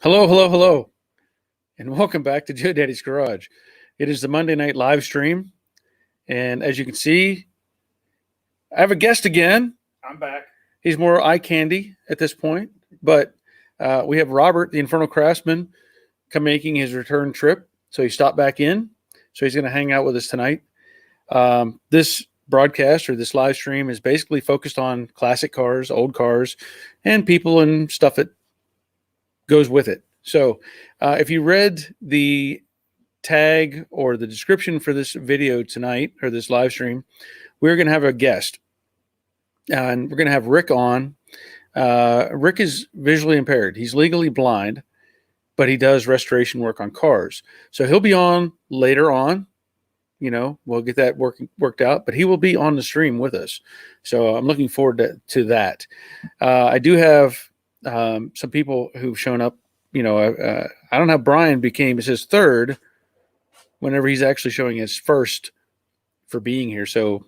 Hello, hello, hello, and welcome back to Joe Daddy's Garage. It is the Monday night live stream, and as you can see, I have a guest again. I'm back. He's more eye candy at this point, but we have Robert, the Infernal Craftsman, making his return trip. So he stopped back in, so he's going to hang out with us tonight. This broadcast or this live stream is basically focused on classic cars, old cars, and people and stuff that goes with it. So if you read the tag or the description for this video tonight or this live stream, we're going to have a guest. And we're going to have Rick on. Rick is visually impaired. He's legally blind, but he does restoration work on cars. So he'll be on later on. You know, we'll get that worked out, but he will be on the stream with us. So I'm looking forward to that. I do have some people who've shown up. You know, I don't have Brian became his third whenever he's actually showing his first for being here. So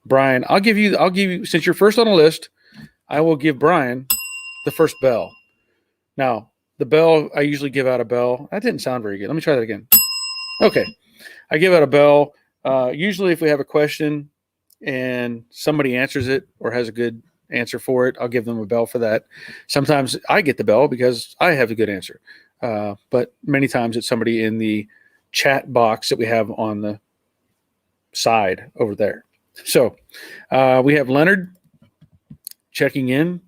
Brian, I'll give you, since you're first on the list, I will give Brian the first bell. Now, the bell, I usually give out a bell. That didn't sound very good. Let me try that again. Okay. I give out a bell. Usually if we have a question and somebody answers it or has a good answer for it, I'll give them a bell for that. Sometimes I get the bell because I have a good answer. But many times it's somebody in the chat box that we have on the side over there. So we have Leonard checking in.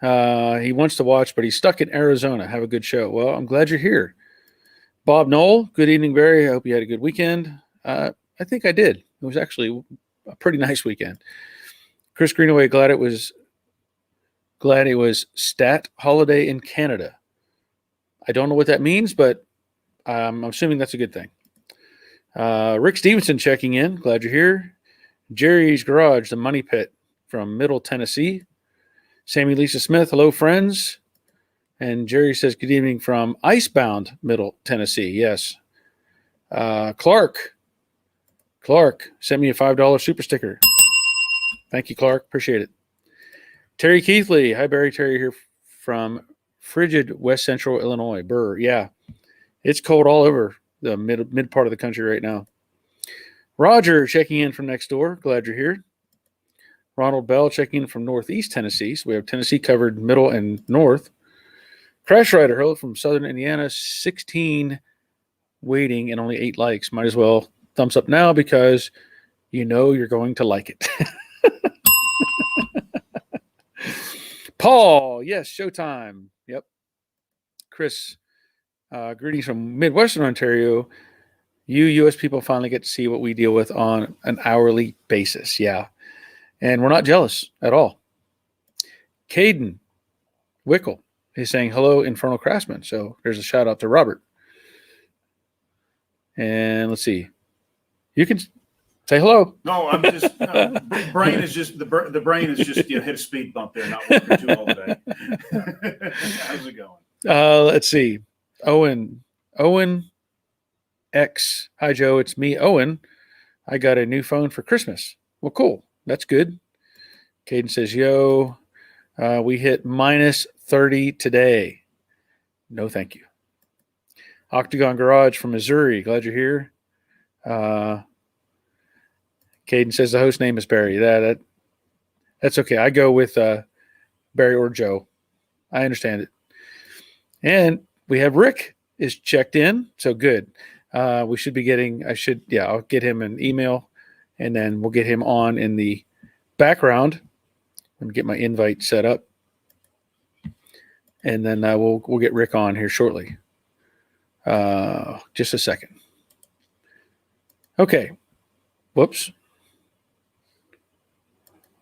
He wants to watch, but he's stuck in Arizona. Have a good show. Well, I'm glad you're here. Bob Knoll, good evening, Barry. I hope you had a good weekend. I think I did. It was actually a pretty nice weekend. Chris Greenaway, glad it was Stat Holiday in Canada. I don't know what that means, but I'm assuming that's a good thing. Rick Stevenson checking in. Glad you're here. Jerry's Garage, the Money Pit from Middle Tennessee. Sammy Lisa Smith, hello, friends. And Jerry says, good evening from Icebound, Middle Tennessee. Yes. Clark sent me a $5 super sticker. Thank you, Clark. Appreciate it. Terry Keithley. Hi, Barry. Terry here from frigid West Central Illinois. Burr. Yeah. It's cold all over the mid part of the country right now. Roger checking in from next door. Glad you're here. Ronald Bell checking in from Northeast Tennessee. So we have Tennessee covered middle and north. Crash Rider, hello from Southern Indiana. 16 waiting and only 8 likes. Might as well thumbs up now because you know you're going to like it. Paul, yes, showtime. Yep. Chris, greetings from Midwestern Ontario. You U.S. people finally get to see what we deal with on an hourly basis. Yeah. And we're not jealous at all. Caden Wickle is saying, hello, Infernal Craftsman. So there's a shout out to Robert. And let's see. You can say hello. No, I'm just the brain is just hit a speed bump there, not working too well today. How's it going? Let's see. Owen X. Hi Joe, it's me, Owen. I got a new phone for Christmas. Well, cool. That's good. Caden says, yo, we hit minus 30 today. No, thank you. Octagon Garage from Missouri. Glad you're here. Caden says the host name is Barry. That's okay. I go with Barry or Joe. I understand it. And we have Rick is checked in. So good. We should be getting, I'll get him an email and then we'll get him on in the background and get my invite set up. And then we'll get Rick on here shortly. Just a second. Okay. Whoops.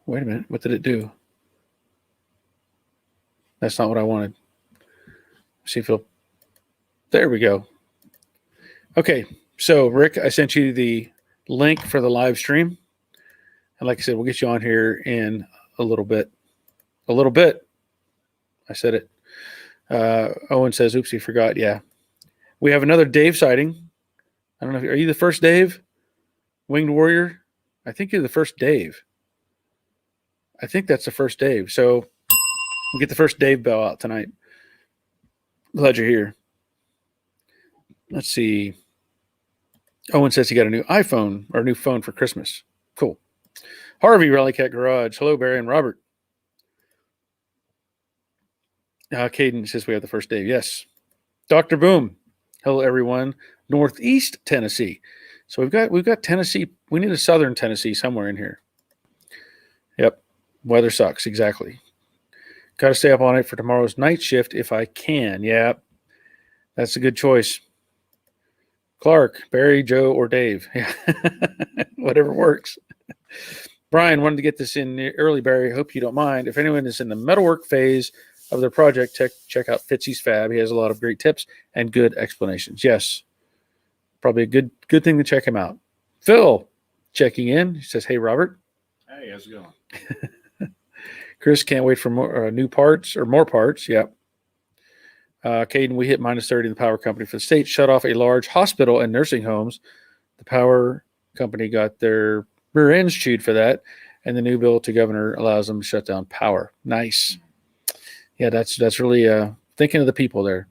Wait a minute. What did it do? That's not what I wanted. See if it'll. There we go. Okay. So, Rick, I sent you the link for the live stream. And like I said, we'll get you on here in a little bit. A little bit. I said it. Owen says, oops, he forgot. Yeah. We have another Dave sighting. I don't know. Are you the first Dave? Winged Warrior? I think you're the first Dave. I think that's the first Dave. So we'll get the first Dave bell out tonight. Glad you're here. Let's see. Owen says he got a new iPhone or a new phone for Christmas. Cool. Harvey, Rally Cat Garage. Hello, Barry and Robert. Caden says we have the first Dave. Yes. Dr. Boom. Hello, everyone. Northeast Tennessee. So we've got Tennessee. We need a southern Tennessee somewhere in here. Yep. Weather sucks. Exactly. Got to stay up all night for tomorrow's night shift if I can. Yeah. That's a good choice. Clark, Barry, Joe, or Dave. Yeah. Whatever works. Brian wanted to get this in early, Barry. Hope you don't mind. If anyone is in the metalwork phase of their project, check out Fitzy's Fab. He has a lot of great tips and good explanations. Yes. Probably a good thing to check him out. Phil checking in. He says, hey, Robert. Hey, how's it going? Chris, can't wait for more new parts or more parts. Yep. Caden, we hit minus 30 in the power company for the state, shut off a large hospital and nursing homes. The power company got their rear ends chewed for that, and the new bill to governor allows them to shut down power. Nice. Yeah, that's really thinking of the people there.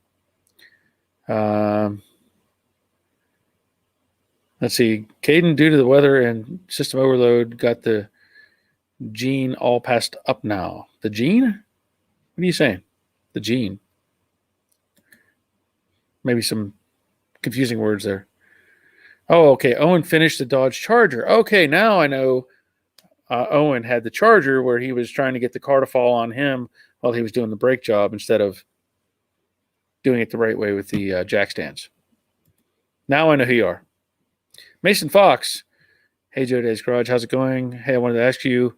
Let's see. Caden, due to the weather and system overload, got the gene all passed up now. The gene? What are you saying? The gene. Maybe some confusing words there. Oh, okay. Owen finished the Dodge Charger. Okay, now I know Owen had the Charger where he was trying to get the car to fall on him while he was doing the brake job instead of doing it the right way with the jack stands. Now I know who you are. Mason Fox. Hey, Joe Day's Garage. How's it going? Hey, I wanted to ask you,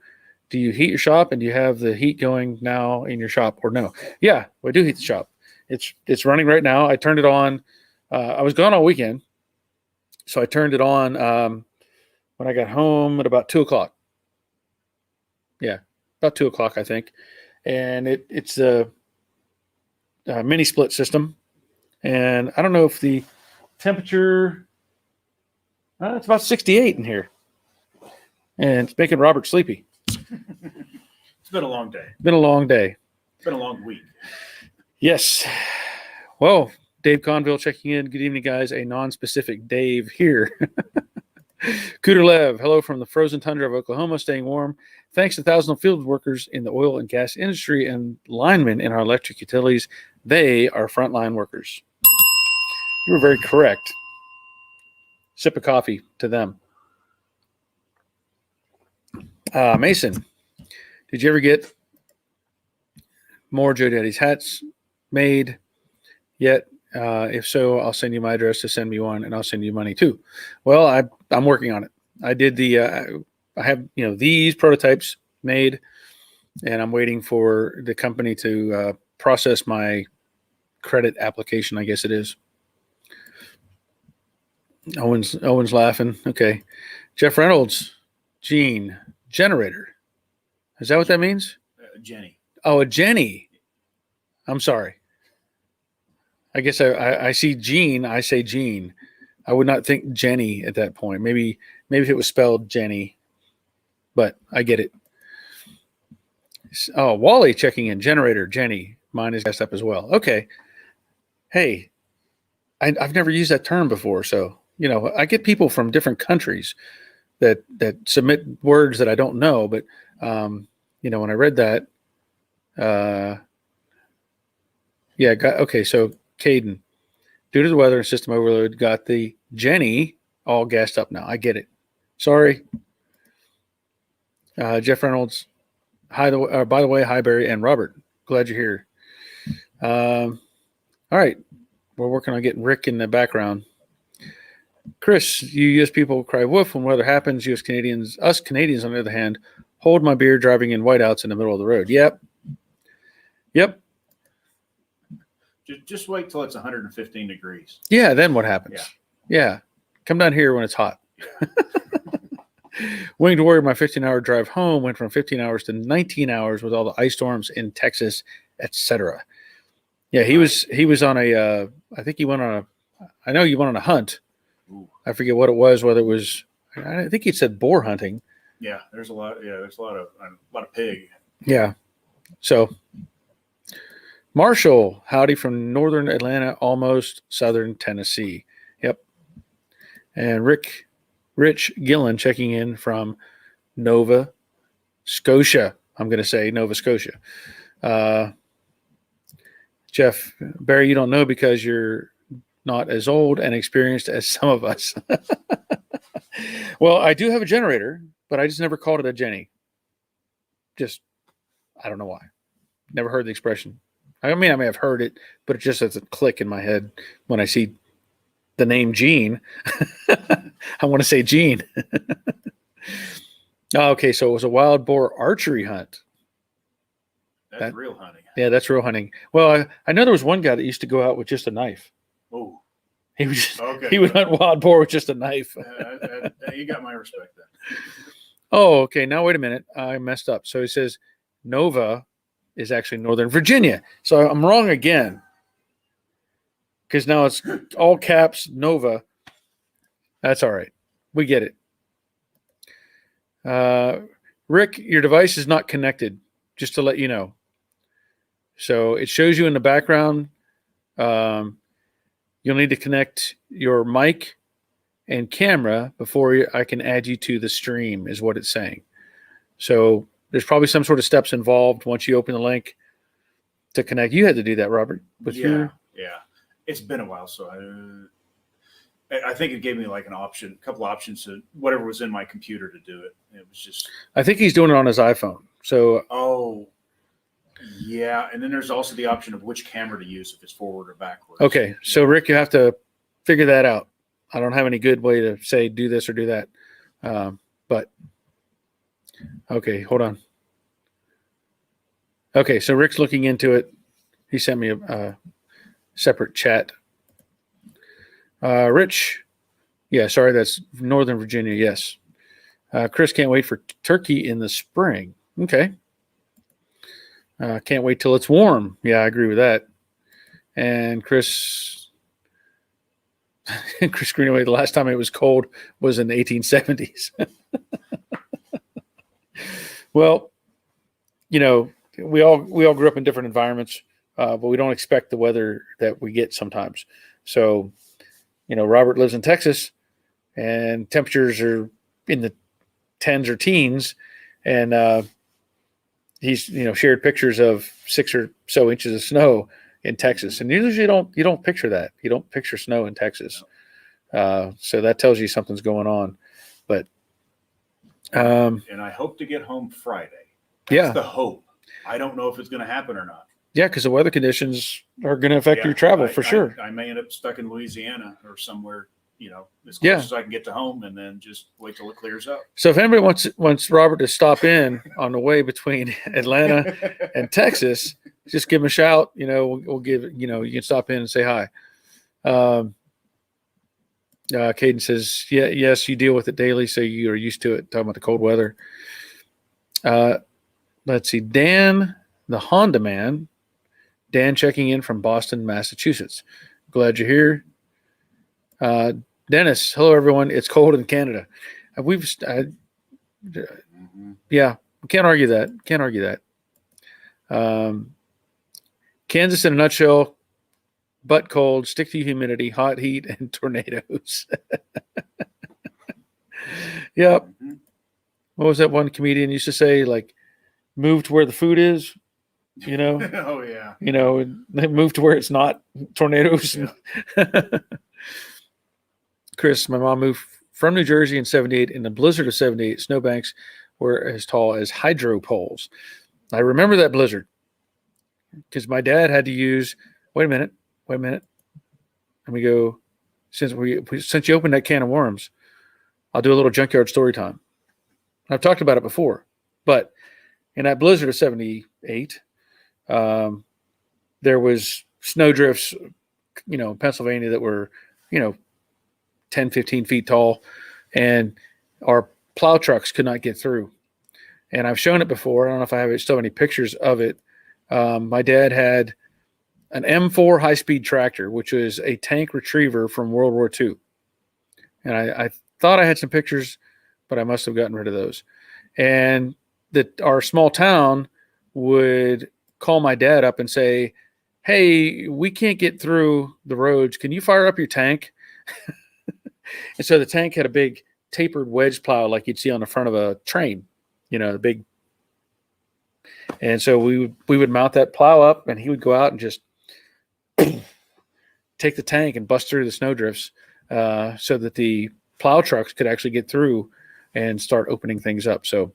do you heat your shop, and do you have the heat going now in your shop or no? Yeah, we do heat the shop. It's running right now. I turned it on. I was gone all weekend, so I turned it on when I got home at about 2 o'clock. Yeah, about 2 o'clock, I think. And it's a mini split system. And I don't know if the temperature, it's about 68 in here. And it's making Robert sleepy. It's been a long day. Been a long day. It's been a long week. Yes. Well, Dave Conville checking in. Good evening, guys. A non-specific Dave here. Cooter Lev, hello from the frozen tundra of Oklahoma, staying warm. Thanks to thousands of field workers in the oil and gas industry and linemen in our electric utilities. They are frontline workers. You were very correct. Sip of coffee to them. Mason, did you ever get more Joe Daddy's hats made yet? If so, I'll send you my address to send me one, and I'll send you money too. Well, I'm working on it. I did I have these prototypes made, and I'm waiting for the company to process my credit application. I guess it is. Owen's laughing. Okay, Jeff Reynolds, Gene generator. Is that what that means? Jenny. Oh, a Jenny. I'm sorry. I guess I see Gene. I say Gene. I would not think Jenny at that point. Maybe if it was spelled Jenny, but I get it. Oh, Wally checking in. Generator, Jenny. Mine is messed up as well. Okay. Hey, I've never used that term before. So, I get people from different countries that submit words that I don't know. But, when I read that, okay. So Caden, due to the weather and system overload, got the Jenny all gassed up now. I get it. Sorry. Jeff Reynolds, by the way, hi, Barry and Robert. Glad you're here. All right. We're working on getting Rick in the background. Chris, you U.S. people cry woof when weather happens. Us Canadians, on the other hand, hold my beer driving in whiteouts in the middle of the road. Yep. Just wait till it's 115 degrees. Yeah, then what happens? Yeah. Come down here when it's hot. Winged Warrior, my 15-hour drive home went from 15 hours to 19 hours with all the ice storms in Texas, etc. Yeah, he was on I think he went on I know he went on a hunt. Ooh. I forget what it was, whether it was, I think he said boar hunting. Yeah, there's a lot of pig. Yeah. So Marshall, howdy from northern Atlanta, almost southern Tennessee. Yep. And Rich Gillen checking in from Nova Scotia. I'm going to say Nova Scotia. Jeff, Barry, you don't know because you're not as old and experienced as some of us. Well, I do have a generator, but I just never called it a Jenny. Just, I don't know why. Never heard the expression. I mean, I may have heard it, but it just doesn't click in my head when I see the name Gene. I want to say Gene. Okay, so it was a wild boar archery hunt. That's real hunting. Yeah, that's real hunting. Well, I know there was one guy that used to go out with just a knife. Oh, he was just, okay. He would hunt wild boar with just a knife. You got my respect then. Oh, okay. Now wait a minute. I messed up. So he says Nova is actually Northern Virginia. So I'm wrong again. Because now it's all caps Nova. That's all right. We get it. Rick, your device is not connected, just to let you know. So it shows you in the background. You'll need to connect your mic and camera before I can add you to the stream, is what it's saying. So there's probably some sort of steps involved once you open the link to connect. You had to do that, Robert. Yeah. It's been a while, so I think it gave me like a couple options to whatever was in my computer to do it. It was just. I think he's doing it on his iPhone. So. Oh. Yeah, and then there's also the option of which camera to use, if it's forward or backwards. Okay, so Rick, you have to figure that out. I don't have any good way to say do this or do that. But okay, hold on. Okay, so Rick's looking into it. He sent me a separate chat. Rich, yeah, sorry, that's Northern Virginia. Yes. Chris can't wait for turkey in the spring. Okay. Can't wait till it's warm. Yeah, I agree with that. And Chris Greenaway, the last time it was cold was in the 1870s. Well, we all grew up in different environments, but we don't expect the weather that we get sometimes. So, Robert lives in Texas, and temperatures are in the tens or teens, and he's shared pictures of 6 or so inches of snow in Texas, and usually you don't picture that. You don't picture snow in Texas, so that tells you something's going on. But and I hope to get home Friday. That's the hope. I don't know if it's going to happen or not. Yeah, because the weather conditions are going to affect your travel for sure. I may end up stuck in Louisiana or somewhere, as close as I can get to home, and then just wait till it clears up. So if anybody wants Robert to stop in on the way between Atlanta and Texas, just give him a shout. We'll give you can stop in and say hi. Caden says, yes, you deal with it daily, so you are used to it. Talking about the cold weather. Let's see, Dan, the Honda man. Dan checking in from Boston, Massachusetts. Glad you're here. Dennis, hello everyone. It's cold in Canada. Yeah, can't argue that. Kansas in a nutshell: butt cold, stick to humidity, hot heat, and tornadoes. Yep. What was that one comedian used to say? Like, move to where the food is. Oh yeah. Move to where it's not tornadoes. Yeah. Chris, my mom moved from New Jersey in 78. In the blizzard of 78, snowbanks were as tall as hydro poles. I remember that blizzard because my dad had to use, wait a minute. And we go, since you opened that can of worms, I'll do a little junkyard story time. I've talked about it before, but in that blizzard of 78, there was snow drifts, in Pennsylvania that were, 10, 15 feet tall, and our plow trucks could not get through. And I've shown it before. I don't know if I still have any pictures of it. My dad had an M4 high-speed tractor, which was a tank retriever from World War II. And I thought I had some pictures, but I must have gotten rid of those. And our small town would call my dad up and say, hey, we can't get through the roads. Can you fire up your tank? And so the tank had a big tapered wedge plow like you'd see on the front of a train, the big. And so we would mount that plow up, and he would go out and just take the tank and bust through the snowdrifts so that the plow trucks could actually get through and start opening things up. So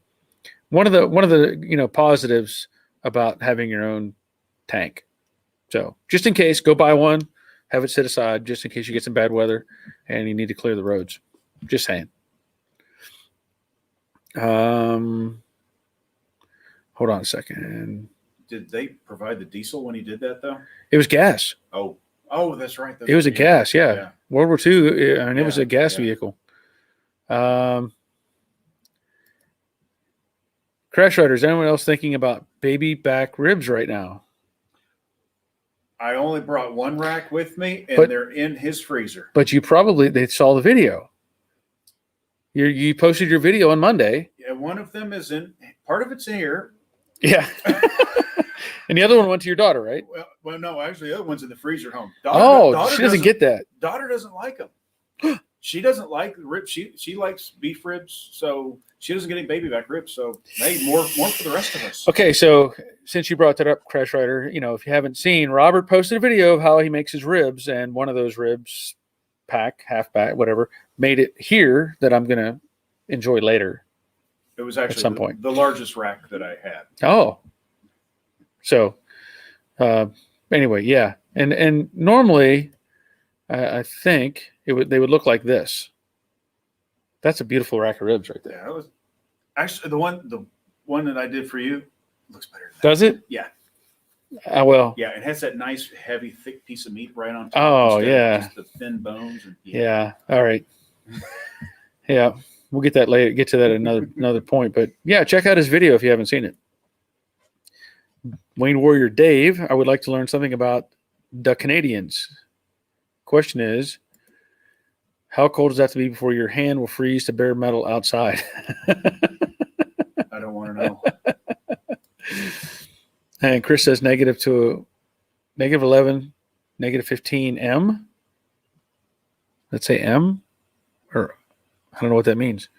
one of the positives about having your own tank. So just in case, go buy one, have it sit aside just in case you get some bad weather and you need to clear the roads. Just saying. Hold on a second. Did they provide the diesel when he did that though? It was gas. Oh, that's right. It was a gas. Yeah. World War II. It was a gas vehicle. Crash Rider, is anyone else thinking about baby back ribs right now? I only brought one rack with me, and they're in his freezer. But they saw the video. You posted your video on Monday. Yeah, one of them is in. Part of it's in here. Yeah. And the other one went to your daughter, right? Well, no, actually, the other one's in the freezer home. Daughter she doesn't get that. Daughter doesn't like them. She doesn't like ribs. She likes beef ribs, so she doesn't get any baby back ribs. So hey, more for the rest of us. Okay, so since you brought that up, Crash Rider, if you haven't seen, Robert posted a video of how he makes his ribs, and one of those ribs, half pack, whatever, made it here that I'm gonna enjoy later. It was actually at some point the largest rack that I had. Oh, so anyway, yeah, and normally I think they would look like this. That's a beautiful rack of ribs right there. Yeah, that was actually the one that I did for you looks better. Does it? Yeah. Well. Yeah, it has that nice, heavy, thick piece of meat right on top. Oh, yeah. Just the thin bones. And, yeah. All right. Yeah, we'll get that later. Get to that at another point. But yeah, check out his video if you haven't seen it. Wayne Warrior Dave, I would like to learn something about the Canadians. Question is, how cold does that have to be before your hand will freeze to bare metal outside? I don't want to know. And Chris says negative 11, negative 15 M. Let's say M, or I don't know what that means.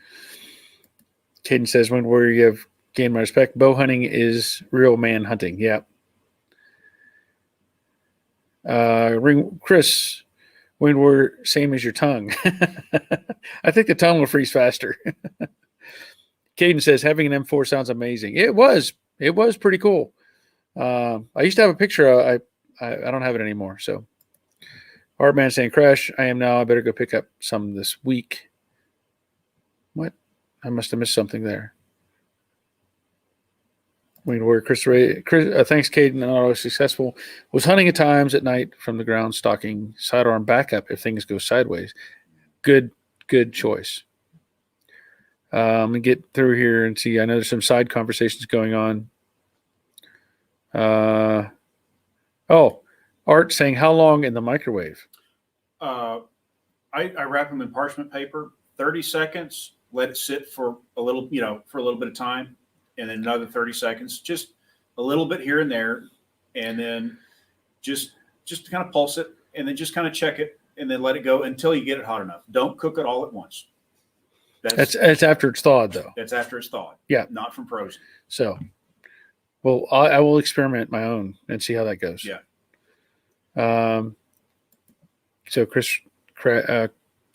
Caden says, when where you have gained my respect, bow hunting is real man hunting. Yeah. Chris, when we're same as your tongue. I think the tongue will freeze faster. Caden says, having an M4 sounds amazing. It was pretty cool. I used to have a picture. I don't have it anymore. So Artman saying, Crash, I am now. I better go pick up some this week. What? I must have missed something there. Where Chris thanks, Caden, and auto successful. Was hunting at times at night from the ground, stocking sidearm backup if things go sideways. Good choice. Let me get through here and see. I know there's some side conversations going on. Art saying, how long in the microwave? I wrap them in parchment paper, 30 seconds, let it sit for a little, for a little bit of time, and then another 30 seconds, just a little bit here and there, and then just to kind of pulse it, and then just kind of check it, and then let it go until you get it hot enough. Don't cook it all at once. That's after it's thawed, though. That's after it's thawed. Yeah. Not from frozen. So, well, I will experiment my own and see how that goes. Yeah. So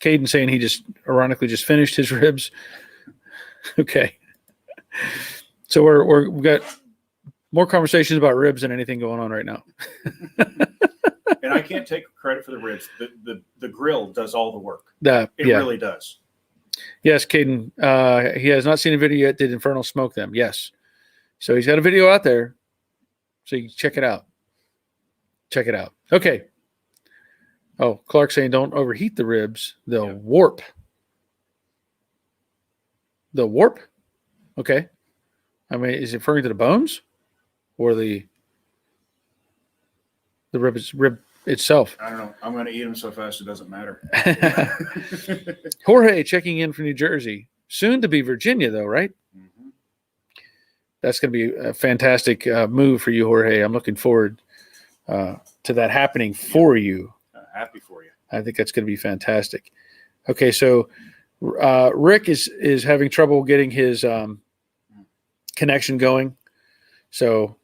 Caden saying he just ironically just finished his ribs. Okay. So we've got more conversations about ribs than anything going on right now. And I can't take credit for the ribs. The grill does all the work. It really does. Yes, Caden. He has not seen a video yet. Did Infernal smoke them? Yes. So he's got a video out there. So you can check it out. Check it out. Okay. Oh, Clark saying don't overheat the ribs. They'll warp. They'll warp? Okay. I mean, is it referring to the bones or the rib itself? I don't know. I'm going to eat them so fast it doesn't matter. Jorge checking in from New Jersey. Soon to be Virginia, though, right? Mm-hmm. That's going to be a fantastic move for you, Jorge. I'm looking forward to that happening for you. Happy for you. I think that's going to be fantastic. Okay, so Rick is having trouble getting his connection going, so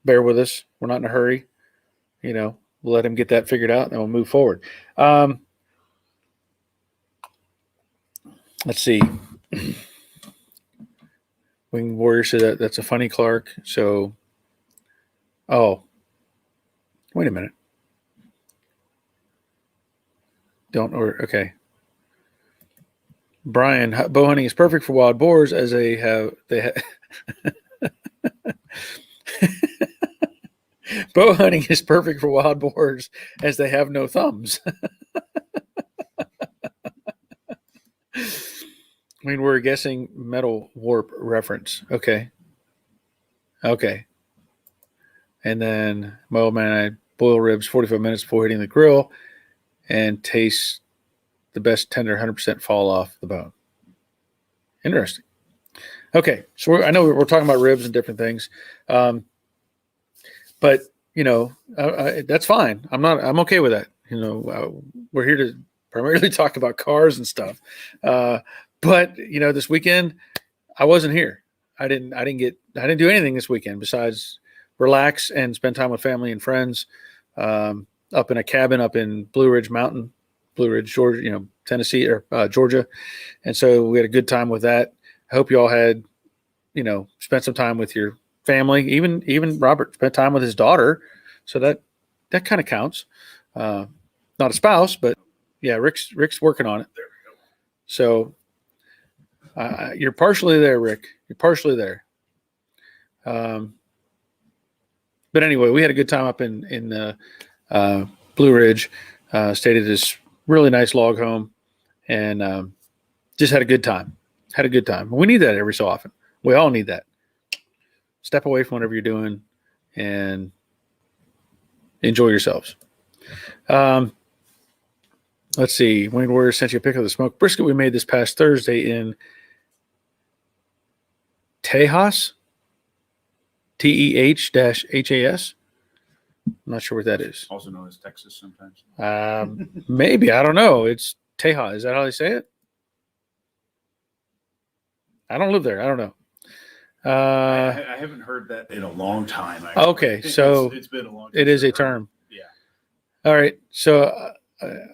bear with us. We're not in a hurry. We'll let him get that figured out, and then we'll move forward. Let's see. Wing Warrior said that's a funny Clark. So, wait a minute. Okay. Brian, bow hunting is perfect for wild boars as they have bow hunting is perfect for wild boars as they have no thumbs. I mean, we're guessing metal warp reference. Okay. And then, well, man, I boil ribs 45 minutes before hitting the grill and taste the best tender 100% fall off the bone. Interesting. Okay. So I know we're talking about ribs and different things. But that's fine. I'm okay with that. We're here to primarily talk about cars and stuff. But this weekend I wasn't here. I didn't do anything this weekend besides relax and spend time with family and friends, up in a cabin up in Blue Ridge, Georgia, Tennessee or Georgia. And so we had a good time with that. I hope you all had, spent some time with your family. Even Robert spent time with his daughter. So that kind of counts. Not a spouse, but yeah, Rick's working on it. There we go. So you're partially there, Rick. You're partially there. But anyway, we had a good time up in Blue Ridge. Stayed at this really nice log home, and just had a good time. We need that every so often. We all need that. Step away from whatever you're doing and enjoy yourselves. Let's see. Wayne Warrior sent you a pic of the smoked brisket we made this past Thursday in Tejas, TEH-HAS. I'm not sure what that is. Also known as Texas sometimes. Maybe. I don't know. It's Tejas. Is that how they say it? I don't live there. I don't know. I haven't heard that in a long time. Actually. Okay, so it's been a long time. It is a term. Yeah. All right. So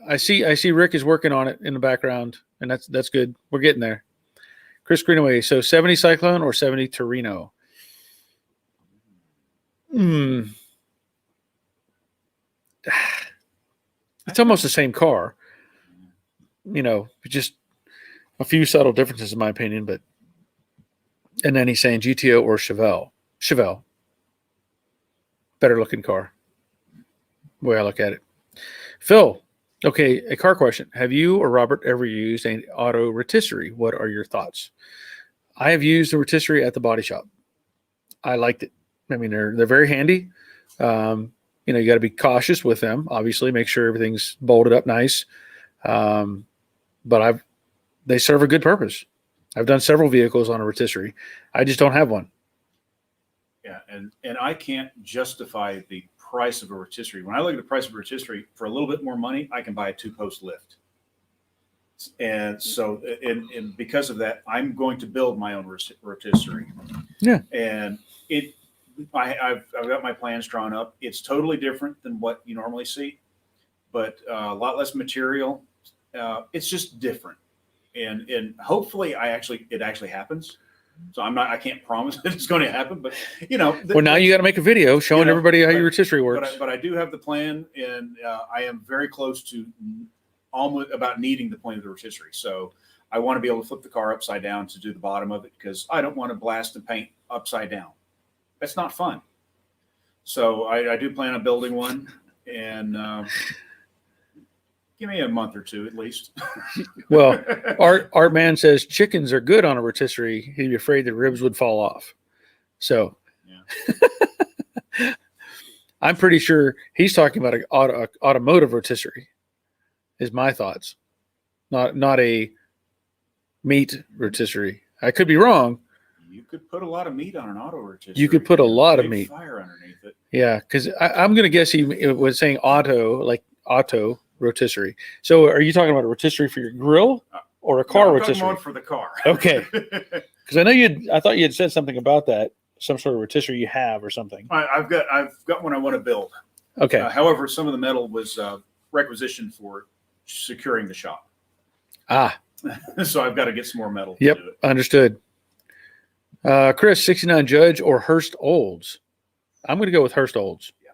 I see Rick is working on it in the background, and that's good. We're getting there. Chris Greenaway. So 70 Cyclone or 70 Torino? It's almost the same car. Just a few subtle differences in my opinion, but. And then he's saying GTO or Chevelle. Better looking car. The way I look at it. Phil, okay, a car question. Have you or Robert ever used an auto rotisserie? What are your thoughts? I have used a rotisserie at the body shop. I liked it. I mean, they're very handy. You got to be cautious with them. Obviously, make sure everything's bolted up nice. But they serve a good purpose. I've done several vehicles on a rotisserie. I just don't have one. Yeah, and I can't justify the price of a rotisserie. When I look at the price of a rotisserie, for a little bit more money, I can buy a 2-post lift. And so, and because of that, I'm going to build my own rotisserie. Yeah. And I've got my plans drawn up. It's totally different than what you normally see, but a lot less material. It's just different. And hopefully it actually happens. So I can't promise that it's going to happen, but well, now you got to make a video showing everybody how your rotisserie works. But I do have the plan, and I am very close to almost about needing the point of the rotisserie. So I want to be able to flip the car upside down to do the bottom of it, because I don't want to blast and paint upside down. That's not fun. So I do plan on building one, and give me a month or two at least. Well, Art Man says chickens are good on a rotisserie. He'd be afraid the ribs would fall off. So yeah. I'm pretty sure he's talking about an automotive rotisserie is my thoughts. Not a meat rotisserie. I could be wrong. You could put a lot of meat on an auto rotisserie. You could put a lot of meat. Fire underneath it. Yeah, because I'm going to guess he was saying auto rotisserie. So are you talking about a rotisserie for your grill or a car No, I'm rotisserie? talking about for the car. Okay. Because I thought you had said something about that, some sort of rotisserie you have or something. I've got one I want to build. Okay. However, some of the metal was requisitioned for securing the shop. So I've got to get some more metal. Yep. To do it. Understood. Chris, 69 Judge or Hurst Olds? I'm going to go with Hurst Olds. Yeah.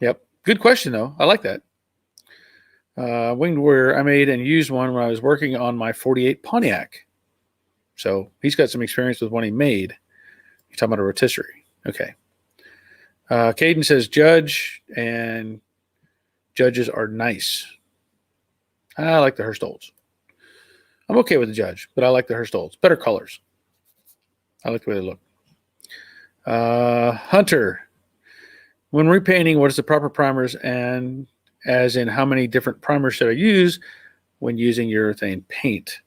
Yep. Good question, though. I like that. Winged Warrior, I made and used one when I was working on my 48 Pontiac. So he's got some experience with one he made. You're talking about a rotisserie. Okay. Caden says Judge, and Judges are nice. I like the Hurst Olds. I'm okay with the Judge, but I like the Hurst Olds. Better colors. I like the way they look. Hunter, when repainting, what is the proper primers, and as in how many different primers should I use when using urethane paint?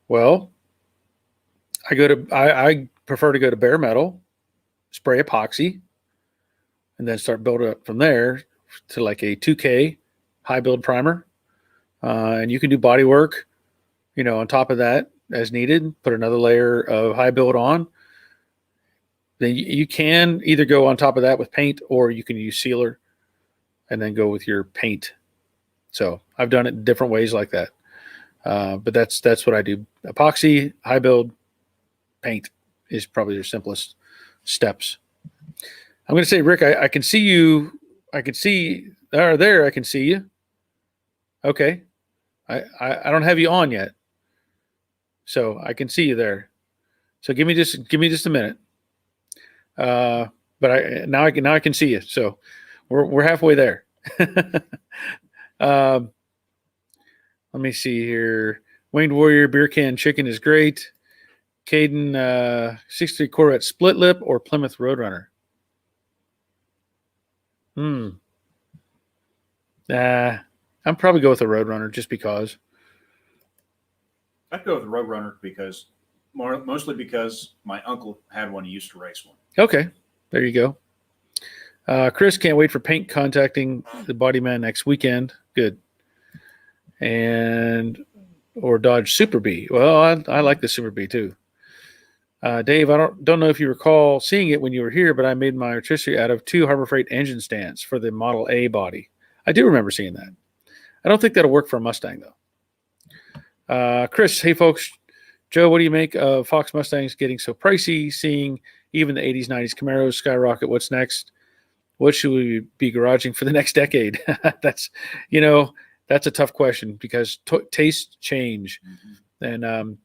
Well, I prefer to go to bare metal, spray epoxy, and then start building up from there to like a 2K high build primer. And you can do body work, on top of that as needed. Put another layer of high build on. Then you can either go on top of that with paint, or you can use sealer and then go with your paint. So I've done it different ways like that. But that's what I do. Epoxy, high build, paint is probably your simplest steps. I'm going to say, Rick, I can see you. I can see there. I can see you. Okay. I don't have you on yet, so I can see you there. So give me just a minute. But now I can see you. So we're halfway there. Let me see here. Winged Warrior beer can chicken is great. Caden 63 Corvette split lip or Plymouth Roadrunner. I'm probably go with a Roadrunner just because. I'd go with the Roadrunner mostly because my uncle had one. He used to race one. Okay, there you go. Chris, can't wait for paint contacting the Body Man next weekend. Good. Or Dodge Super Bee. Well, I like the Super Bee too. Dave, I don't know if you recall seeing it when you were here, but I made my rotisserie out of 2 Harbor Freight engine stands for the Model A body. I do remember seeing that. I don't think that'll work for a Mustang though. Chris, hey folks, Joe, what do you make of Fox Mustangs getting so pricey? Seeing even the 80s, 90s Camaros skyrocket. What's next? What should we be garaging for the next decade? That's a tough question because tastes change, and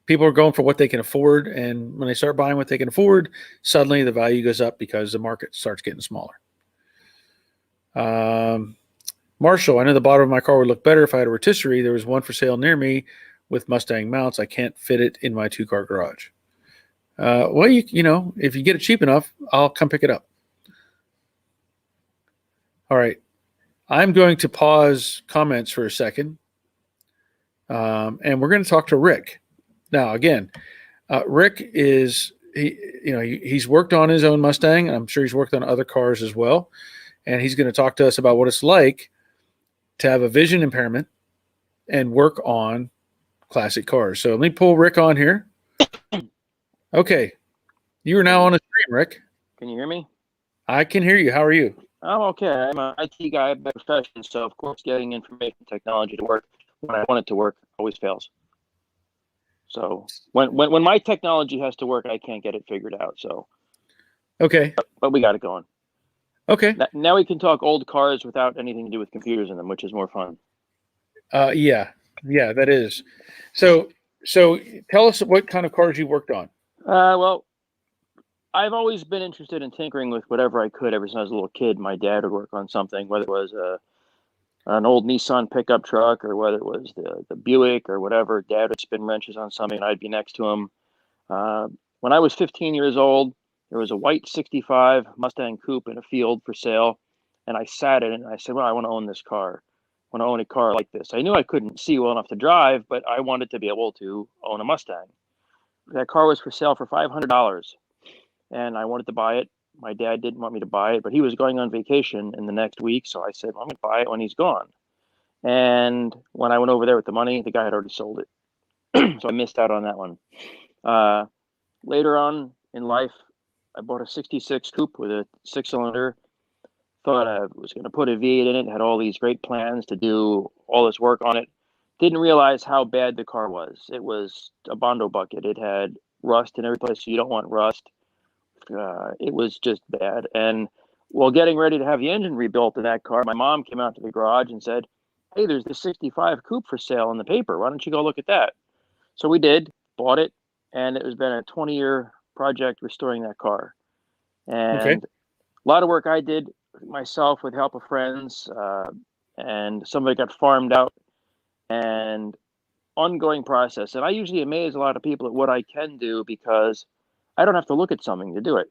people are going for what they can afford, and when they start buying what they can afford, suddenly the value goes up because the market starts getting smaller. Marshall, I know the bottom of my car would look better if I had a rotisserie. There was one for sale near me with Mustang mounts. I can't fit it in my 2-car garage. Well, if you get it cheap enough, I'll come pick it up. All right. I'm going to pause comments for a second. And we're going to talk to Rick. Now, again, Rick he's worked on his own Mustang, and I'm sure he's worked on other cars as well. And he's going to talk to us about what it's like to have a vision impairment and work on classic cars. So let me pull Rick on here. Okay. You are now on a stream, Rick. Can you hear me? I can hear you. How are you? I'm okay. I'm an IT guy by profession, so of course getting information technology to work when I want it to work always fails. So when my technology has to work, I can't get it figured out. So okay, but we got it going. Okay. Now we can talk old cars without anything to do with computers in them, which is more fun. Yeah, that is. So tell us what kind of cars you worked on. Well, I've always been interested in tinkering with whatever I could ever since I was a little kid. My dad would work on something, whether it was an old Nissan pickup truck or whether it was the Buick or whatever. Dad would spin wrenches on something and I'd be next to him. When I was 15 years old, there was a white 65 Mustang Coupe in a field for sale. And I sat in it and I said, well, I want to own this car. I want to own a car like this. I knew I couldn't see well enough to drive, but I wanted to be able to own a Mustang. That car was for sale for $500. and I wanted to buy it. My dad didn't want me to buy it, but he was going on vacation in the next week, so I said, well, I'm going to buy it when he's gone. And when I went over there with the money, the guy had already sold it. So I missed out on that one. Later on in life, I bought a 66 coupe with a 6-cylinder. Thought I was going to put a V8 in it, had all these great plans to do all this work on it. Didn't realize how bad the car was. It was a Bondo bucket. It had rust in every place you don't want rust. It was just bad. And while getting ready to have the engine rebuilt in that car, my mom came out to the garage and said, hey, there's this 65 coupe for sale in the paper. Why don't you go look at that? So we did, bought it, and it has been a 20-year project restoring that car. And a lot of work I did myself with help of friends, and somebody got farmed out, and ongoing process. And I usually amaze a lot of people at what I can do because I don't have to look at something to do it.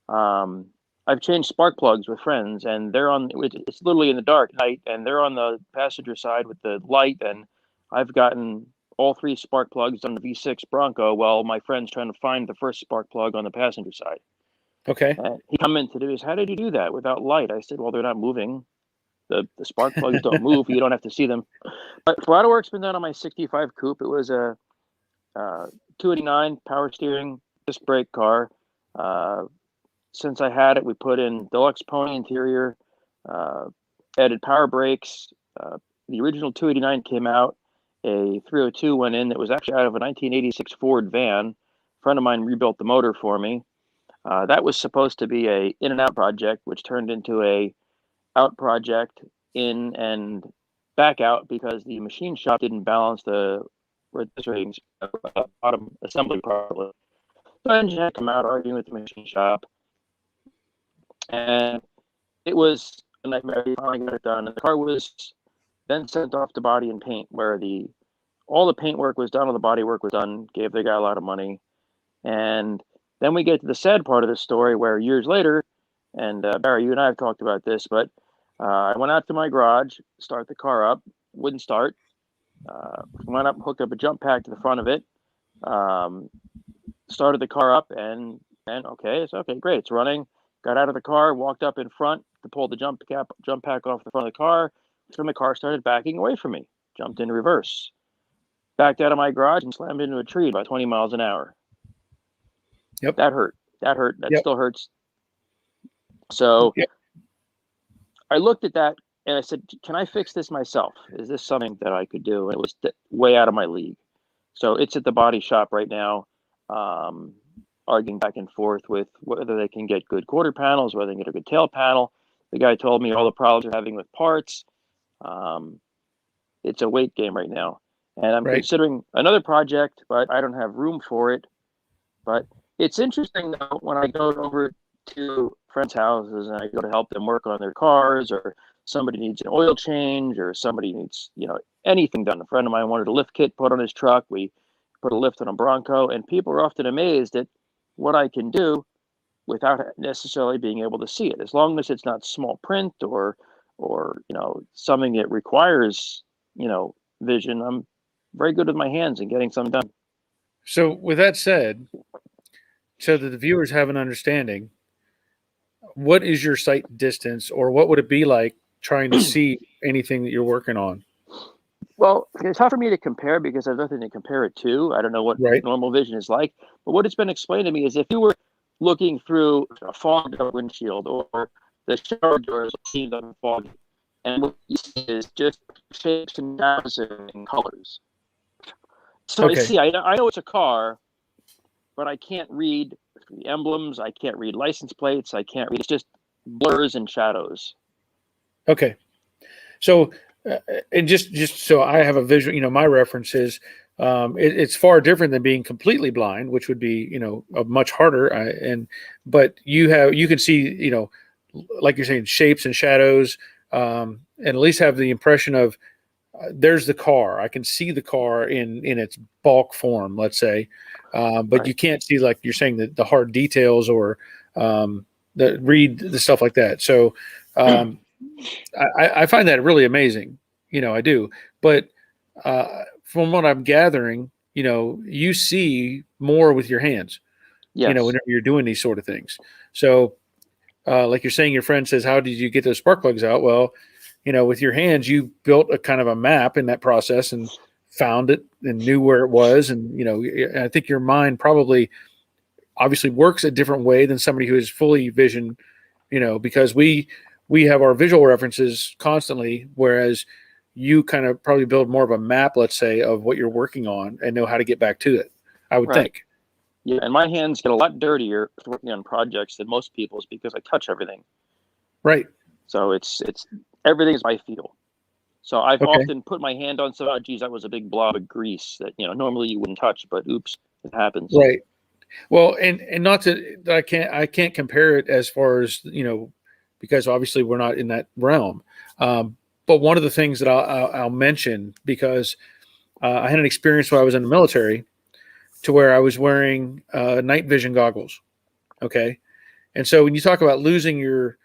I've changed spark plugs with friends, and they're on, it's literally in the dark night, and they're on the passenger side with the light, and I've gotten all 3 spark plugs on the V6 Bronco while my friend's trying to find the first spark plug on the passenger side. Okay. He commented to me, how did you do that without light? I said, well, they're not moving. The spark plugs don't move. You don't have to see them. But a lot of work's been done on my 65 coupe. It was a 289 power steering, disc brake car. Since I had it, we put in deluxe pony interior, added power brakes. The original 289 came out. A 302 went in that was actually out of a 1986 Ford van. A friend of mine rebuilt the motor for me. That was supposed to be a in and out project, which turned into a out project, in and back out, because the machine shop didn't balance the ratings bottom assembly properly. So I had to come out arguing with the machine shop, and it was a nightmare. We finally got it done, and the car was then sent off to body and paint, where all the paint work was done, all the body work was done. Gave the guy a lot of money, and then we get to the sad part of the story, where years later, and Barry, you and I have talked about this, but I went out to my garage, start the car up, wouldn't start. Went up, hooked up a jump pack to the front of it, started the car up, and okay, it's okay, great, it's running. Got out of the car, walked up in front to pull the jump pack off the front of the car. Then the car started backing away from me, jumped into reverse, backed out of my garage and slammed into a tree about 20 miles an hour. Yep. That hurt. That Yep. still hurts. So Yep. I looked at that and I said, can I fix this myself? Is this something that I could do? And it was way out of my league. So it's at the body shop right now, arguing back and forth with whether they can get good quarter panels, whether they can get a good tail panel. The guy told me all the problems they're having with parts. It's a weight game right now. And I'm considering another project, but I don't have room for it. But it's interesting, though, when I go over to friends' houses and I go to help them work on their cars, or somebody needs an oil change, or somebody needs, anything done. A friend of mine wanted a lift kit put on his truck. We put a lift on a Bronco, and people are often amazed at what I can do without necessarily being able to see it. As long as it's not small print or something that requires, vision, I'm very good with my hands and getting something done. So with that said, so that the viewers have an understanding, what is your sight distance, or what would it be like trying to see anything that you're working on? Well, it's hard for me to compare because there's nothing to compare it to. I don't know what normal vision is like. But what it's been explained to me is if you were looking through a fogged windshield, or the shower doors seemed unfogged, and what you see is just shapes and shadows and colors. So I know it's a car, but I can't read the emblems. I can't read license plates. I can't read. It's just blurs and shadows. Okay. So, and just so I have a visual, my reference is, it's far different than being completely blind, which would be, much harder. But you can see, like you're saying, shapes and shadows, and at least have the impression of, there's the car. I can see the car in its bulk form, let's say, but you can't see, like you're saying, the hard details, or read the stuff like that. So I find that really amazing. I do. But from what I'm gathering, you see more with your hands. Yes. whenever you're doing these sort of things. So, like you're saying, your friend says, how did you get those spark plugs out? Well, with your hands, you built a kind of a map in that process and found it and knew where it was. And, I think your mind probably obviously works a different way than somebody who is fully vision, because we have our visual references constantly, whereas you kind of probably build more of a map, let's say, of what you're working on and know how to get back to it, I would think. Yeah, and my hands get a lot dirtier working on projects than most people's because I touch everything. Right. So it's everything is by feel. So I've Okay. often put my hand on some, oh, geez, that was a big blob of grease that normally you wouldn't touch, but oops, it happens. Right. Well, and not to, I can't compare it as far as, because obviously we're not in that realm. But one of the things that I'll mention, because I had an experience while I was in the military to where I was wearing night vision goggles. Okay. And so when you talk about losing your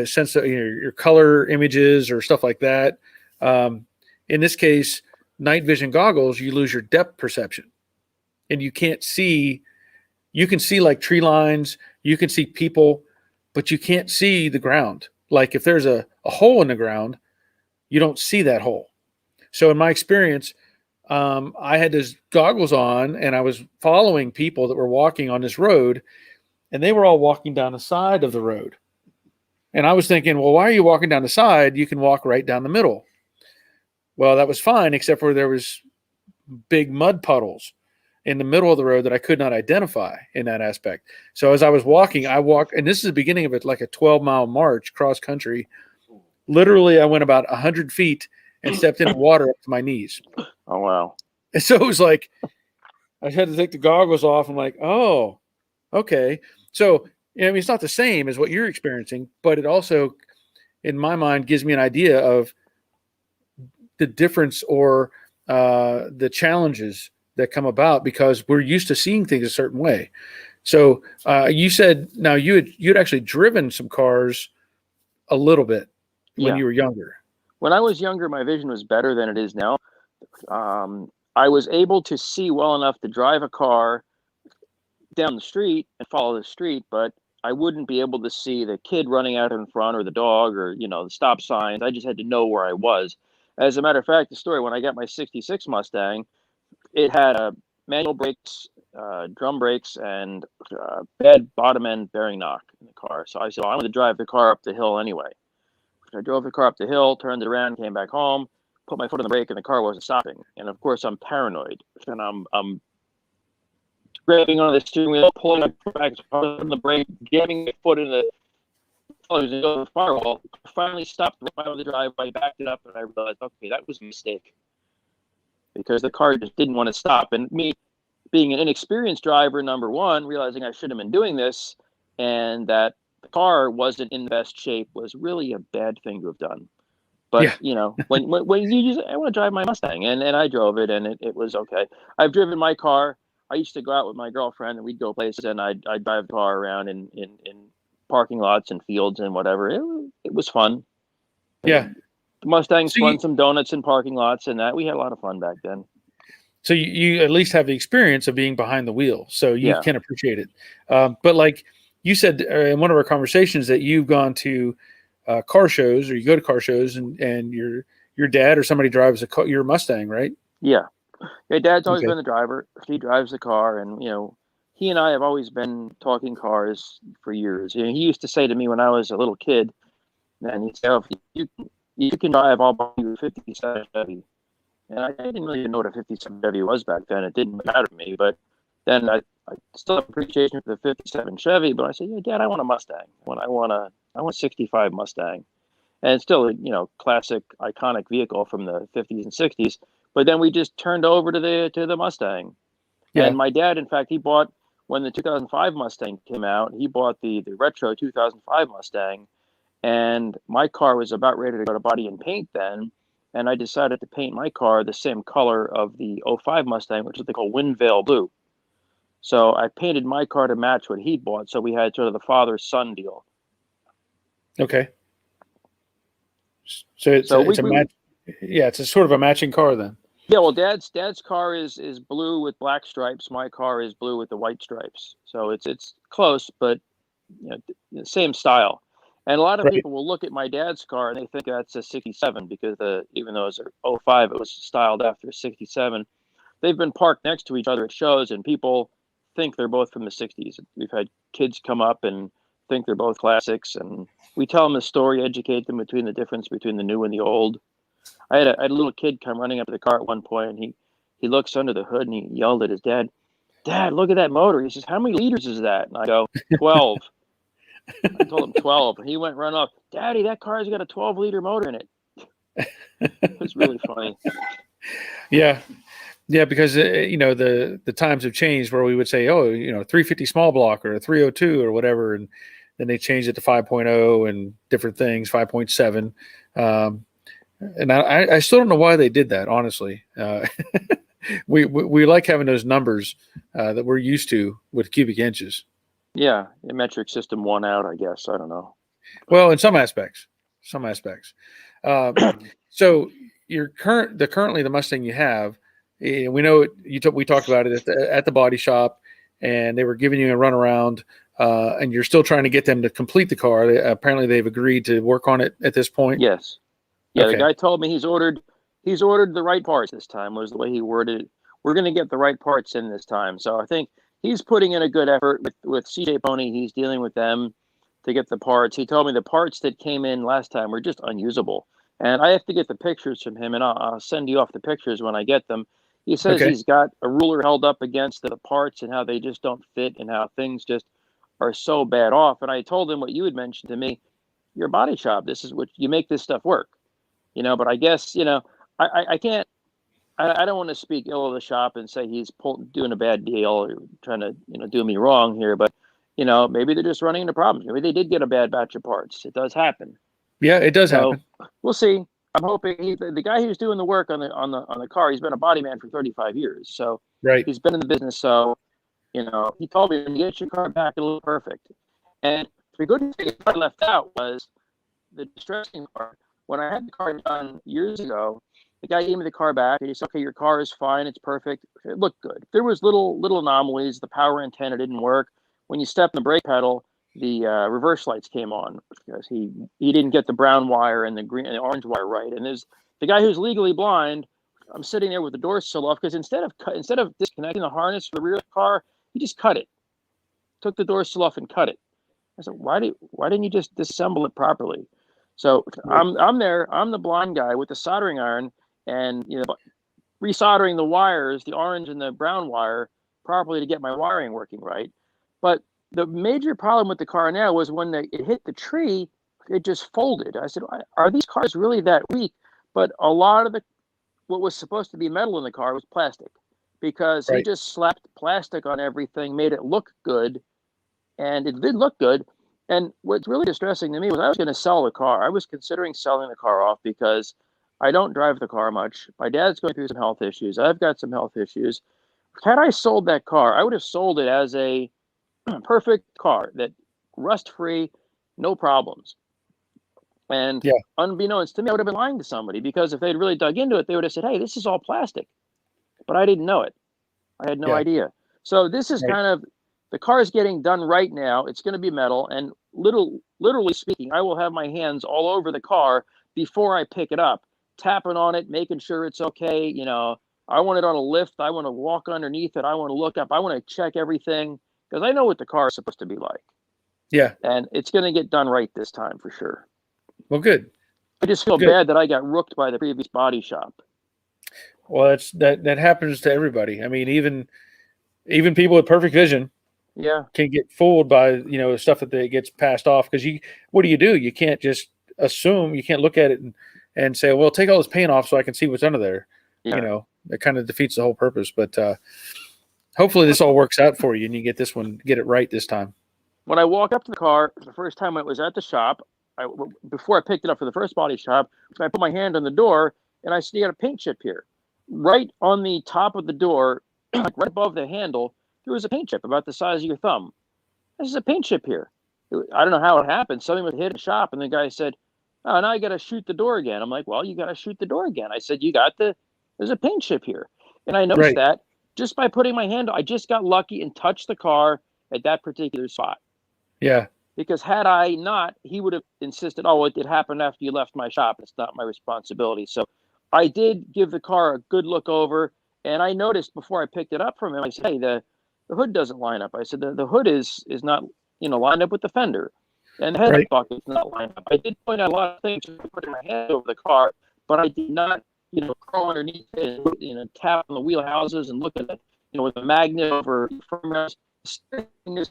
sense of your color images or stuff like that, in this case, night vision goggles, you lose your depth perception, and you can't see. You can see like tree lines, you can see people, but you can't see the ground. Like if there's a hole in the ground, you don't see that hole. So in my experience, I had those goggles on and I was following people that were walking on this road, and they were all walking down the side of the road. And I was thinking, well, why are you walking down the side? You can walk right down the middle. Well, that was fine, except for there was big mud puddles in the middle of the road that I could not identify in that aspect. So as I was walking, and this is the beginning of it, like a 12-mile march cross country. Literally, I went about 100 feet and stepped in water up to my knees. Oh, wow. And so it was like, I had to take the goggles off. I'm like, oh, okay. So, it's not the same as what you're experiencing, but it also, in my mind, gives me an idea of the difference or the challenges that come about because we're used to seeing things a certain way. So you said now you'd actually driven some cars a little bit when you were younger. When I was younger, my vision was better than it is now. I was able to see well enough to drive a car down the street and follow the street, but I wouldn't be able to see the kid running out in front or the dog or, the stop signs. I just had to know where I was. As a matter of fact, the story, when I got my 66 Mustang, it had manual brakes, drum brakes, and bad bottom end bearing knock in the car. So I said, well, I'm going to drive the car up the hill anyway. I drove the car up the hill, turned it around, came back home, put my foot on the brake, and the car wasn't stopping. And of course, I'm paranoid, and I'm grabbing on the steering wheel, pulling my back on the brake, jamming my foot in the firewall. Finally stopped right on the driveway, backed it up, and I realized, okay, that was a mistake because the car just didn't want to stop. And me being an inexperienced driver, number one, realizing I shouldn't have been doing this, and that the car wasn't in the best shape was really a bad thing to have done. But when you just, I want to drive my Mustang, and I drove it, and it was okay. I've driven my car. I used to go out with my girlfriend, and we'd go places, and I'd drive the car around in parking lots and fields and whatever. It was fun. Yeah. The Mustangs spun some donuts in parking lots, and that we had a lot of fun back then. So you at least have the experience of being behind the wheel, so you can appreciate it. But like you said in one of our conversations that you've gone to car shows, or you go to car shows, and your dad or somebody drives your Mustang, right? Yeah. Dad's always been the driver. He drives the car, and he and I have always been talking cars for years. He used to say to me when I was a little kid, and he'd say, "Oh, if you can drive, I'll buy you a 57 Chevy." And I didn't really even know what a 57 Chevy was back then. It didn't matter to me. But then I still have appreciation for the 57 Chevy. But I said, "Yeah, Dad, I want a Mustang. I want a 65 Mustang." And it's still classic, iconic vehicle from the 50s and 60s. But then we just turned over to the Mustang. Yeah. And my dad, in fact, he bought, when the 2005 Mustang came out, he bought the retro 2005 Mustang. And my car was about ready to go to body and paint then. And I decided to paint my car the same color of the 05 Mustang, which is they call Wind Veil Blue. So I painted my car to match what he bought. So we had sort of the father-son deal. Okay. So it's a match. Yeah, it's a sort of a matching car then. Yeah, well, dad's car is blue with black stripes. My car is blue with the white stripes. So it's close, but same style. And a lot of Right. people will look at my dad's car and they think that's a '67 because even though it's a '05, it was styled after '67. They've been parked next to each other at shows, and people think they're both from the '60s. We've had kids come up and think they're both classics, and we tell them the story, educate them between the difference between the new and the old. I had a little kid come running up to the car at one point, and he looks under the hood and he yelled at his dad, "Dad, look at that motor." He says, "How many liters is that?" And I go, 12. I told him 12. And he went run off. "Daddy, that car's got a 12-liter motor in it." It was really funny. Yeah. Yeah, because the times have changed where we would say, 350 small block or a 302 or whatever, and then they changed it to 5.0 and different things, 5.7. And I still don't know why they did that, honestly. We like having those numbers that we're used to with cubic inches. Yeah, the metric system won out, I guess. I don't know. Well, in some aspects. So currently the Mustang you have, we know we talked about it at the body shop, and they were giving you a runaround, and you're still trying to get them to complete the car. Apparently, they've agreed to work on it at this point. Yes. Yeah, Okay. The guy told me he's ordered the right parts this time, was the way he worded it. We're going to get the right parts in this time. So I think he's putting in a good effort with CJ Pony. He's dealing with them to get the parts. He told me the parts that came in last time were just unusable. And I have to get the pictures from him, and I'll send you off the pictures when I get them. He says Okay. he's got a ruler held up against the parts and how they just don't fit and how things just are so bad off. And I told him what you had mentioned to me. Your body shop, this is what you make this stuff work. But I guess, I can't, I don't want to speak ill of the shop and say he's doing a bad deal or trying to, do me wrong here, but, maybe they're just running into problems. Maybe they did get a bad batch of parts. It does happen. Yeah, it does So happen. we'll see. I'm hoping the guy who's doing the work on the car, he's been a body man for 35 years. So Right. he's been in the business. So, he told me when you get your car back, it'll look perfect. And the good thing I left out was the distressing part. When I had the car done years ago, the guy gave me the car back and he said, "Okay, your car is fine. It's perfect. It looked good. There was little anomalies. The power antenna didn't work. When you step on the brake pedal, the reverse lights came on because he didn't get the brown wire and the green and the orange wire right. And there's the guy who's legally blind. I'm sitting there with the door still off because instead of disconnecting the harness for the rear of the car, he just cut it. Took the door still off and cut it. I said, why didn't you just disassemble it properly?" So I'm there. I'm the blind guy with the soldering iron and resoldering the wires, the orange and the brown wire, properly to get my wiring working right. But the major problem with the car now was when it hit the tree, it just folded. I said, "Are these cars really that weak?" But a lot of what was supposed to be metal in the car was plastic because he Right. just slapped plastic on everything, made it look good, and it did look good. And what's really distressing to me was I was going to sell the car. I was considering selling the car off because I don't drive the car much. My dad's going through some health issues. I've got some health issues. Had I sold that car, I would have sold it as a perfect car that rust-free, no problems. And Yeah. unbeknownst to me, I would have been lying to somebody because if they'd really dug into it, they would have said, "Hey, this is all plastic." But I didn't know it. I had no Yeah. idea. So this is Right. kind of the car is getting done right now. It's going to be metal, and literally speaking, I will have my hands all over the car before I pick it up, tapping on it, making sure it's okay. I want it on a lift. I want to walk underneath it. I want to look up. I want to check everything because I know what the car is supposed to be like, Yeah. and it's going to get done right this time for sure. Well, good. I just feel Good. bad that I got rooked by the previous body shop. Well, that happens to everybody. I mean, even people with perfect vision Yeah. can get fooled by stuff that gets passed off because what do? You can't just assume. You can't look at it and say, "Well, take all this paint off so I can see what's under there." Yeah. That kind of defeats the whole purpose. But hopefully this all works out for you and you get it right this time. When I walk up to the car, the first time I was at the shop, before I picked it up for the first body shop, I put my hand on the door and I see a paint chip here. Right on the top of the door, like right above the handle, there was a paint chip about the size of your thumb. This is a paint chip here. I don't know how it happened. Something was hit in the shop, and the guy said, "Oh, now I got to shoot the door again." I'm like, "Well, you got to shoot the door again." I said, "You got the there's a paint chip here. And I noticed Right. that just by putting my hand, I just got lucky and touched the car at that particular spot. Yeah. Because had I not, he would have insisted, oh, it happened after you left my shop. It's not my responsibility. So I did give the car a good look over, and I noticed before I picked it up from him, I said, hey, the hood doesn't line up. I said, the hood is not, lined up with the fender, and the head Right. bucket's not lined up. I did point out a lot of things by putting my hand over the car, but I did not, crawl underneath it and, tap on the wheel houses and look at it, with a magnet over the frame rails. This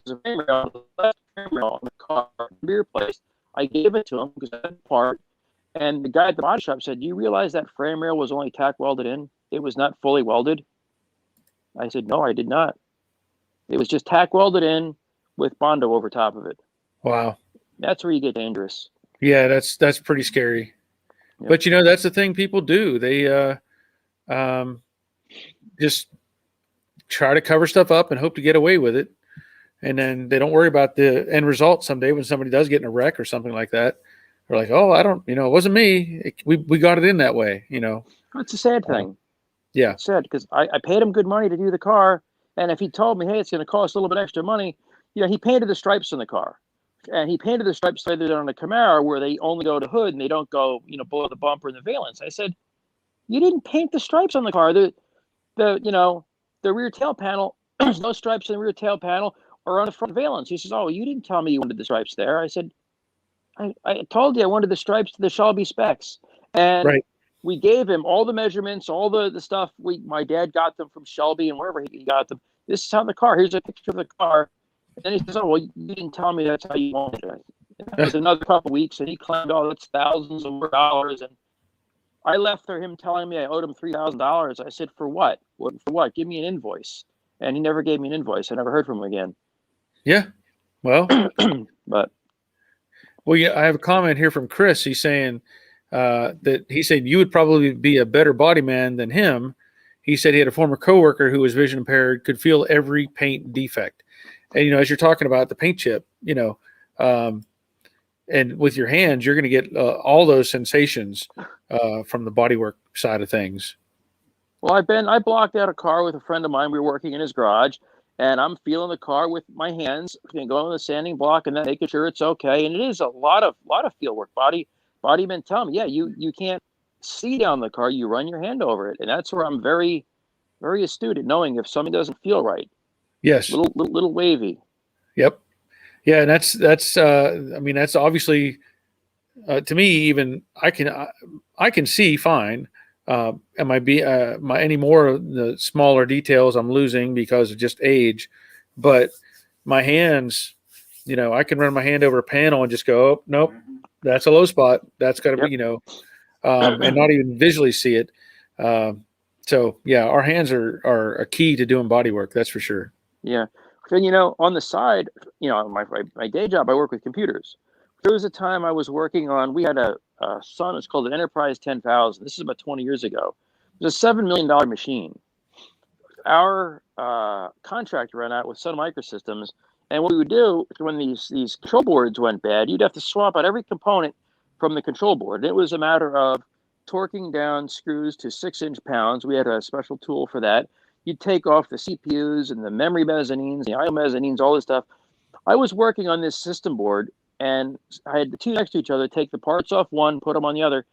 is a frame rail, the left frame rail on the car, rear place. I gave it to him because I had a part, and the guy at the body shop said, "Do you realize that frame rail was only tack welded in? It was not fully welded." I said, "No, I did not. It was just tack welded in with Bondo over top of it." Wow. That's where you get dangerous. Yeah, that's pretty scary. Yep. But that's the thing people do. They just try to cover stuff up and hope to get away with it. And then they don't worry about the end result someday when somebody does get in a wreck or something like that. They're like, oh, I don't, it wasn't me. We got it in that way, It's a sad thing. Yeah. It's sad because I paid him good money to do the car. And if he told me, hey, it's going to cost a little bit extra money, he painted the stripes on the car. And he painted the stripes further down on the Camaro where they only go to hood and they don't go, below the bumper and the valence. I said, you didn't paint the stripes on the car. The rear tail panel, there's no stripes in the rear tail panel or on the front valence. He says, oh, you didn't tell me you wanted the stripes there. I said, I told you I wanted the stripes to the Shelby specs. And Right. we gave him all the measurements, all the stuff. My dad got them from Shelby and wherever he got them. This is how the car, here's a picture of the car. And then he says, oh, well, you didn't tell me that's how you wanted it. It was another couple of weeks, and he claimed, oh, that's thousands of more dollars. And I left for him telling me I owed him $3,000. I said, for what? For what? Give me an invoice. And he never gave me an invoice. I never heard from him again. Yeah. Well, But I have a comment here from Chris. He's saying that he said you would probably be a better body man than him. He said he had a former coworker who was vision impaired, could feel every paint defect. And, as you're talking about the paint chip, and with your hands, you're going to get all those sensations from the bodywork side of things. Well, I blocked out a car with a friend of mine. We were working in his garage, and I'm feeling the car with my hands, going on the sanding block and then making sure it's okay. And it is a lot of field work. Bodymen tell me, yeah, you can't see down the car. You run your hand over it. And that's where I'm very, very astute at knowing if something doesn't feel right. Yes. Little wavy. Yep. Yeah. And that's obviously, to me, even I can see fine. Any more of the smaller details I'm losing because of just age, but my hands, I can run my hand over a panel and just go, oh, nope, that's a low spot. That's got to be, and not even visually see it. So yeah, our hands are a key to doing body work. That's for sure. Yeah. And, on the side, my day job, I work with computers. There was a time I was working on, we had a Sun, it's called an Enterprise 10,000. This is about 20 years ago. It was a $7 million machine. Our contract ran out with Sun Microsystems. And what we would do when these control boards went bad, you'd have to swap out every component from the control board. And it was a matter of torquing down screws to 6-inch pounds. We had a special tool for that. You'd take off the CPUs and the memory mezzanines, the IO mezzanines, all this stuff. I was working on this system board, and I had the two next to each other, take the parts off one, put them on the other.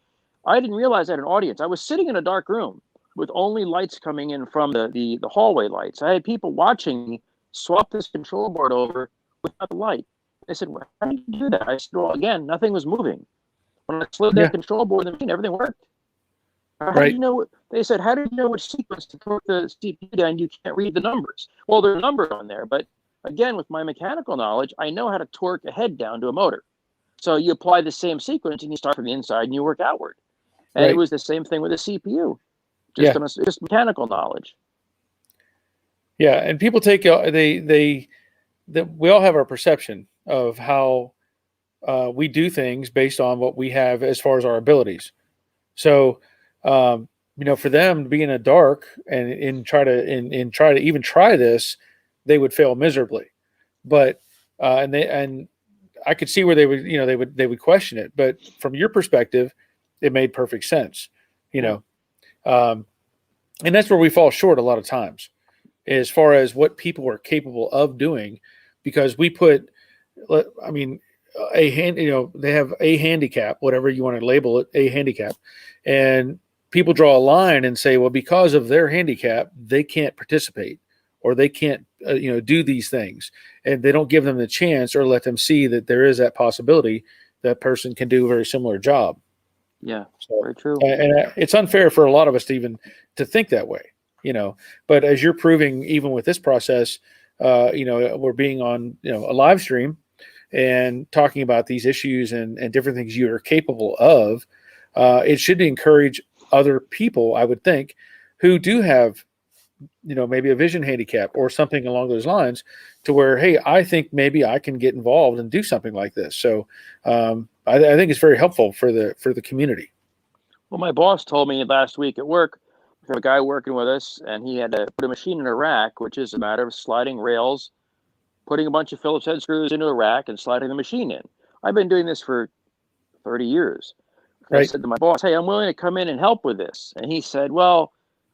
I didn't realize I had an audience. I was sitting in a dark room with only lights coming in from the hallway lights. I had people watching me swap this control board over without the light. They said, well, how did you do that? I said, well, again, nothing was moving. When I slid that control board in the machine, everything worked. How did you know? They said, how did you know which sequence to torque the CPU down? You can't read the numbers. Well, there are numbers on there, but again, with my mechanical knowledge, I know how to torque a head down to a motor. So you apply the same sequence and you start from the inside and you work outward. And it was the same thing with the CPU, just mechanical knowledge. Yeah, and people take we all have our perception of how we do things based on what we have as far as our abilities. So, for them to be in the dark and try to even try this, they would fail miserably. But and I could see where they would question it. But from your perspective, it made perfect sense. And that's where we fall short a lot of times as far as what people are capable of doing, because we put, I mean, a hand, they have a handicap, whatever you want to label it, a handicap. And people draw a line and say, well, because of their handicap, they can't participate or they can't, do these things. And they don't give them the chance or let them see that there is that possibility that person can do a very similar job. Yeah, So, very true. And it's unfair for a lot of us to even to think that way, but as you're proving, even with this process, we're being on, a live stream and talking about these issues and different things you are capable of. It should encourage other people, I would think, who do have, maybe a vision handicap or something along those lines, to where, hey, I think maybe I can get involved and do something like this. So I think it's very helpful for the community. Well, my boss told me last week at work, we have a guy working with us, and he had to put a machine in a rack, which is a matter of sliding rails, putting a bunch of Phillips head screws into a rack, and sliding the machine in. I've been doing this for 30 years. Right. I said to my boss, hey, I'm willing to come in and help with this. And he said, well,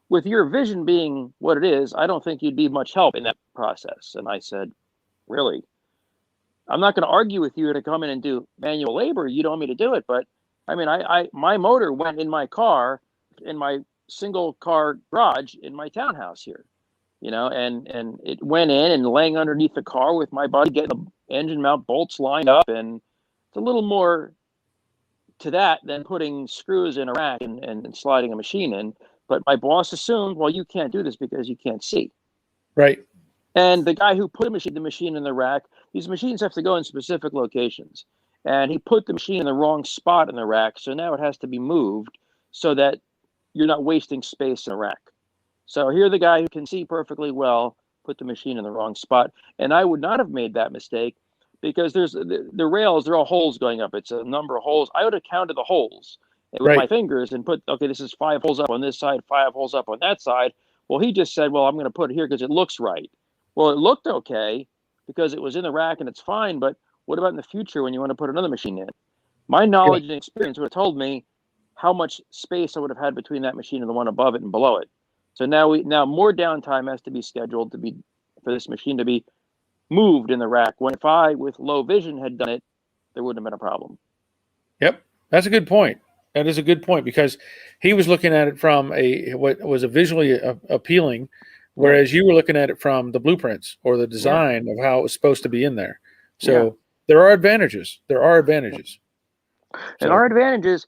with your vision being what it is, I don't think you'd be much help in that process. And I said, really? I'm not going to argue with you to come in and do manual labor. You don't want me to do it. But I mean, my motor went in my car, in my single car garage in my townhouse here, and it went in and laying underneath the car with my buddy getting the engine mount bolts lined up. And it's a little more to that than putting screws in a rack and sliding a machine in. But my boss assumed, well, you can't do this because you can't see. Right. And the guy who put the machine in the rack, these machines have to go in specific locations. And he put the machine in the wrong spot in the rack. So now it has to be moved so that you're not wasting space in a rack. So here the guy who can see perfectly well put the machine in the wrong spot. And I would not have made that mistake, because there's the rails, they're all holes going up. It's a number of holes. I would have counted the holes with my fingers and put, okay, this is 5 holes up on this side, 5 holes up on that side. Well, he just said, well, I'm going to put it here because it looks right. Well, it looked okay because it was in the rack and it's fine. But what about in the future when you want to put another machine in? My knowledge and experience would have told me how much space I would have had between that machine and the one above it and below it. So now more downtime has to be scheduled for this machine to be moved in the rack. When if I, with low vision, had done it, there wouldn't have been a problem. Yep, that's a good point. That is a good point, because he was looking at it from what was a visually appealing, whereas you were looking at it from the blueprints or the design of how it was supposed to be in there. So there are advantages. And our advantage is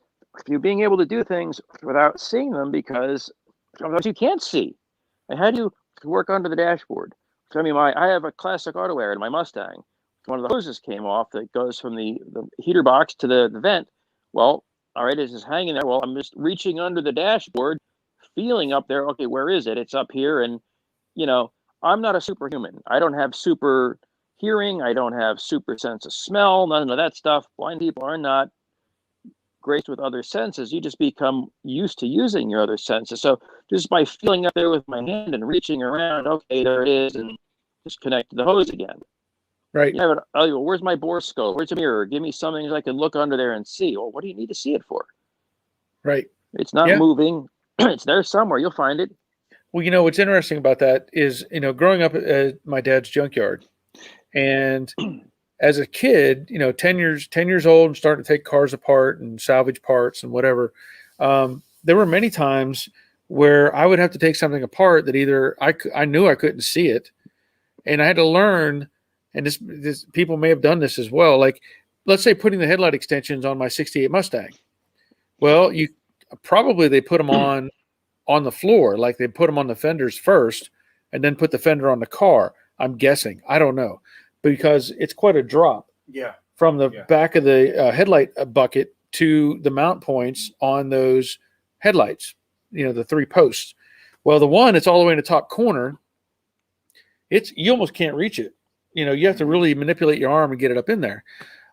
you being able to do things without seeing them, because sometimes you can't see. And how do you work under the dashboard? I mean, I have a classic auto air in my Mustang. One of the hoses came off that goes from the heater box to the vent. Well, all right, it's just hanging there. Well, I'm just reaching under the dashboard, feeling up there. Okay, where is it? It's up here. And, I'm not a superhuman. I don't have super hearing. I don't have super sense of smell, none of that stuff. Blind people are not graced with other senses. You just become used to using your other senses. So just by feeling up there with my hand and reaching around, okay, there it is, and just connect to the hose again. Right. Yeah, but where's my bore scope? Where's a mirror? Give me something that I can look under there and see. Well, what do you need to see it for? Right. It's not moving. It's there somewhere. You'll find it. Well, what's interesting about that is, growing up at my dad's junkyard, and as a kid, 10 years old and starting to take cars apart and salvage parts and whatever, there were many times where I would have to take something apart that either I knew I couldn't see it, and I had to learn. And this people may have done this as well. Like, let's say putting the headlight extensions on my '68 Mustang. Well, they put them on the floor, like they put them on the fenders first, and then put the fender on the car. I'm guessing. I don't know, because it's quite a drop. Yeah. From the back of the headlight bucket to the mount points on those headlights. The 3 posts. Well, the one it's all the way in the top corner. You almost can't reach it. You have to really manipulate your arm and get it up in there.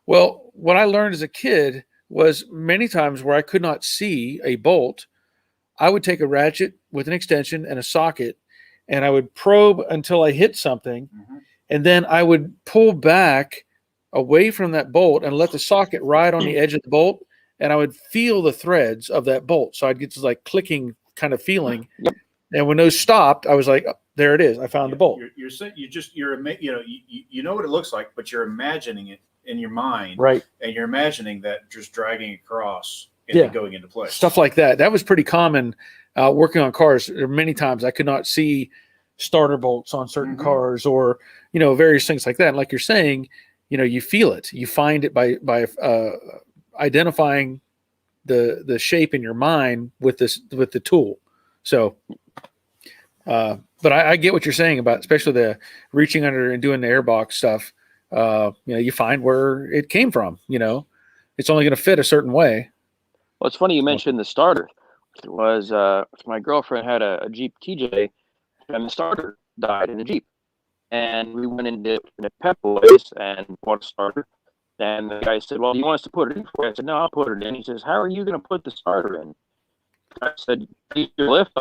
Well, what I learned as a kid was many times where I could not see a bolt, I would take a ratchet with an extension and a socket, and I would probe until I hit something, and then I would pull back away from that bolt and let the socket ride on the edge of the bolt, and I would feel the threads of that bolt. So I'd get this like clicking kind of feeling. Yep. And when those stopped, I was like, oh, there it is. I found the bolt. You know what it looks like, but you're imagining it in your mind, Right. and you're imagining that just dragging across and Yeah. then going into place. Stuff like that. That was pretty common working on cars. There were many times I could not see starter bolts on certain cars, or various things like that. And like you're saying, you feel it. You find it by identifying the shape in your mind with the tool. So, but I get what you're saying about, especially the reaching under and doing the airbox stuff. You find where it came from. It's only going to fit a certain way. Well, it's funny you mentioned the starter. It was my girlfriend had a Jeep TJ, and the starter died in the Jeep. And we went into Pep Boys and bought a starter. And the guy said, "Well, do you want us to put it in for you?" I said, "No, I'll put it in." He says, "How are you going to put the starter in?" I said, "Use your lift."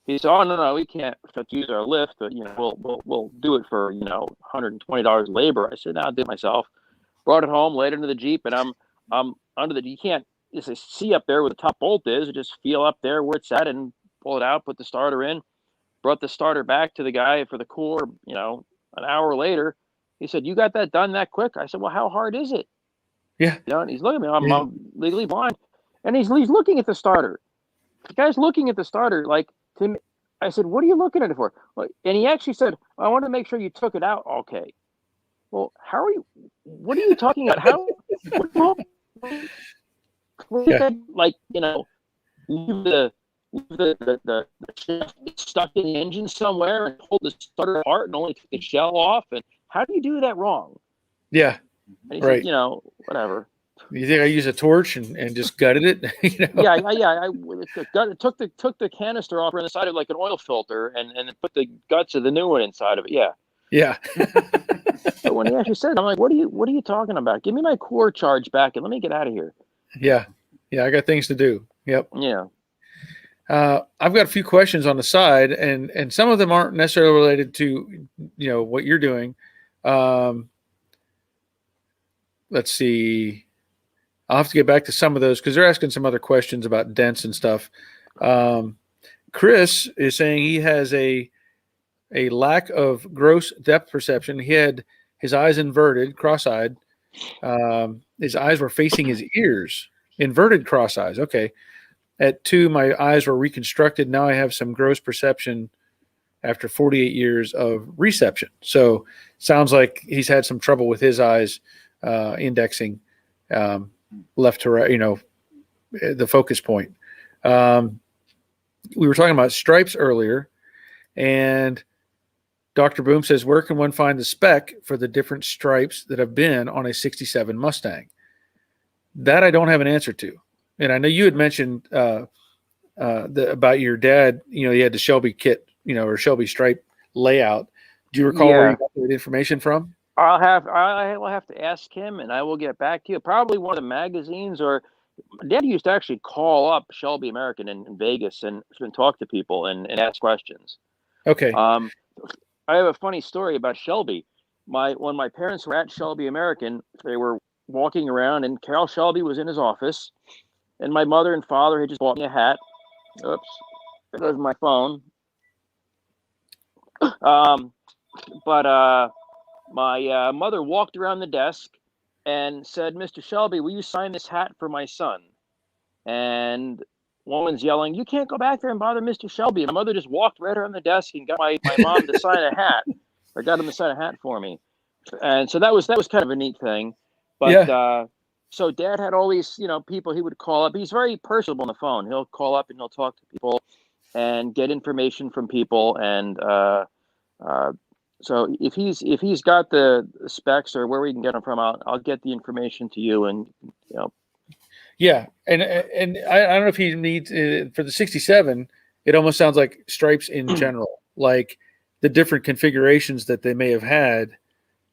He said, "Oh, no, we can't use our lift, but we'll do it for $120 labor." I said, "No, I'll do it myself." Brought it home, laid it into the Jeep, and I'm under you can't just see up there where the top bolt is. Just feel up there where it's at and pull it out, put the starter in. Brought the starter back to the guy for the core. An hour later, he said, "You got that done that quick?" I said, "Well, how hard is it?" Yeah. And he's looking at me. I'm legally blind, and he's looking at the starter. The guy's looking at the starter like to me. I said, "What are you looking at it for?" And he actually said, "I want to make sure you took it out okay." Well, how are you? What are you talking about? How? Like leave the shaft stuck in the engine somewhere and pull the starter apart and only take the shell off. And how do you do that wrong? Yeah. And he right. said, whatever. You think I use a torch and just gutted it? Yeah. I took the canister off on the side of like an oil filter and put the guts of the new one inside of it. Yeah. Yeah. But when he actually said it, I'm like, what are you talking about? Give me my core charge back and let me get out of here. Yeah. I got things to do. Yep. Yeah. I've got a few questions on the side, and some of them aren't necessarily related to what you're doing. Let's see. I'll have to get back to some of those because they're asking some other questions about dents and stuff. Chris is saying he has a lack of gross depth perception. He had his eyes inverted, cross-eyed. His eyes were facing his ears, inverted cross eyes. Okay. At 2, my eyes were reconstructed. Now I have some gross perception after 48 years of reception. So sounds like he's had some trouble with his eyes indexing left to right, the focus point. We were talking about stripes earlier, and Dr. Boom says, where can one find the spec for the different stripes that have been on a 67 Mustang? That I don't have an answer to. And I know you had mentioned about your dad, he had the Shelby kit, or Shelby stripe layout. Do you recall where you got that information from? I will have to ask him, and I will get back to you. Probably one of the magazines, or Dad used to actually call up Shelby American in Vegas and talk to people and ask questions. Okay. I have a funny story about Shelby. When my parents were at Shelby American, they were walking around, and Carroll Shelby was in his office, and my mother and father had just bought me a hat. Oops, there goes my phone. But my mother walked around the desk and said, "Mr. Shelby, will you sign this hat for my son?" And woman's yelling, "You can't go back there and bother Mr. Shelby." And my mother just walked right around the desk and got my mom to sign a hat, or got him to sign a hat for me. And so that was kind of a neat thing. But so Dad had all these, people he would call up. He's very personable on the phone. He'll call up and he'll talk to people and get information from people. And so if he's got the specs or where we can get them from, I'll get the information to you. And Yeah, and I don't know if he needs for the 67. It almost sounds like stripes in general, like the different configurations that they may have had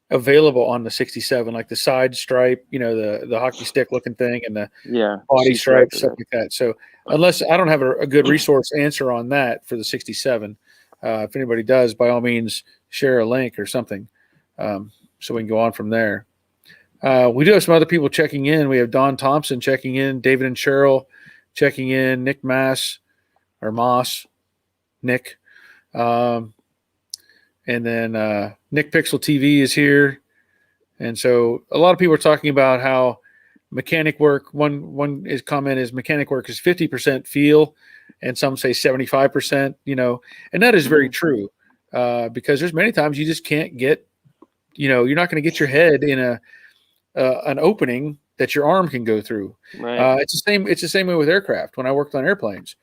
available on the 67, like the side stripe, the hockey stick looking thing, and the body stripe, stuff like that. So unless I don't have a good resource answer on that for the 67, if anybody does, by all means, share a link or something, so we can go on from there. We do have some other people checking in. We have Don Thompson checking in, David and Cheryl checking in, Nick Moss, Nick. And then Nick Pixel TV is here. And so a lot of people are talking about how mechanic work, one is comment is mechanic work is 50% feel, and some say 75%, and that is very true, because there's many times you just can't get, you're not going to get your head in an opening that your arm can go through. Right. It's the same way with aircraft. When I worked on airplanes,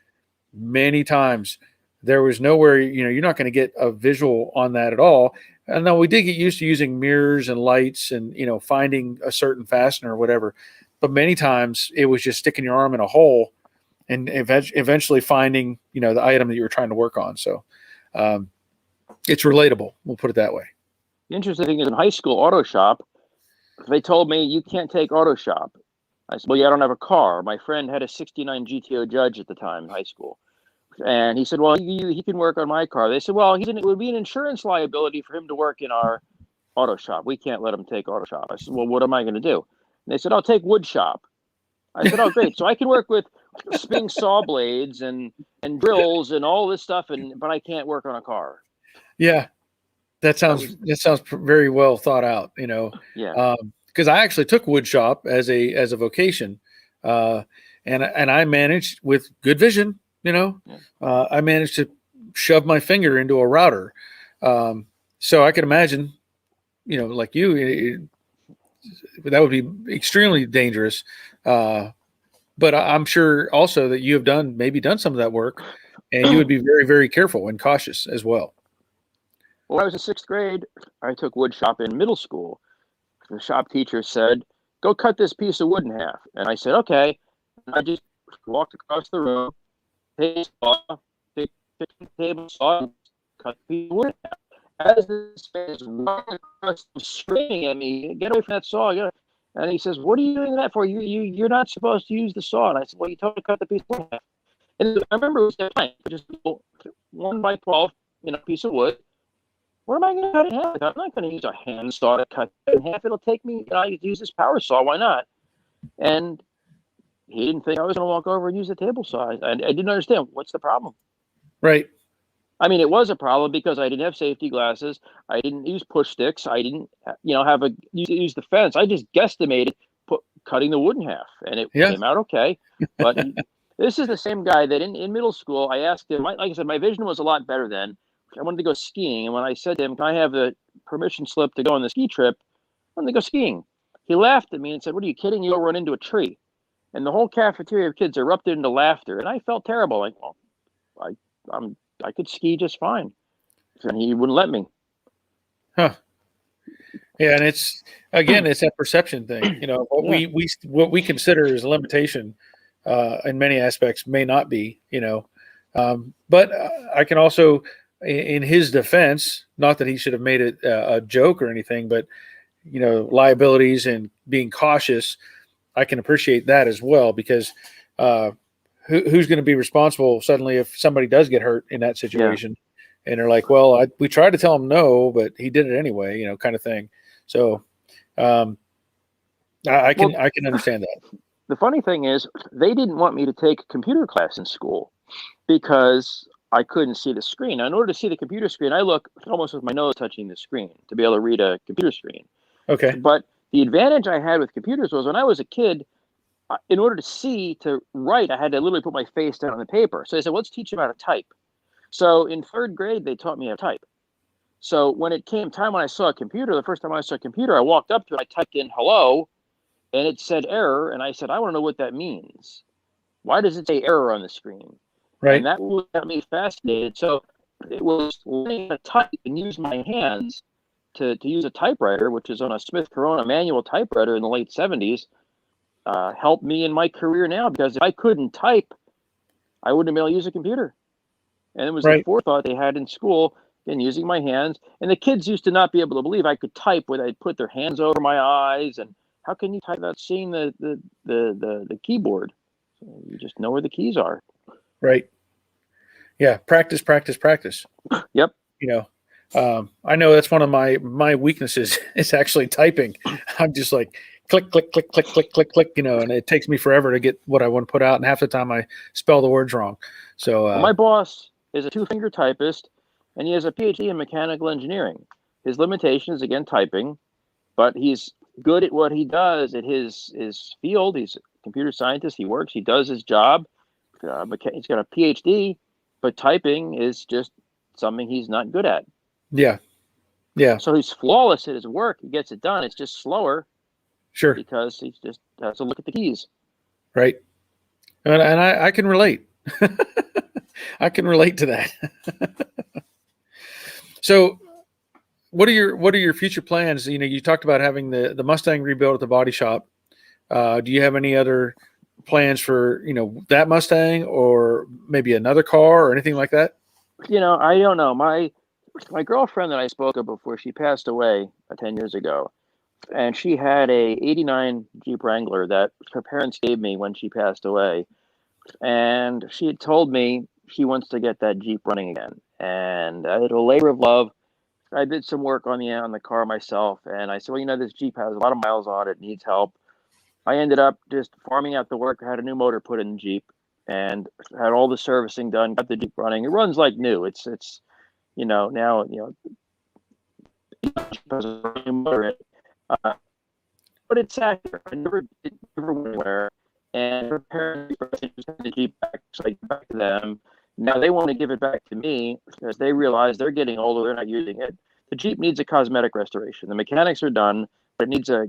many times there was nowhere, you're not going to get a visual on that at all. And now we did get used to using mirrors and lights and, finding a certain fastener or whatever. But many times it was just sticking your arm in a hole and eventually finding, the item that you were trying to work on. So it's relatable. We'll put it that way. The interesting thing is in high school auto shop, they told me you can't take auto shop. I said, well, yeah, I don't have a car. My friend had a 69 GTO Judge at the time in high school. And he said, well, he can work on my car. They said, well, it would be an insurance liability for him to work in our auto shop. We can't let him take auto shop. I said, well, what am I going to do? And they said, I'll take wood shop. I said, oh, great. So I can work with spinning saw blades and drills and all this stuff, but I can't work on a car. Yeah, that sounds very well thought out, Yeah. Because I actually took wood shop as a vocation, and I managed with good vision. I managed to shove my finger into a router. So I could imagine, like you, that would be extremely dangerous. But I'm sure also that you have done some of that work, and you would be very, very careful and cautious as well. When I was in 6th grade, I took wood shop in middle school. The shop teacher said, go cut this piece of wood in half. And I said, okay. And I just walked across the room, take the table saw, and cut the piece of wood in half. As this man is running across, screaming at me, get away from that saw. And he says, what are you doing that for? You're not supposed to use the saw. And I said, well, you told me to cut the piece of wood in half. And I remember it was that time, just 1 by 12, piece of wood. What am I going to cut in half? I'm not going to use a hand saw to cut it in half. It'll take me, I use this power saw. Why not? And he didn't think I was going to walk over and use the table saw. I didn't understand. What's the problem? Right. I mean, it was a problem because I didn't have safety glasses. I didn't use push sticks. I didn't, use the fence. I just guesstimated cutting the wood in half, and it came out okay. But this is the same guy that in middle school, I asked him, like I said, my vision was a lot better then. I wanted to go skiing. And when I said to him, can I have the permission slip to go on the ski trip? I wanted to go skiing. He laughed at me and said, what are you kidding? You'll run into a tree. And the whole cafeteria of kids erupted into laughter. And I felt terrible. Like, well, I could ski just fine. And he wouldn't let me. Huh. Yeah. And it's that perception thing, what we consider as a limitation, in many aspects may not be, but I can also, in his defense, not that he should have made it a joke or anything, but liabilities and being cautious, I can appreciate that as well, because who's going to be responsible suddenly if somebody does get hurt in that situation? Yeah. And they're like, well, we tried to tell him no, but he did it anyway, kind of thing. So I can understand that. The funny thing is, they didn't want me to take computer class in school because I couldn't see the screen. Now, in order to see the computer screen, I look almost with my nose touching the screen to be able to read a computer screen. Okay. But the advantage I had with computers was when I was a kid, in order to write, I had to literally put my face down on the paper. So they said, let's teach them how to type. So in 3rd grade, they taught me how to type. So when it came time when I saw a computer, the first time I saw a computer, I walked up to it, I typed in hello, and it said error. And I said, I want to know what that means. Why does it say error on the screen? Right. And that got me fascinated. So it was learning to type and use my hands to use a typewriter, which is on a Smith Corona manual typewriter in the late 70s, helped me in my career now, because if I couldn't type, I wouldn't have been able to use a computer. And it was the forethought they had in school in using my hands. And the kids used to not be able to believe I could type where they'd put their hands over my eyes. And how can you type without seeing the keyboard? You just know where the keys are. Right. Yeah. Practice. Yep. I know that's one of my weaknesses is actually typing. I'm just like click, click, click, click, click, click, click, and it takes me forever to get what I want to put out. And half the time I spell the words wrong. So my boss is a two-finger typist, and he has a PhD in mechanical engineering. His limitation is, again, typing, but he's good at what he does at his field. He's a computer scientist. He works. He does his job. He's got a PhD, but typing is just something he's not good at. Yeah. Yeah. So he's flawless at his work. He gets it done. It's just slower Sure. because he just has to look at the keys. Right. And I can relate. I can relate to that. So what are your future plans? You know, you talked about having the Mustang rebuilt at the body shop. Do you have any other plans for, you know, that Mustang or maybe another car or anything like that? You know, I don't know. My girlfriend that I spoke of before, she passed away 10 years ago, and she had a 89 Jeep Wrangler that her parents gave me when she passed away. And she had told me she wants to get that Jeep running again. And I had a labor of love. I did some work on the car myself, and I said, well, you know, this Jeep has a lot of miles on it, needs help. I ended up just farming out the work. I had a new motor put in the Jeep and had all the servicing done, got the Jeep running. It runs like new. It's you know, now, you know, Jeep has a new motor in it. But it sat here. It never went anywhere. And her parents just had the Jeep back, so I gave back to them. Now they want to give it back to me because they realize they're getting older, they're not using it. The Jeep needs a cosmetic restoration. The mechanics are done, but it needs a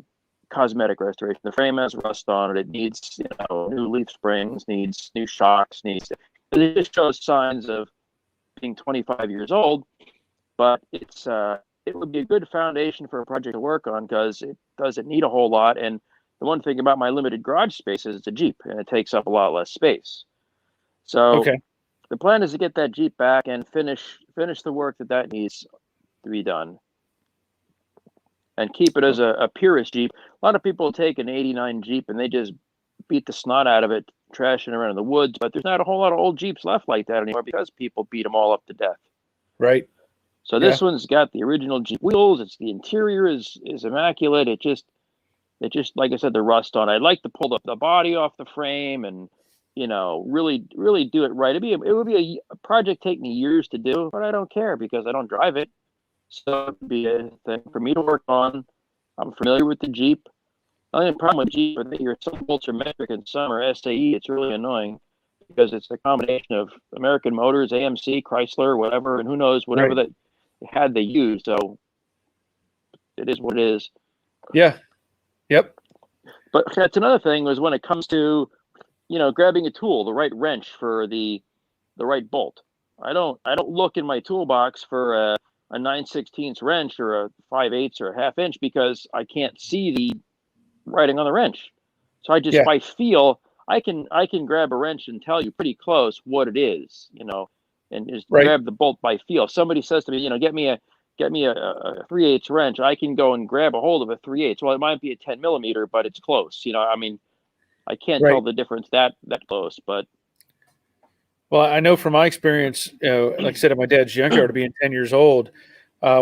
cosmetic restoration. The frame has rust on it. It needs, you know, new leaf springs, needs new shocks, it just shows signs of being 25 years old. But it would be a good foundation for a project to work on because it doesn't need a whole lot. And the one thing about my limited garage space is it's a Jeep and it takes up a lot less space. So Okay. the plan is to get that Jeep back and finish the work that needs to be done, and keep it as a purist Jeep. A lot of people take an '89 Jeep and they just beat the snot out of it, trashing around in the woods. But there's not a whole lot of old Jeeps left like that anymore because people beat them all up to death. Right. So this one's got the original Jeep wheels. It's the interior is immaculate. It just like I said, the rust on it. I'd like to pull the body off the frame and, you know, really do it right. It would be a project take me years to do, but I don't care because I don't drive it. So it would be a thing for me to work on. I'm familiar with the Jeep. The only problem with Jeep is that some bolts are metric and some are SAE. It's really annoying because it's a combination of American Motors, AMC, Chrysler, whatever, and who knows, whatever Right. they use. So it is what it is. Yeah. Yep. But that's another thing was when it comes to, you know, grabbing a tool, the right wrench for the right bolt. I don't look in my toolbox for a 9/16 wrench or a 5/8 or a half inch because I can't see the writing on the wrench. So I just Yeah. by feel, I can grab a wrench and tell you pretty close what it is, you know, and just Right. grab the bolt by feel. If somebody says to me, you know, get me a 3/8 wrench, I can go and grab a hold of a 3/8. Well, it might be a 10 millimeter, but it's close. You know, I mean, I can't tell Right. the difference that close, but Well, I know from my experience, you know, like I said, at my dad's junkyard, being 10 years old,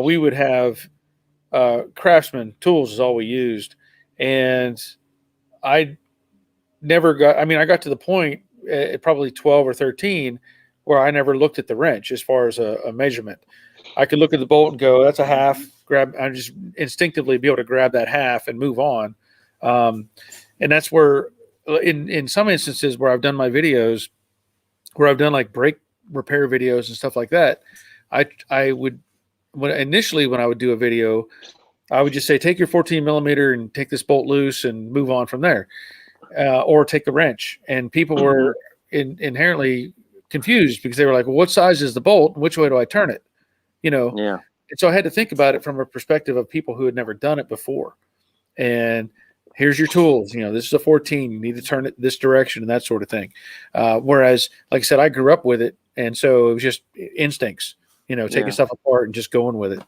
we would have Craftsman tools is all we used. And I I got to the point at probably 12 or 13 where I never looked at the wrench as far as a measurement. I could look at the bolt and go, that's a half, I just instinctively be able to grab that half and move on. And that's where, in some instances where I've done my videos, where I've done like brake repair videos and stuff like that, I would, when I would do a video, I would just say, take your 14 millimeter and take this bolt loose and move on from there, or take the wrench. And people were inherently confused because they were like, well, what size is the bolt and which way do I turn it? You know? yeah. And so I had to think about it from a perspective of people who had never done it before. And here's your tools. You know, this is a 14. You need to turn it this direction and that sort of thing. Whereas, like I said, I grew up with it. And so it was just instincts, you know, taking stuff apart and just going with it.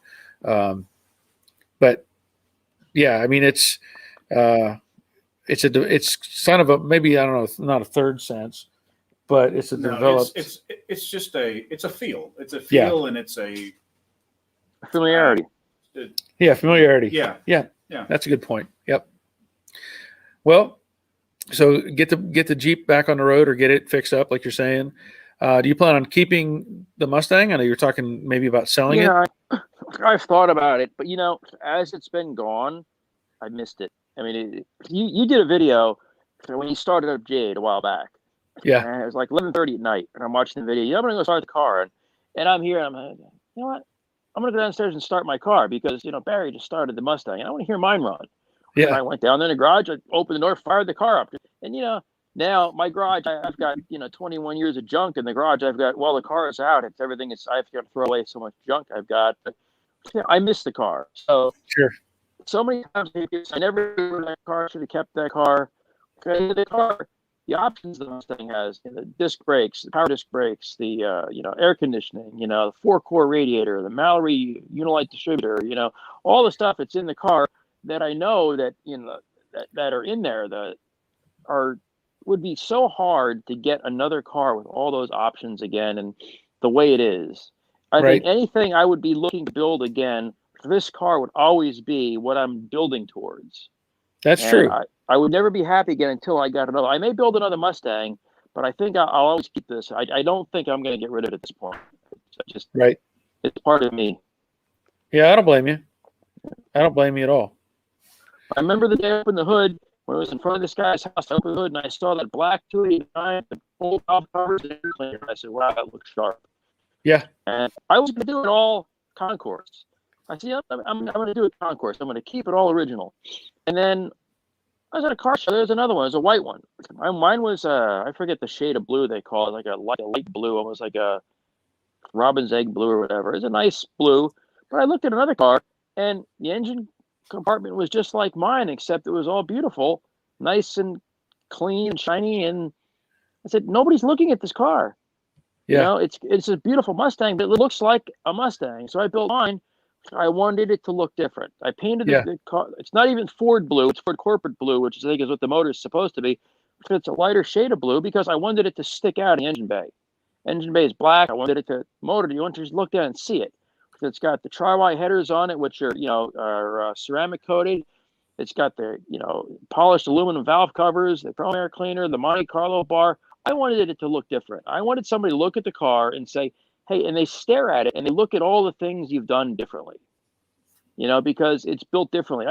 But yeah, I mean, it's kind of a, maybe, I don't know, not a third sense, but it's a developed. It's just it's a feel. It's a feel, and it's a familiarity. Familiarity. Yeah. That's a good point. Yep. Well, so get the Jeep back on the road or get it fixed up, like you're saying. Do you plan on keeping the Mustang? I know you're talking maybe about selling it. Yeah, I've thought about it, but as it's been gone, I missed it. I mean, you did a video when you started up Jade a while back. Yeah. And it was like 11:30 at night, and I'm watching the video. I'm gonna go start the car, and I'm here, and I'm like, you know what? I'm gonna go downstairs and start my car because Barry just started the Mustang, and I want to hear mine run. And Yeah. I went down there in the garage, I opened the door, fired the car up, and now my garage, I've got 21 years of junk in the garage. I've got the car is out. It's everything. I've got to throw away so much junk I've got. But, I miss the car. Sure. So many times I never got that car. Should have kept that car. The car, the options the Mustang has, the disc brakes, the power disc brakes, the air conditioning, the 4-core radiator, the Mallory Unilite distributor, all the stuff that's in the car that I know that that are in there that would be so hard to get another car with all those options again and the way it is. I think anything I would be looking to build again, this car would always be what I'm building towards. That's true. I would never be happy again until I got another. I may build another Mustang, but I think I'll always keep this. I don't think I'm going to get rid of it at this point. It's part of me. Yeah, I don't blame you. I don't blame you at all. I remember the day I opened the hood when I was in front of this guy's house. I opened the hood and I saw that black 289, the old top covers, and everything. I said, "Wow, that looks sharp." Yeah. And I was going to do it all concourse. I said, I'm going to do it concourse. I'm going to keep it all original. And then I was at a car show. There's another one. It was a white one. Mine was I forget the shade of blue they call it, like a light blue, almost like a robin's egg blue or whatever. It's a nice blue. But I looked at another car, and the engine compartment was just like mine, except it was all beautiful, nice and clean and shiny. And I said, nobody's looking at this car. Yeah. It's a beautiful Mustang, but it looks like a Mustang. So I built mine. I wanted it to look different. I painted the car. It's not even Ford blue. It's Ford corporate blue, which I think is what the motor is supposed to be. It's a lighter shade of blue because I wanted it to stick out in the engine bay. Engine bay is black. I wanted it to motor. You want to just look down and see it. It's got the tri-Y headers on it, which are ceramic coated. It's got the polished aluminum valve covers, the chrome air cleaner, the Monte Carlo bar. I wanted it to look different. I wanted somebody to look at the car and say, hey, and they stare at it and they look at all the things you've done differently, because it's built differently.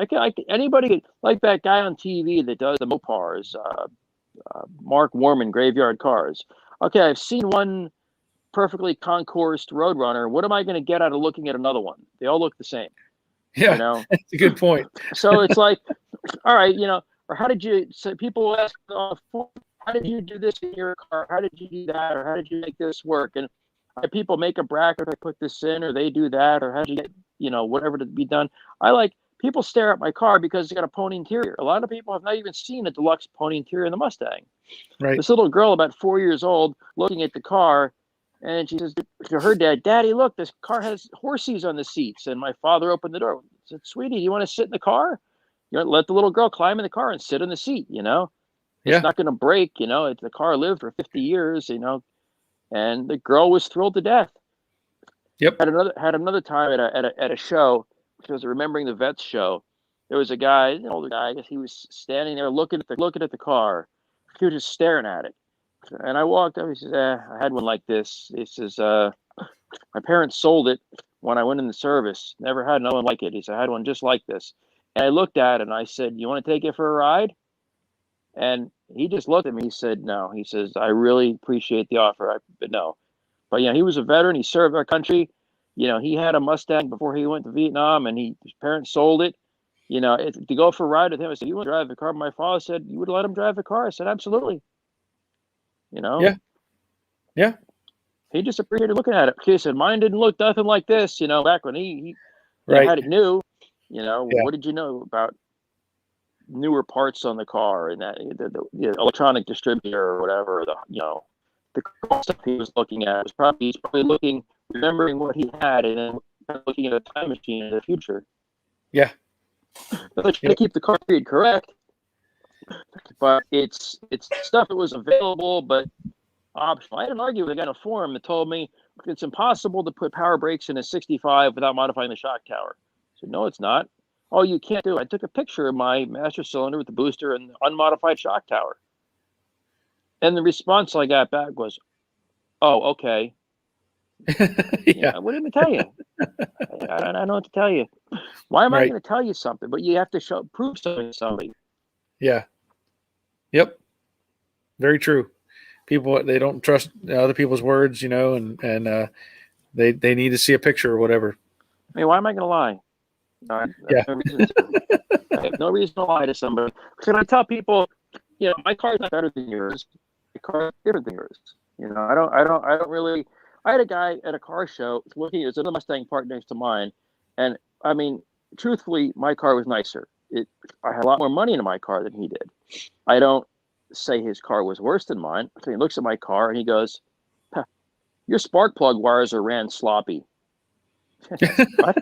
Anybody like that guy on TV that does the Mopars, Mark Warman Graveyard Cars. Okay, I've seen one perfectly concourse Roadrunner. What am I going to get out of looking at another one? They all look the same. Yeah, that's a good point. So it's like, all right, or how did you? So people ask, how did you do this in your car? How did you do that? Or how did you make this work? And people make a bracket, I put this in, or they do that, or how do you get, whatever to be done. People stare at my car because it's got a pony interior. A lot of people have not even seen a deluxe pony interior in the Mustang. Right. This little girl, about 4 years old, looking at the car, and she says to her dad, "Daddy, look, this car has horsies on the seats." And my father opened the door. He said, "Sweetie, you want to sit in the car? Let the little girl climb in the car and sit in the seat, It's not going to break, the car lived for 50 years, And the girl was thrilled to death. Yep. Had another time at a show, which was Remembering the Vets show. There was a guy, an older guy. I guess he was standing there looking at the car. He was just staring at it. And I walked up. He says, "I had one like this." He says, "My parents sold it when I went in the service. Never had another one like it." He said, "I had one just like this." And I looked at it and I said, "You want to take it for a ride?" And he just looked at me. He said, "No." He says, "I really appreciate the offer, but no." But he was a veteran. He served our country. He had a Mustang before he went to Vietnam, and his parents sold it. To go for a ride with him, I said, "You want to drive the car?" My father said, "You would let him drive the car?" I said, "Absolutely." Yeah. He just appreciated looking at it. He said, "Mine didn't look nothing like this." Back when he had it new. What did you know about newer parts on the car and that the electronic distributor or whatever? The stuff he was looking at was probably remembering what he had, and then looking at a time machine in the future. Yeah. But to keep the car period correct, but it's stuff that was available but optional. I had an argument with a guy in a forum that told me it's impossible to put power brakes in a 65 without modifying the shock tower. I said, "No, it's not." "Oh, you can't do it." I took a picture of my master cylinder with the booster and the unmodified shock tower. And the response I got back was, Oh, okay. Yeah. What do you tell you? I don't know what to tell you. Why am I Right. going to tell you something? But you have to prove something to somebody. Yeah. Yep. Very true. People, they don't trust other people's words, and they need to see a picture or whatever. I mean, why am I going to lie? I Yeah. have no reason to. I have no reason to lie to somebody. Because I tell people, my car's not better than yours. My car's different than yours. I don't really. I had a guy at a car show looking. There's another Mustang parked next to mine, and I mean, truthfully, my car was nicer. I had a lot more money in my car than he did. I don't say his car was worse than mine. So he looks at my car and he goes, "Huh, your spark plug wires are ran sloppy." What?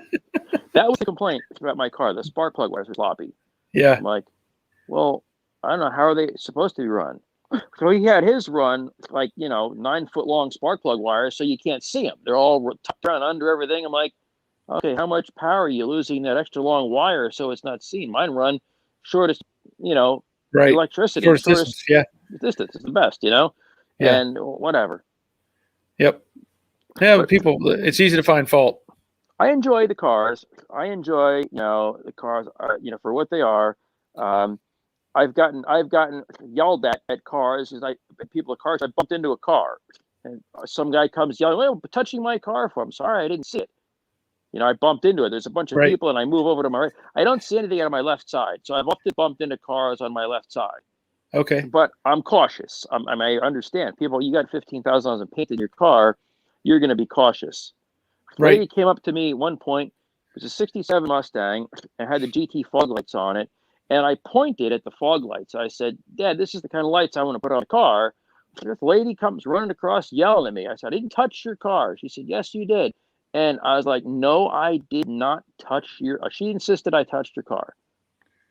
That was the complaint about my car. The spark plug wires were sloppy. Yeah. I'm like, well, I don't know. How are they supposed to be run? So he had his run like, 9-foot long spark plug wires, so you can't see them. They're all tucked around under everything. I'm like, okay, how much power are you losing that extra long wire so it's not seen? Mine run shortest, Right. electricity, Shortest shortest distance. Yeah. distance is the best, Yeah. and whatever. Yep. Yeah. But But people, it's easy to find fault. I enjoy the cars. I enjoy, the cars are, for what they are. Um, I've gotten yelled at cars because people at cars. I bumped into a car, and some guy comes yelling, "Well, touching my car for." I'm sorry, I didn't see it. I bumped into it. There's a bunch of Right. people, and I move over to my right. I don't see anything on my left side, so I've often bumped into cars on my left side. Okay. But I'm cautious. I understand people. You got $15,000 in paint in your car, you're going to be cautious. The Right. lady came up to me at one point. It was a '67 Mustang and had the GT fog lights on it. And I pointed at the fog lights. I said, "Dad, this is the kind of lights I want to put on a car." This lady comes running across yelling at me. I said, "I didn't touch your car." She said, "Yes, you did." And I was like, "No, I did not touch your." She insisted I touched your car.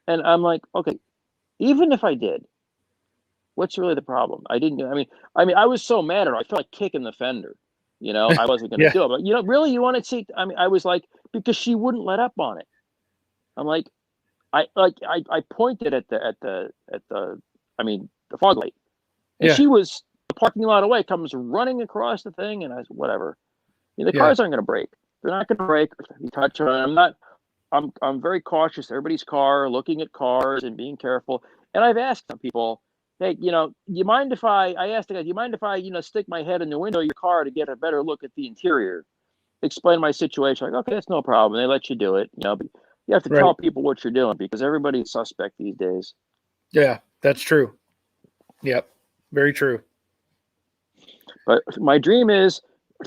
And I'm like, "Okay, even if I did, what's really the problem? I didn't do. I mean, I was so mad at her. I felt like kicking the fender. I wasn't going to Yeah. do it. But really, you want to see? I mean, I was like, because she wouldn't let up on it. I'm like, I pointed at the the fog light, and Yeah. she was the parking lot away. Comes running across the thing, and I said, whatever. The Yeah. cars aren't going to break. They're not going to break. You touch them. I'm not. I'm very cautious. Everybody's car, looking at cars and being careful. And I've asked some people, "Hey, you mind if I asked the guy, do you mind if I, stick my head in the window of your car to get a better look at the interior? Explain my situation." Like, okay, that's no problem. They let you do it. But you have to Right. tell people what you're doing because everybody's suspect these days. Yeah. That's true. Yep. Very true. But my dream is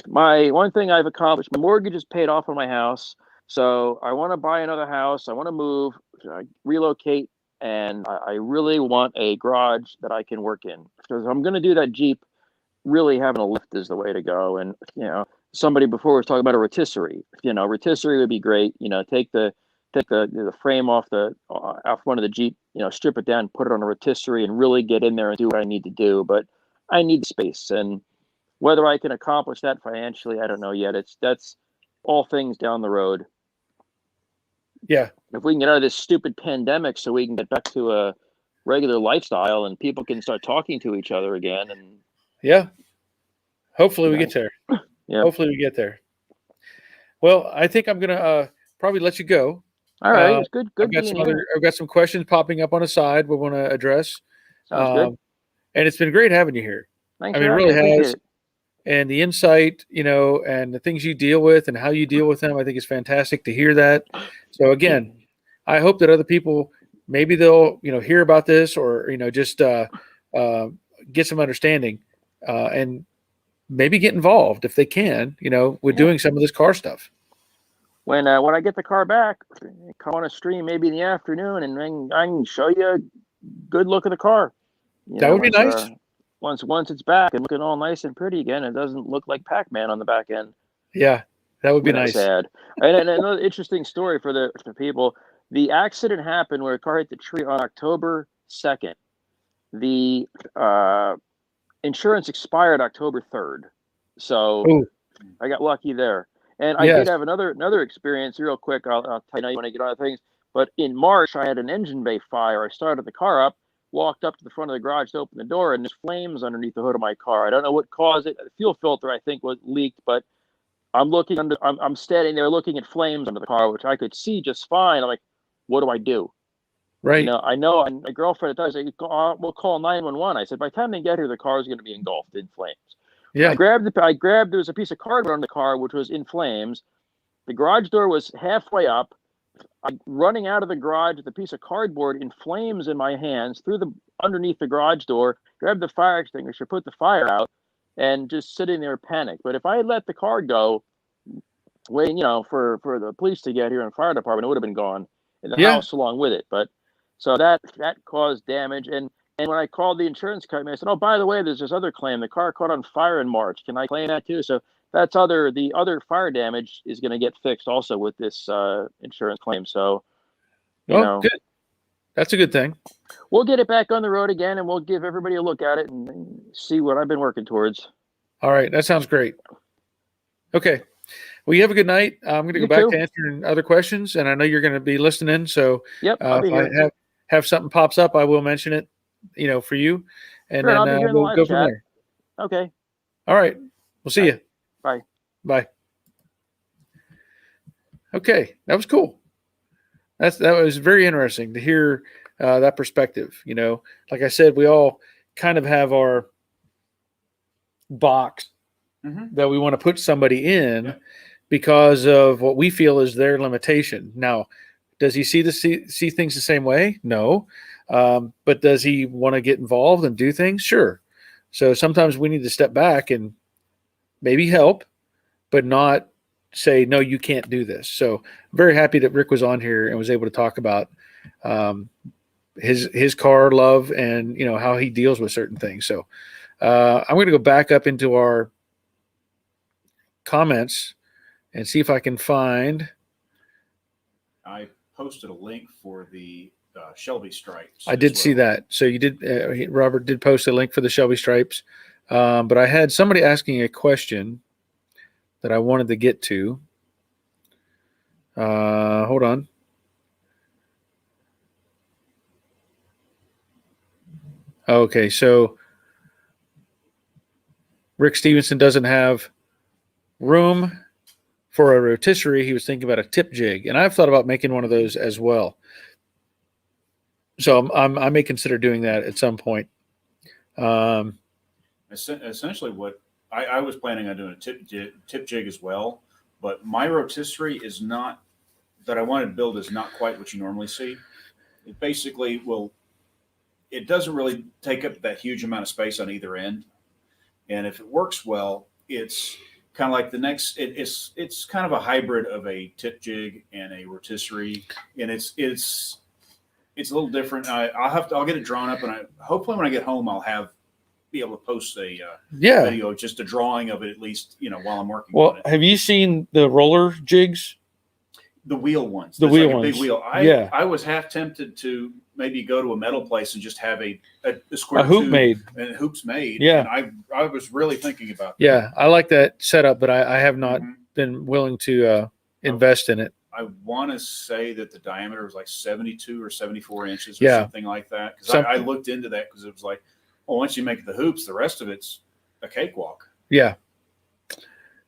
my one thing I've accomplished. My mortgage is paid off on my house. So I want to buy another house. I want to move, relocate, and I really want a garage that I can work in. Because I'm going to do that Jeep, really having a lift is the way to go. And, somebody before was talking about a rotisserie. Rotisserie would be great. Take the frame off one of the Jeep, strip it down, put it on a rotisserie and really get in there and do what I need to do. But I need space. And whether I can accomplish that financially, I don't know yet. That's all things down the road. Yeah. If we can get out of this stupid pandemic so we can get back to a regular lifestyle and people can start talking to each other again. And Yeah. Hopefully we get there. Yeah. Hopefully we get there. Well, I think I'm gonna probably let you go. All right, it's good being here. I've got some questions popping up on the side we want to address. Sounds good. And it's been great having you here. Thanks I for mean, it having me. really I appreciate has. it. And the insight, and the things you deal with and how you deal with them, I think is fantastic to hear that. So again, I hope that other people, maybe they'll, hear about this or, just get some understanding and maybe get involved if they can, with doing some of this car stuff. When I get the car back, come on a stream maybe in the afternoon, and then I can show you a good look of the car. That would be nice. Once it's back and looking all nice and pretty again, it doesn't look like Pac-Man on the back end. Yeah, that would be nice. Sad. And another interesting story for people: the accident happened where a car hit the tree on October 2nd. The insurance expired October 3rd, so I got lucky there. And I did have another experience real quick. I'll tell you when I get on things. But in March, I had an engine bay fire. I started the car up. walked up to the front of the garage to open the door, and there's flames underneath the hood of my car. I don't know what caused it. The fuel filter, I think, was leaked, but I'm looking under. I'm standing there looking at flames under the car, which I could see just fine. I'm like, what do I do? Right. I know. And my girlfriend does. We'll call 911. I said, by the time they get here, the car is going to be engulfed in flames. Yeah. I grabbed. There was a piece of cardboard on the car, which was in flames. The garage door was halfway up. I'm running out of the garage with a piece of cardboard in flames in my hands, through the underneath the garage door, grabbed the fire extinguisher, put the fire out, and just sitting there panicked. But if I had let the car go, waiting, for the police to get here and fire department, it would have been gone, and the house along with it. But so that caused damage. And when I called the insurance company, I said, "Oh, by the way, there's this other claim. The car caught on fire in March. Can I claim that too?" So the other fire damage is going to get fixed also with this insurance claim. So, Good. That's a good thing. We'll get it back on the road again, and we'll give everybody a look at it and see what I've been working towards. All right. That sounds great. Okay. Well, you have a good night. I'm going to go back to answering other questions, and I know you're going to be listening. So I'll be if here. I have something pops up, I will mention it, for you. And Sure, then we'll go from there. Okay. All right. We'll see you. Bye. Bye. Okay. That was cool. That was very interesting to hear that perspective. Like I said, we all kind of have our box that we want to put somebody in because of what we feel is their limitation. Now, does he see things the same way? No. But does he want to get involved and do things? Sure. So sometimes we need to step back and maybe help, but not say, no, you can't do this. So I'm very happy that Rick was on here and was able to talk about his car love and, how he deals with certain things. So I'm going to go back up into our comments and see if I can find. I posted a link for the Shelby stripes. I did see that. So you did. Robert did post a link for the Shelby stripes, but I had somebody asking a question that I wanted to get to. Hold on. Okay, so Rick Stevenson doesn't have room for a rotisserie. He was thinking about a tip jig, and I've thought about making one of those as well. So I may consider doing that at some point. Essentially, what I was planning on doing a tip jig as well, but my rotisserie is not that I wanted to build is not quite what you normally see. It basically it doesn't really take up that huge amount of space on either end, and if it works well, it's kind of like it's kind of a hybrid of a tip jig and a rotisserie, and it's a little different. I'll get it drawn up, and hopefully when I get home I'll be able to post a video, just a drawing of it at least, while I'm working on it. Have you seen the roller jigs? The wheel ones. The wheel ones. Big wheel. I was half tempted to maybe go to a metal place and just have a square hoop tube made. And hoops made. Yeah. And I was really thinking about that. Yeah, I like that setup, but I have not been willing to invest in it. I want to say that the diameter was like 72 or 74 inches or something like that. Because I looked into that because it was like, well, once you make the hoops, the rest of it's a cakewalk. Yeah.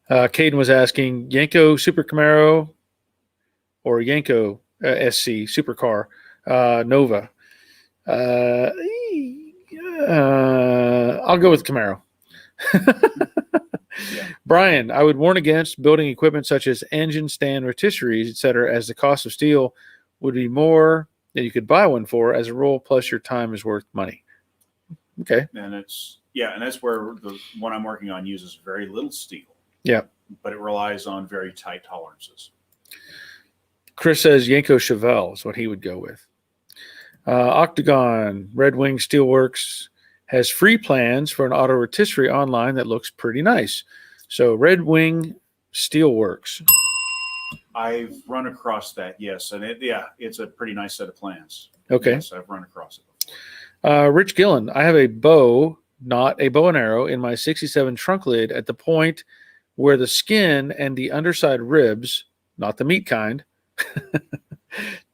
Caden was asking, Yenko Super Camaro or Yenko SC Supercar Nova. I'll go with Camaro. Brian, I would warn against building equipment such as engine stand, rotisseries, etc., as the cost of steel would be more than you could buy one for. As a rule, plus your time is worth money. Okay. And that's where the one I'm working on uses very little steel. Yeah. But it relies on very tight tolerances. Chris says Yenko Chevelle is what he would go with. Octagon Red Wing Steelworks has free plans for an auto rotisserie online that looks pretty nice. So Red Wing Steelworks. I've run across that, yes. And it's a pretty nice set of plans. Okay. Yes, I've run across it before. Rich Gillen, I have a bow, not a bow and arrow, in my 67 trunk lid at the point where the skin and the underside ribs, not the meat kind,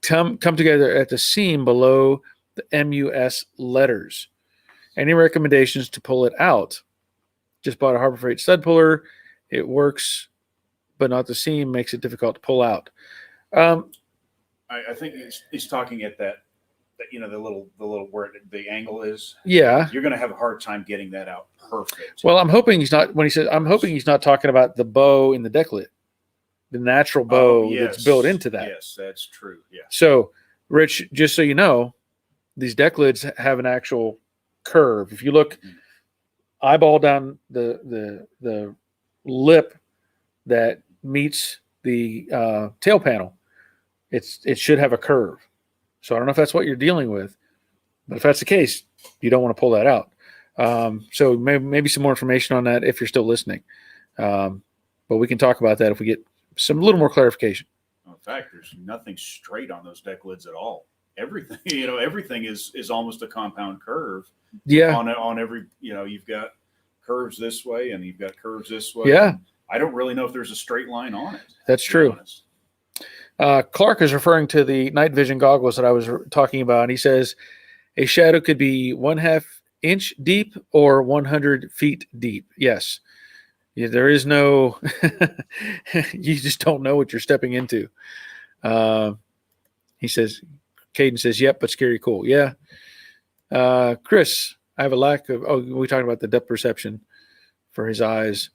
come together at the seam below the MUS letters. Any recommendations to pull it out? Just bought a Harbor Freight stud puller. It works, but not the seam makes it difficult to pull out. I think he's talking at that the little where the angle is. Yeah. You're going to have a hard time getting that out perfect. Well, I'm hoping he's not, when he says, I'm hoping he's not talking about the bow in the deck lid, the natural bow that's built into that. Yes, that's true. Yeah. So, Rich, just so you know, these deck lids have an actual curve. If you look eyeball down the lip that meets the tail panel, it should have a curve. So I don't know if that's what you're dealing with, but if that's the case, you don't want to pull that out. So maybe some more information on that if you're still listening. But we can talk about that if we get some little more clarification. In fact, there's nothing straight on those deck lids at all. Everything, everything is almost a compound curve. Yeah. On every, you've got curves this way and you've got curves this way. Yeah. I don't really know if there's a straight line on it. That's true. Clark is referring to the night vision goggles that I was talking about. And he says a shadow could be 1/2 inch deep or 100 feet deep. Yes. Yeah, there is no, you just don't know what you're stepping into. He says, Caden says, yep, but scary cool. Yeah. Chris, I have a lack of, we talked about the depth perception for his eyes.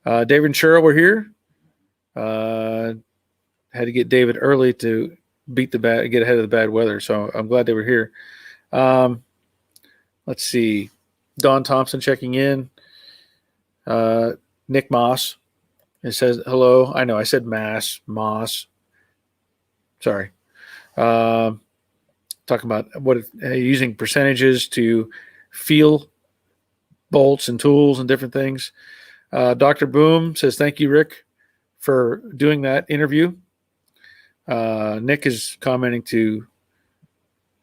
David and Cheryl were here. Had to get David early to get ahead of the bad weather. So I'm glad they were here. Let's see. Don Thompson checking in. Nick Moss. It says hello. I know I said Moss. Sorry. Talking about using percentages to feel bolts and tools and different things. Dr. Boom says, thank you, Rick, for doing that interview. Nick is commenting to,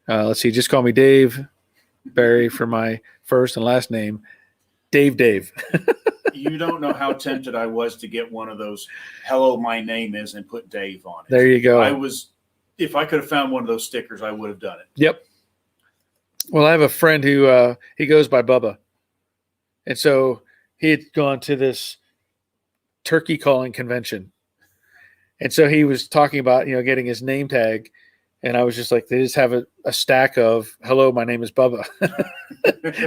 let's see, just call me Dave Barry for my first and last name, Dave. You don't know how tempted I was to get one of those, hello, my name is, and put Dave on it. There you go. If I could have found one of those stickers, I would have done it. Yep. Well, I have a friend who he goes by Bubba. And so he had gone to this turkey calling convention. And so he was talking about, getting his name tag. And I was just like, they just have a stack of, hello, my name is Bubba.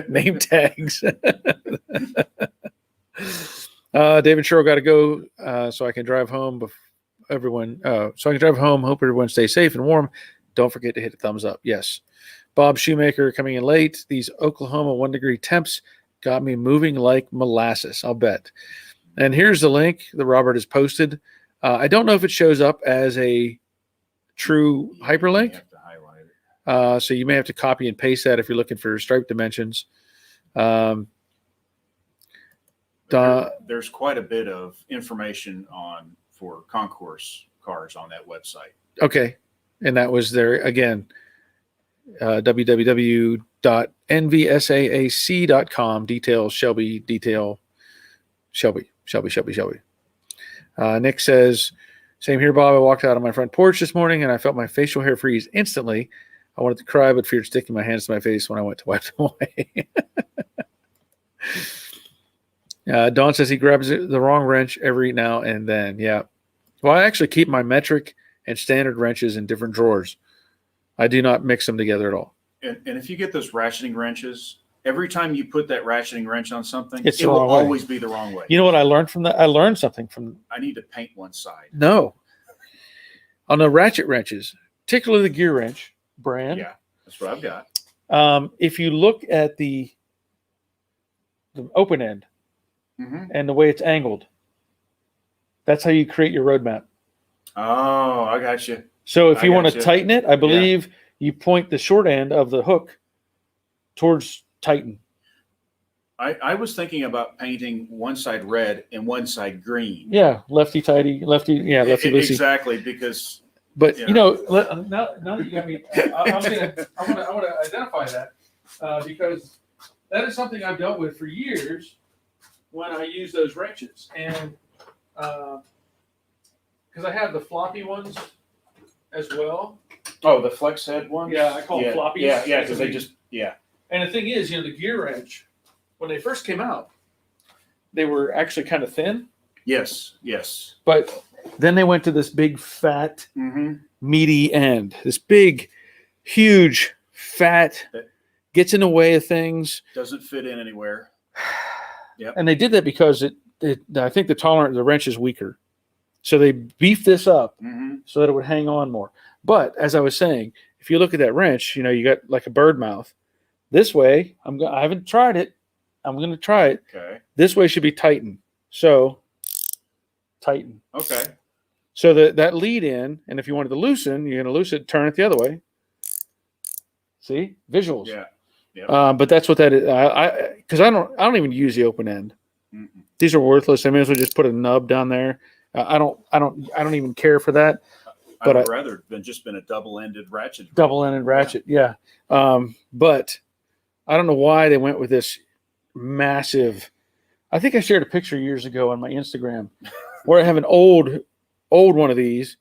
Name tags. David Sherrill got to go so I can drive home. Hope everyone stays safe and warm. Don't forget to hit a thumbs up. Yes. Bob Shoemaker coming in late. These Oklahoma 1-degree temps got me moving like molasses, I'll bet. And here's the link that Robert has posted. I don't know if it shows up as a true hyperlink. You have to highlight it. So you may have to copy and paste that if you're looking for stripe dimensions. There's quite a bit of information for concourse cars on that website. Okay. And that was there again, www.nvsaac.com. Details Shelby. Nick says, same here, Bob. I walked out on my front porch this morning and I felt my facial hair freeze instantly. I wanted to cry, but feared sticking my hands to my face when I went to wipe them away. Don says he grabs the wrong wrench every now and then. Yeah. Well, I actually keep my metric and standard wrenches in different drawers. I do not mix them together at all. And if you get those ratcheting wrenches, every time you put that ratcheting wrench on something, it will always be the wrong way. You know what I learned from that? I learned something from. I need to paint one side. No. On the ratchet wrenches, particularly the gear wrench brand. Yeah, that's what I've got. If you look at the open end and the way it's angled, that's how you create your roadmap. Oh, I got you. So if you want to tighten it, I believe you point the short end of the hook towards tighten. I was thinking about painting one side red and one side green. Yeah, lefty tighty, lefty loosey. Exactly, because. But now that you got me, I want to identify that because that is something I've dealt with for years when I use those wrenches, and because I have the floppy ones as well. Oh, the flex head ones? Yeah, I call them yeah, floppies. Yeah, because they just, And the thing is, the gear wrench, when they first came out, they were actually kind of thin. Yes. But then they went to this big, fat, Mm-hmm. meaty end. This big, huge, fat, gets in the way of things. Doesn't fit in anywhere. Yep. And they did that because I think the wrench is weaker. So they beefed this up so that it would hang on more. But as I was saying, if you look at that wrench, you got like a bird mouth. This way, I haven't tried it. I'm going to try it. Okay. This way should be tighten. So tighten. Okay. So that lead in, and if you wanted to loosen, you're going to loosen it, turn it the other way. See? Visuals. Yeah. But that's what that is. Because I don't even use the open end. Mm-mm. These are worthless. I may as well just put a nub down there. I don't even care for that. I would rather than just been a double-ended ratchet. Double-ended ratchet, yeah. But I don't know why they went with this massive. I think I shared a picture years ago on my Instagram where I have an old one of these,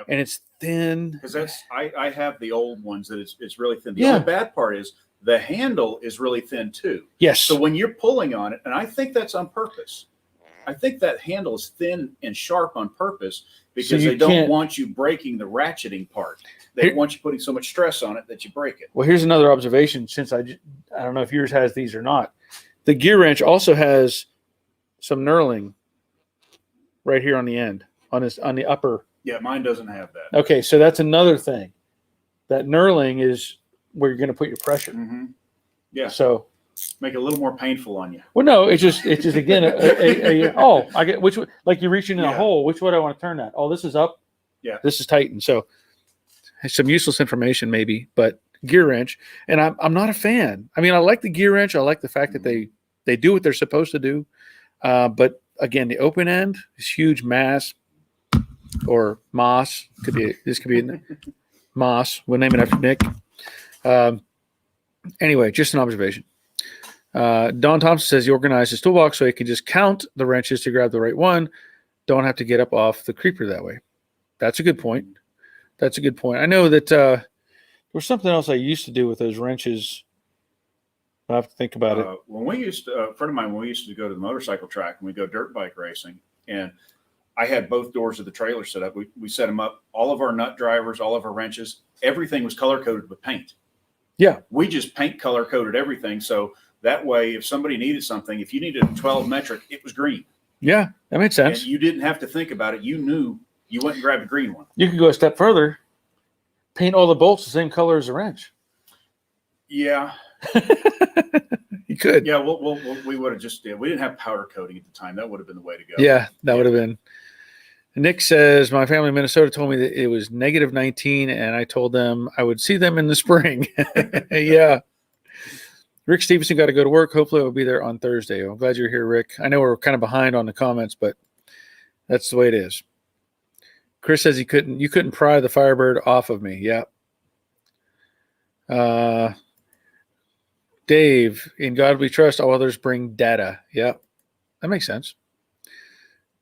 and it's thin. Because I have the old ones that it's really thin. The only bad part is the handle is really thin too. Yes. So when you're pulling on it, and I think that's on purpose. I think that handle is thin and sharp on purpose because they don't want you breaking the ratcheting part. They want you putting so much stress on it that you break it. Well, here's another observation. Since I don't know if yours has these or not. The gear wrench also has some knurling right here on the end, on the upper. Yeah, mine doesn't have that. Okay, so that's another thing. That knurling is where you're going to put your pressure. Mm-hmm. Yeah. So make it a little more painful on you. Well, no, it's just again I get which like you're reaching in a hole. Which way do I want to turn that? Oh, this is up. Yeah. This is tightened. So some useless information maybe, but gear wrench, and I'm not a fan. I mean, I like the gear wrench. I like the fact that they do what they're supposed to do. But again, the open end is huge mass or moss. This could be moss. We'll name it after Nick. Anyway, just an observation. Don Thompson says he organized his toolbox so he can just count the wrenches to grab the right one. Don't have to get up off the creeper that way. That's a good point. I know that there was something else I used to do with those wrenches. I have to think about it. When we used to, a friend of mine, when we used to go to the motorcycle track and we go dirt bike racing, and I had both doors of the trailer set up. We set them up. All of our nut drivers, all of our wrenches, everything was color coded with paint. Yeah. We just paint color coded everything. So that way, if somebody needed something, if you needed a 12 metric, it was green. Yeah, that makes sense. And you didn't have to think about it. You knew you went and grabbed a green one. You could go a step further. Paint all the bolts the same color as the wrench. Yeah. You could. Yeah, we would have just did. We didn't have powder coating at the time. That would have been the way to go. Yeah, that would have been. Nick says, my family in Minnesota told me that it was -19, and I told them I would see them in the spring. Yeah. Rick Stevenson got to go to work. Hopefully I'll be there on Thursday. I'm glad you're here, Rick. I know we're kind of behind on the comments, but that's the way it is. Chris says you couldn't pry the Firebird off of me. Yeah. Dave, in God we trust, all others bring data. Yeah, that makes sense.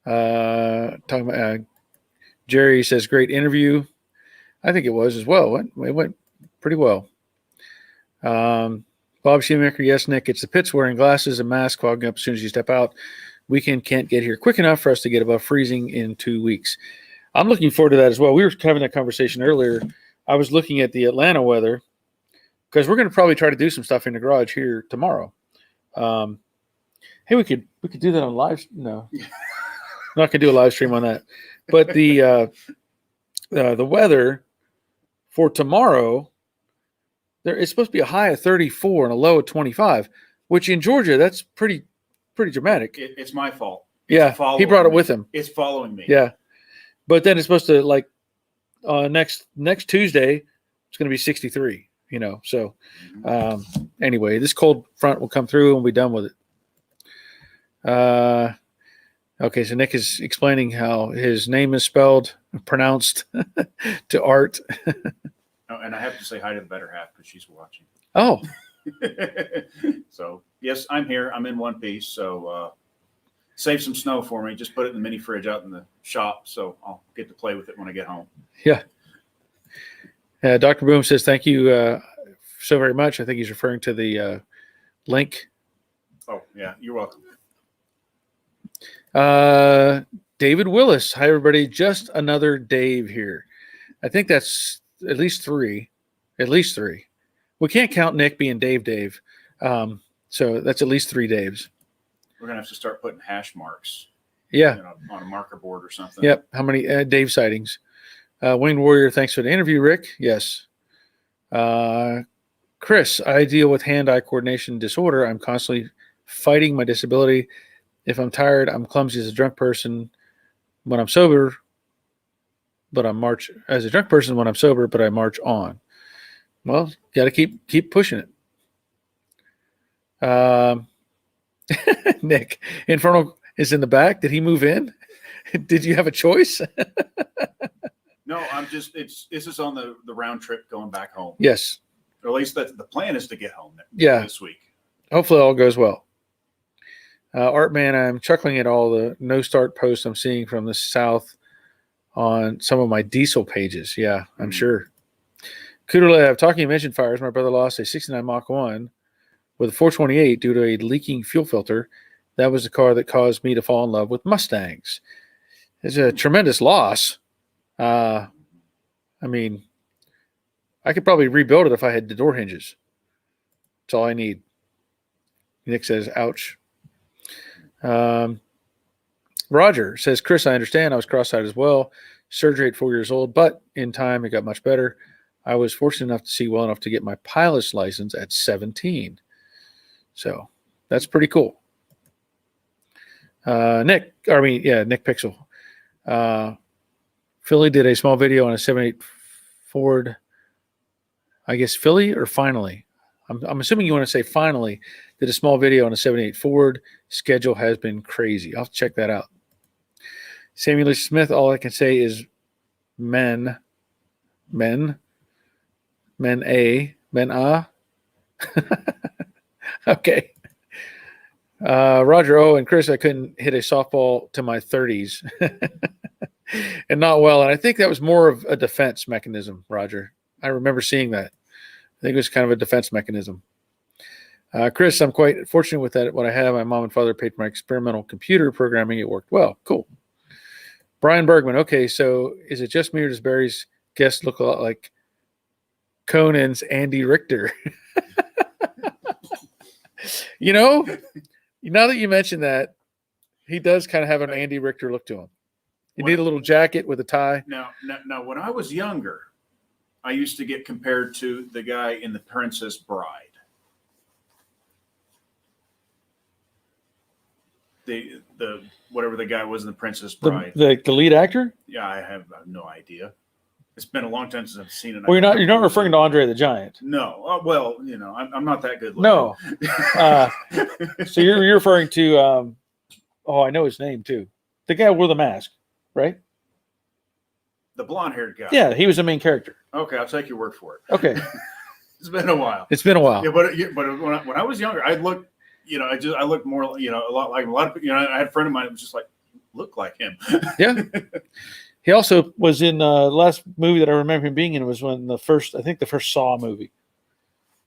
Talking about Jerry says, great interview. I think it was as well. It went pretty well. Bob Shoemaker, yes, Nick, it's the pits wearing glasses and mask fogging up as soon as you step out. Weekend can't get here quick enough for us to get above freezing in 2 weeks. I'm looking forward to that as well. We were having that conversation earlier. I was looking at the Atlanta weather because we're going to probably try to do some stuff in the garage here tomorrow. Hey, we could do that on live. No, I'm not going to do a live stream on that. But the weather for tomorrow, it's supposed to be a high of 34 and a low of 25, which in Georgia, that's pretty dramatic. It's my fault. It's he brought it with him. It's following me. Yeah. But then it's supposed to next Tuesday, it's going to be 63, So anyway, this cold front will come through and we'll be done with it. Okay, so Nick is explaining how his name is pronounced to Art. Oh, and I have to say hi to the better half because she's watching. Oh. So, yes, I'm here. I'm in one piece. So, save some snow for me. Just put it in the mini fridge out in the shop so I'll get to play with it when I get home. Yeah. Dr. Boom says, thank you so very much. I think he's referring to the link. Oh, yeah. You're welcome. David Willis. Hi, everybody. Just another Dave here. I think that's at least three. At least three. We can't count Nick being Dave. So that's at least 3 Daves. We're going to have to start putting hash marks. Yeah. On a marker board or something. Yep. How many Dave sightings? Wayne Warrior, thanks for the interview, Rick. Yes. Chris, I deal with hand-eye coordination disorder. I'm constantly fighting my disability. If I'm tired, I'm clumsy as a drunk person when I'm sober, but I march as a drunk person when I'm sober, but I march on. Well, got to keep pushing it. Nick, Infernal is in the back. Did he move in? Did you have a choice? No, this is on the round trip going back home. Yes. Or at least the plan is to get home this week. Hopefully all goes well. Artman, I'm chuckling at all the no start posts I'm seeing from the South on some of my diesel pages. Yeah, I'm sure. Kuderlev, talking of engine fires, my brother lost a 69 Mach 1 with a 428 due to a leaking fuel filter. That was the car that caused me to fall in love with Mustangs. It's a tremendous loss. I mean, I could probably rebuild it if I had the door hinges. That's all I need. Nick says, ouch. Roger says, Chris, I understand. I was cross-eyed as well. Surgery at 4 years old, but in time it got much better. I was fortunate enough to see well enough to get my pilot's license at 17. So that's pretty cool. Nick Pixel. Philly did a small video on a 78 Ford. I guess Philly or finally. I'm assuming you want to say finally did a small video on a 78 Ford. Schedule has been crazy. I'll have to check that out. Samuel Lee Smith, all I can say is men ah. Okay. Roger O and Chris, I couldn't hit a softball to my 30s and not well. And I think that was more of a defense mechanism, Roger. I remember seeing that. I think it was kind of a defense mechanism. Chris, I'm quite fortunate with that. What I have, my mom and father paid for my experimental computer programming. It worked well. Cool. Brian Bergman. Okay, so is it just me or does Barry's guest look a lot like Conan's Andy Richter? Now that you mention that, he does kind of have an Andy Richter look to him. You need a little jacket with a tie. Now, when I was younger, I used to get compared to the guy in The Princess Bride. The whatever the guy was in The Princess Bride. The lead actor? Yeah, I have no idea. It's been a long time since I've seen it. Well, you're not referring to Andre the Giant. No. Well, I'm not that good looking. No. So you're referring to I know his name too. The guy who wore the mask, right? The blonde-haired guy. Yeah, he was the main character. Okay, I'll take your word for it. Okay. It's been a while. Yeah, but when I was younger, I looked, I looked more, a lot like a lot of people. I had a friend of mine that was just like, look like him. Yeah. He also was in the last movie that I remember him being in was when the first Saw movie.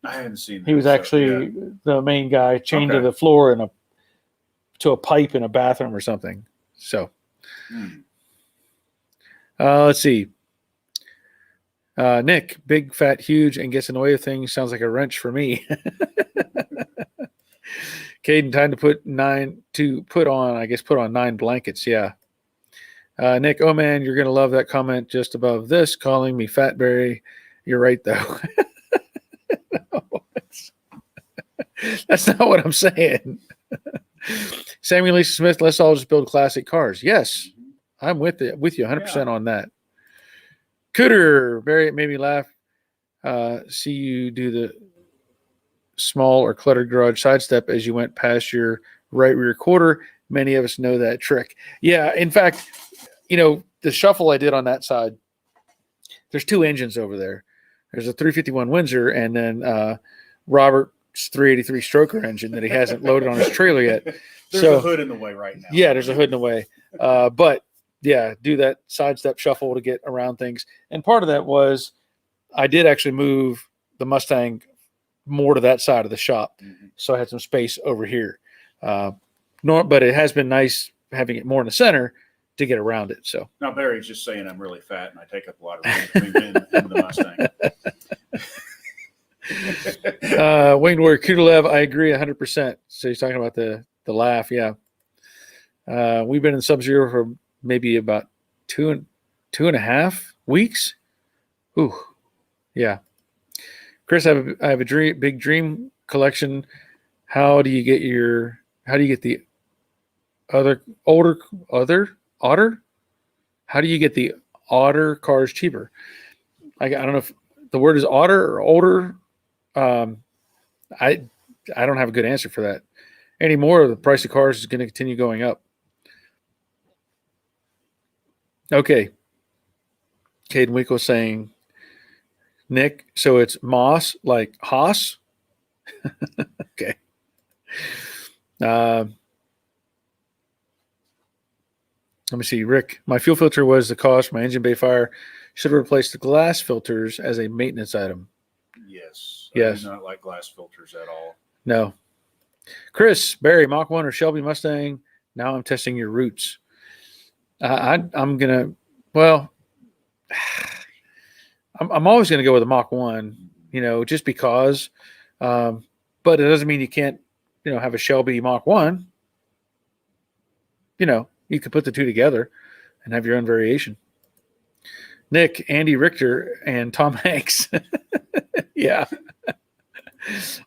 I hadn't seen that. He was actually the main guy chained to the floor to a pipe in a bathroom or something. So, let's see. Nick, big, fat, huge, and gets annoyed with things. Sounds like a wrench for me. Caden, time to put on 9 blankets. Yeah. Nick, oh man, you're going to love that comment just above this, calling me Fatberry. You're right, though. No, that's not what I'm saying. Samuel Lee Smith, let's all just build classic cars. Yes, I'm with you 100% on that. Cooter, Barry, it made me laugh. See you do the small or cluttered garage sidestep as you went past your right rear quarter. Many of us know that trick. Yeah, in fact, the shuffle I did on that side, there's 2 engines over there. There's a 351 Windsor and then Robert's 383 stroker engine that he hasn't loaded on his trailer yet. There's a hood in the way right now. Yeah, there's a hood in the way. But yeah, do that sidestep shuffle to get around things. And part of that was I did actually move the Mustang more to that side of the shop, Mhm. so I had some space over here. But it has been nice having it more in the center to get around it. So Now Barry's just saying I'm really fat and I take up a lot of room between him and the Mustang. Wayne Warrior Kudulev, I agree 100%. So he's talking about the laugh. Yeah. We've been in Sub-Zero for maybe about two and a half weeks. Ooh, yeah. Chris, I have a big dream collection. How do you get the otter? How do you get the otter cars cheaper? I don't know if the word is otter or older. I don't have a good answer for that anymore. The price of cars is going to continue going up. Okay. Caden Winkle saying, Nick, so it's Moss like Haas? Okay. Let me see. Rick, my fuel filter was the cost. My engine bay fire should have replaced the glass filters as a maintenance item. Yes. Yes. I do not like glass filters at all. No. Chris, Barry, Mach 1 or Shelby Mustang. Now I'm testing your roots. I'm going to, well, I'm always going to go with a Mach 1, just because. But it doesn't mean you can't, have a Shelby Mach 1. You could put the two together and have your own variation. Nick, Andy Richter, and Tom Hanks. Yeah.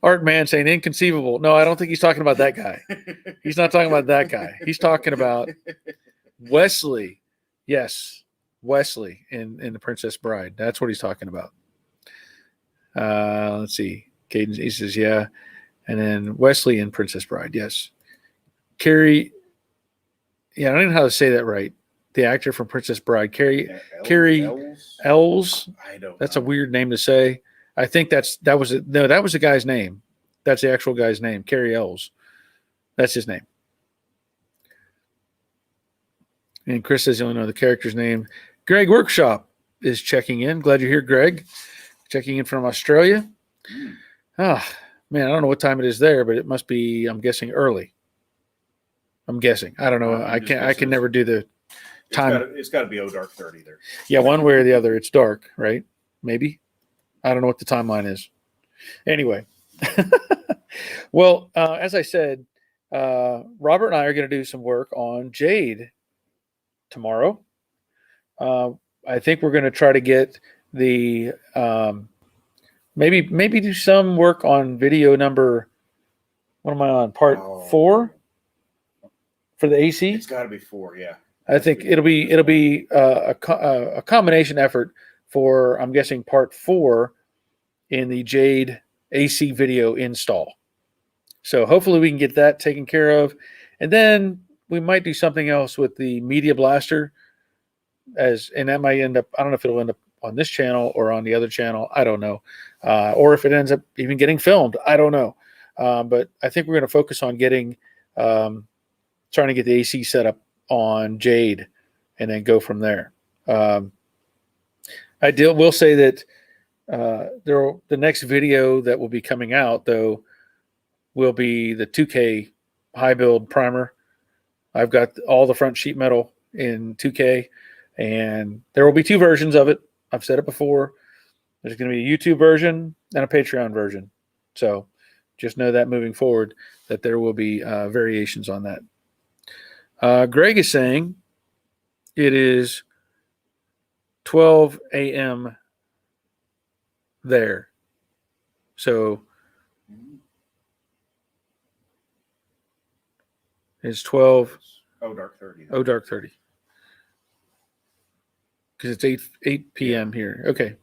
Art Man saying inconceivable. No, I don't think he's talking about that guy. He's not talking about that guy. He's talking about Wesley. Yes, Wesley in The Princess Bride. That's what he's talking about. Let's see. Caden, he says, yeah. And then Wesley in Princess Bride. Yes. Carrie. Yeah, I don't know how to say that right. The actor from Princess Bride. Carrie Ells. I don't That's know. a weird name to say. I think that was the guy's name. That's the actual guy's name. Carrie Ells. That's his name. And Chris says you only know the character's name. Greg Workshop is checking in. Glad you're here, Greg. Checking in from Australia. Ah, man, I don't know what time it is there, but it must be, I'm guessing, early. I'm guessing. I don't know. I can never do the time. It's got to be dark 30 there. Yeah, one way or the other. It's dark, right? Maybe. I don't know what the timeline is. Anyway. Well, as I said, Robert and I are going to do some work on Jade tomorrow. I think we're going to try to get the maybe do some work on video number. What am I on? Part 4 for the AC. It's got to be 4, yeah. I think it'll be a combination effort for, I'm guessing, part 4 in the Jade AC video install. So hopefully we can get that taken care of, and then we might do something else with the Media Blaster, and that might end up. I don't know if it'll end up on this channel or on the other channel. I don't know, or if it ends up even getting filmed. I don't know, but I think we're going to focus on getting, trying to get the AC set up on Jade, and then go from there. Will say that the next video that will be coming out, though, will be the 2K high build primer. I've got all the front sheet metal in 2K, and there will be 2 versions of it. I've said it before. There's going to be a YouTube version and a Patreon version. So just know that moving forward, that there will be variations on that. Greg is saying it is 12 a.m. there. So it's 12. dark 30. Dark 30. Because it's 8 p.m. here. Okay.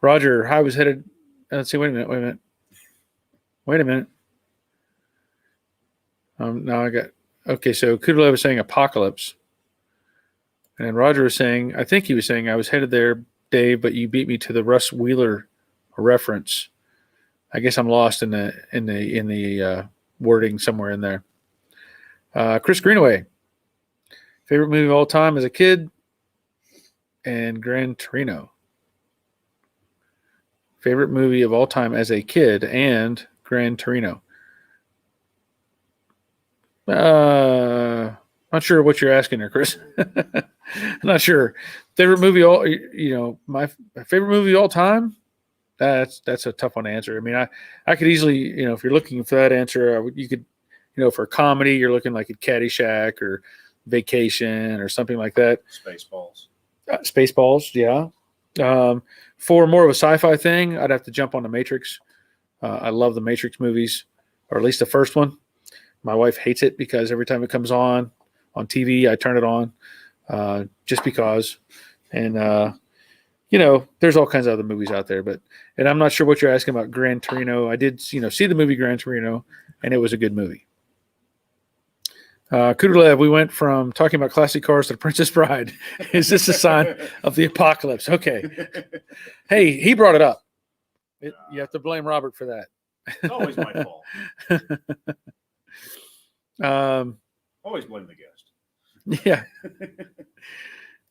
Roger, I was headed. Let's see. Wait a minute. Now I got. Okay, so Kudulev was saying apocalypse. And Roger was saying, I think he was saying, I was headed there, Dave, but you beat me to the Russ Wheeler reference. I guess I'm lost in the wording somewhere in there. Chris Greenaway, favorite movie of all time as a kid, and Gran Torino. Favorite movie of all time as a kid and Gran Torino. Not sure what you're asking there, Chris. I'm not sure. Favorite movie my favorite movie of all time. That's a tough one to answer. I mean, I could easily, if you're looking for that answer, you could, for a comedy, you're looking like at Caddyshack or Vacation or something like that. Spaceballs. Spaceballs, yeah. For more of a sci-fi thing, I'd have to jump on The Matrix. I love the Matrix movies, or at least the first one. My wife hates it because every time it comes on TV, I turn it on just because. And, there's all kinds of other movies out there. And I'm not sure what you're asking about Gran Torino. I did, see the movie Gran Torino, and it was a good movie. Kudulev, we went from talking about classic cars to The Princess Bride. Is this a sign of the apocalypse? Okay. Hey, he brought it up. You have to blame Robert for that. It's always my fault. Always blame the guest. Yeah.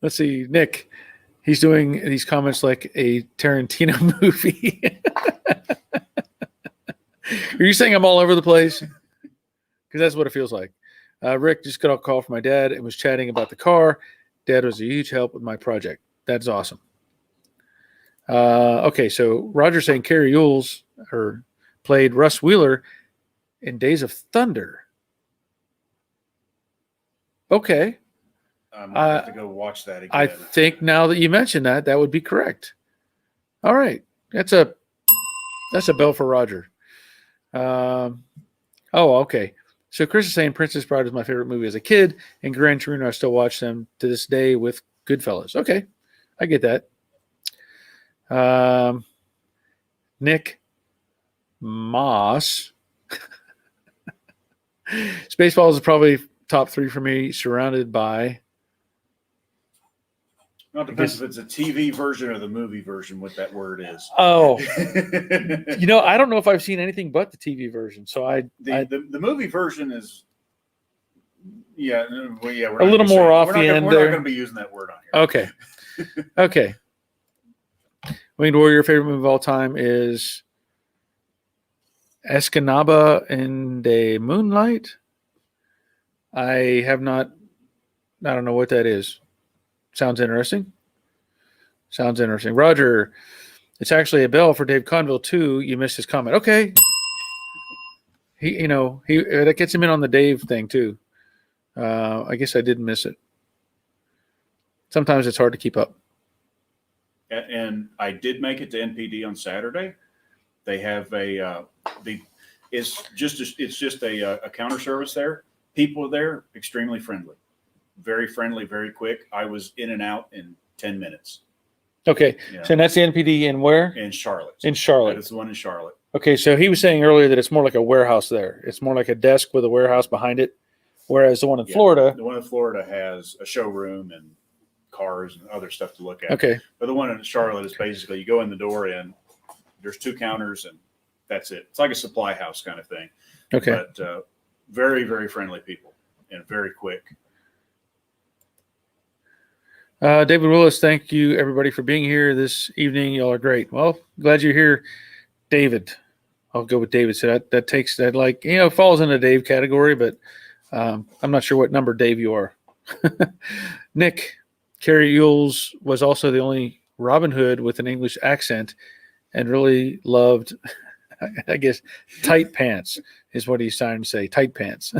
Let's see. Nick, he's doing these comments like a Tarantino movie. Are you saying I'm all over the place? Because that's what it feels like. Rick just got a call from my dad and was chatting about the car. Dad was a huge help with my project. That's awesome. Okay, so Roger's saying Carrie Ewells played Russ Wheeler in Days of Thunder. Okay. I'm going to have to go watch that again. I think now that you mentioned that would be correct. All right. That's a bell for Roger. Okay. So Chris is saying Princess Bride was my favorite movie as a kid, and Gran Torino, I still watch them to this day with Goodfellas. Okay. I get that. Nick Moss. Spaceballs is probably top 3 for me, surrounded by. Well, it depends if it's a TV version or the movie version, what that word is. Oh. I don't know if I've seen anything but the TV version. So the movie version is, we're a little more off the end there. We're not going to be using that word on here. Okay. Okay. Winged Warrior, favorite movie of all time is Escanaba in the Moonlight. I don't know what that is. Sounds interesting. Roger, it's actually a bell for Dave Conville too. You missed his comment. Okay. He that gets him in on the Dave thing too. I guess I did miss it. Sometimes it's hard to keep up. And I did make it to NPD on Saturday. They have it's just a counter service there. People there extremely friendly, very friendly, very quick. I was in and out in 10 minutes. Okay, so that's the NPD in where? In Charlotte. In Charlotte. It's the one in Charlotte. Okay, so he was saying earlier that it's more like a warehouse there. It's more like a desk with a warehouse behind it, whereas the one in Florida. The one in Florida has a showroom and cars and other stuff to look at. Okay. But the one in Charlotte is basically you go in the door and there's 2 counters and that's it. It's like a supply house kind of thing. Okay. But very, very friendly people and very quick. David Willis, thank you everybody for being here this evening. Y'all are great. Well, glad you're here, David. I'll go with David. So that takes that falls in the Dave category, but I'm not sure what number Dave you are. Nick, Carrie Ewells was also the only Robin Hood with an English accent and really loved, I guess, tight pants is what he's trying to say. Tight pants.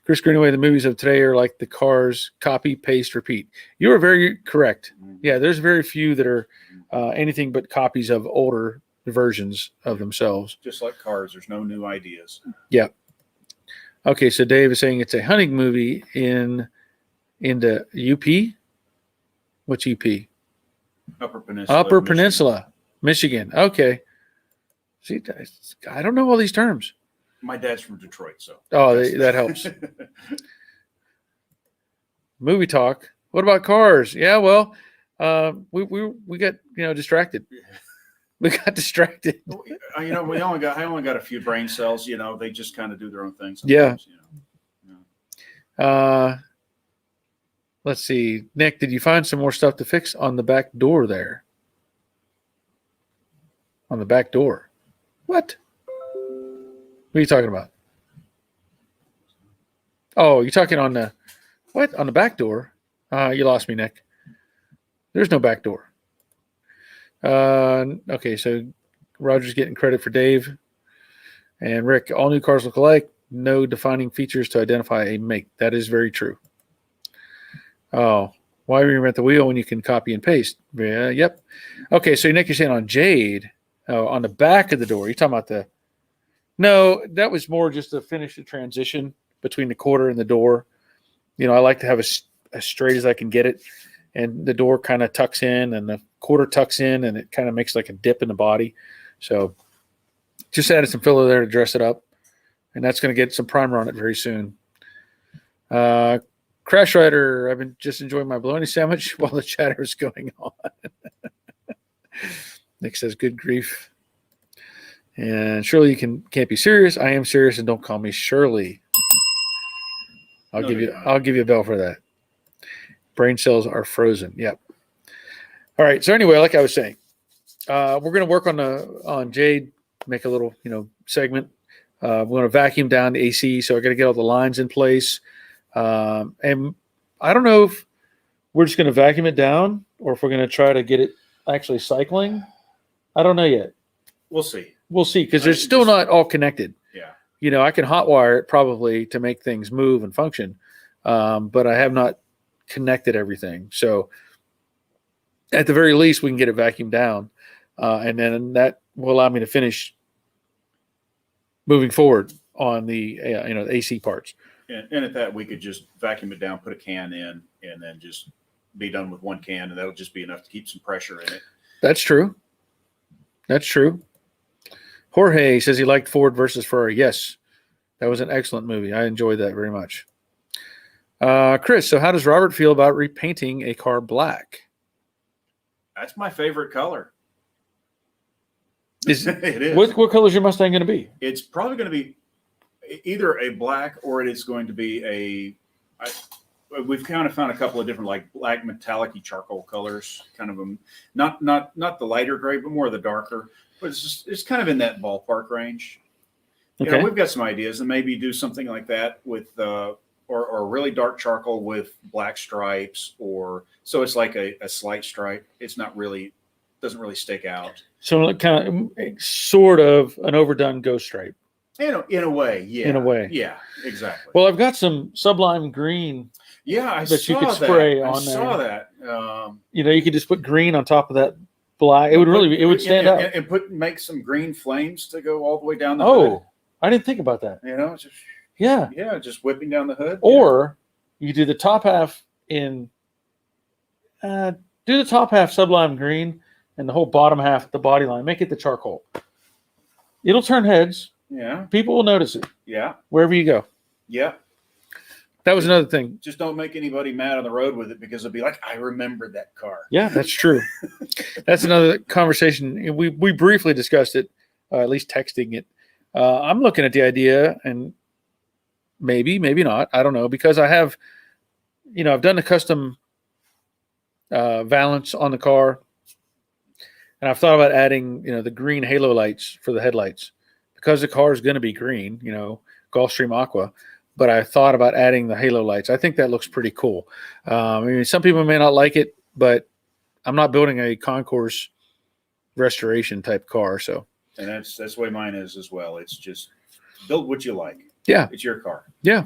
Chris Greenaway, the movies of today are like the cars, copy, paste, repeat. You are very correct. Yeah, there's very few that are anything but copies of older versions of themselves. Just like cars, there's no new ideas. Yeah. Okay, so Dave is saying it's a hunting movie in the UP. What's UP? Upper Peninsula. Upper Peninsula, Michigan. Okay. See, I don't know all these terms. My dad's from Detroit, so. Oh, that helps. Movie talk. What about cars? Yeah, well, we got distracted. We got distracted. I only got a few brain cells. They just kind of do their own thing. Yeah. Let's see. Nick, did you find some more stuff to fix on the back door there? On the back door. What? What are you talking about? Oh, you're talking on the what? On the back door? You lost me, Nick. There's no back door. Okay, so Roger's getting credit for Dave. And Rick, all new cars look alike. No defining features to identify a make. That is very true. Oh, why reinvent the wheel when you can copy and paste? Yeah, yep. Okay, so Nick, you're saying on Jade, on the back of the door. You're talking about the. No, that was more just to finish the transition between the quarter and the door. You know, I like to have as straight as I can get it, and the door kind of tucks in, and the quarter tucks in, and it kind of makes like a dip in the body. So, just added some filler there to dress it up, and that's going to get some primer on it very soon. Crash Rider, I've been just enjoying my bologna sandwich while the chatter is going on. Nick says, "Good grief." And Shirley, you can't be serious. I am serious, and don't call me Shirley. I'll give you a bell for that. Brain cells are frozen. Yep. All right. So anyway, like I was saying, we're going to work on Jade, make a little segment. We're going to vacuum down the AC, so I got to get all the lines in place. And I don't know if we're just going to vacuum it down or if we're going to try to get it actually cycling. I don't know yet. We'll see. We'll see, because they're still not all connected. Yeah. I can hotwire it probably to make things move and function, but I have not connected everything. So at the very least, we can get it vacuumed down, and then that will allow me to finish moving forward on the the AC parts. And at that, we could just vacuum it down, put a can in, and then just be done with one can, and that'll just be enough to keep some pressure in it. That's true. That's true. Jorge says he liked Ford versus Ferrari. Yes, that was an excellent movie. I enjoyed that very much. Chris, so how does Robert feel about repainting a car black? That's my favorite color. It is. What color is your Mustang going to be? It's probably going to be either a black or it is going to be we've kind of found a couple of different like black metallic-y charcoal colors, kind of not the lighter gray, but more the darker. But it's kind of in that ballpark range. Okay. We've got some ideas, and maybe do something like that with or really dark charcoal with black stripes, or so it's like a slight stripe. It's not really doesn't really stick out. So kind of sort of an overdone ghost stripe. In a way, yeah. In a way. Yeah, exactly. Well, I've got some Sublime Green. Yeah, I that saw you could that. spray on I there. saw that. You could just put green on top of that black. It would stand out. And make some green flames to go all the way down the hood. Oh, I didn't think about that. Just Yeah. just whipping down the hood. Or you do the top half in do the top half Sublime Green and the whole bottom half the body line. Make it the charcoal. It'll turn heads. Yeah. People will notice it. Yeah. Wherever you go. Yeah. That was another thing. Just don't make anybody mad on the road with it, because they'll be like, I remember that car. Yeah, that's true. That's another conversation. We briefly discussed it, at least texting it. I'm looking at the idea, and maybe not. I don't know, because I have, I've done the custom valance on the car, and I've thought about adding, the green halo lights for the headlights, because the car is going to be green, Gulfstream Aqua. But I thought about adding the halo lights. I think that looks pretty cool. Some people may not like it, but I'm not building a concourse restoration type car. So, and that's the way mine is as well. It's just build what you like. Yeah, it's your car. Yeah.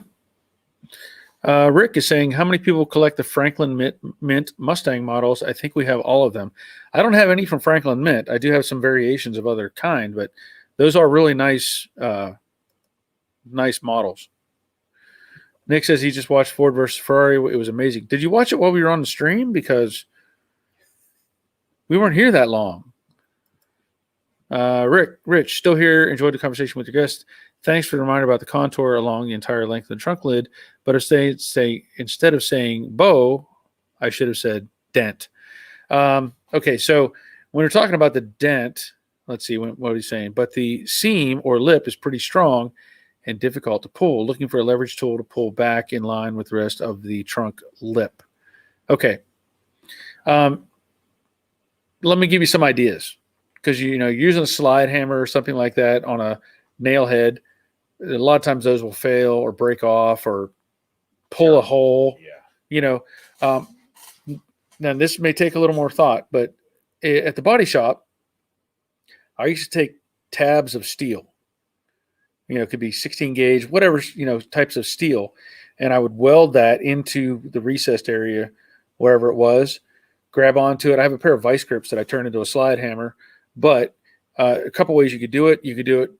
Rick is saying, how many people collect the Franklin Mint Mustang models? I think we have all of them. I don't have any from Franklin Mint. I do have some variations of other kind, but those are really nice models. Nick says he just watched Ford versus Ferrari. It was amazing. Did you watch it while we were on the stream? Because we weren't here that long. Rich, still here. Enjoyed the conversation with your guest. Thanks for the reminder about the contour along the entire length of the trunk lid. But instead of saying bow, I should have said dent. Okay, so when we're talking about the dent, let's see what he's saying. But the seam or lip is pretty strong and difficult to pull. Looking for a leverage tool to pull back in line with the rest of the trunk lip. Okay. Let me give you some ideas, because you're using a slide hammer or something like that on a nail head. A lot of times those will fail or break off or pull a hole. Yeah. Now this may take a little more thought, but at the body shop, I used to take tabs of steel. It could be 16 gauge, whatever, types of steel. And I would weld that into the recessed area, wherever it was, grab onto it. I have a pair of vice grips that I turn into a slide hammer, but a couple ways you could do it. You could do it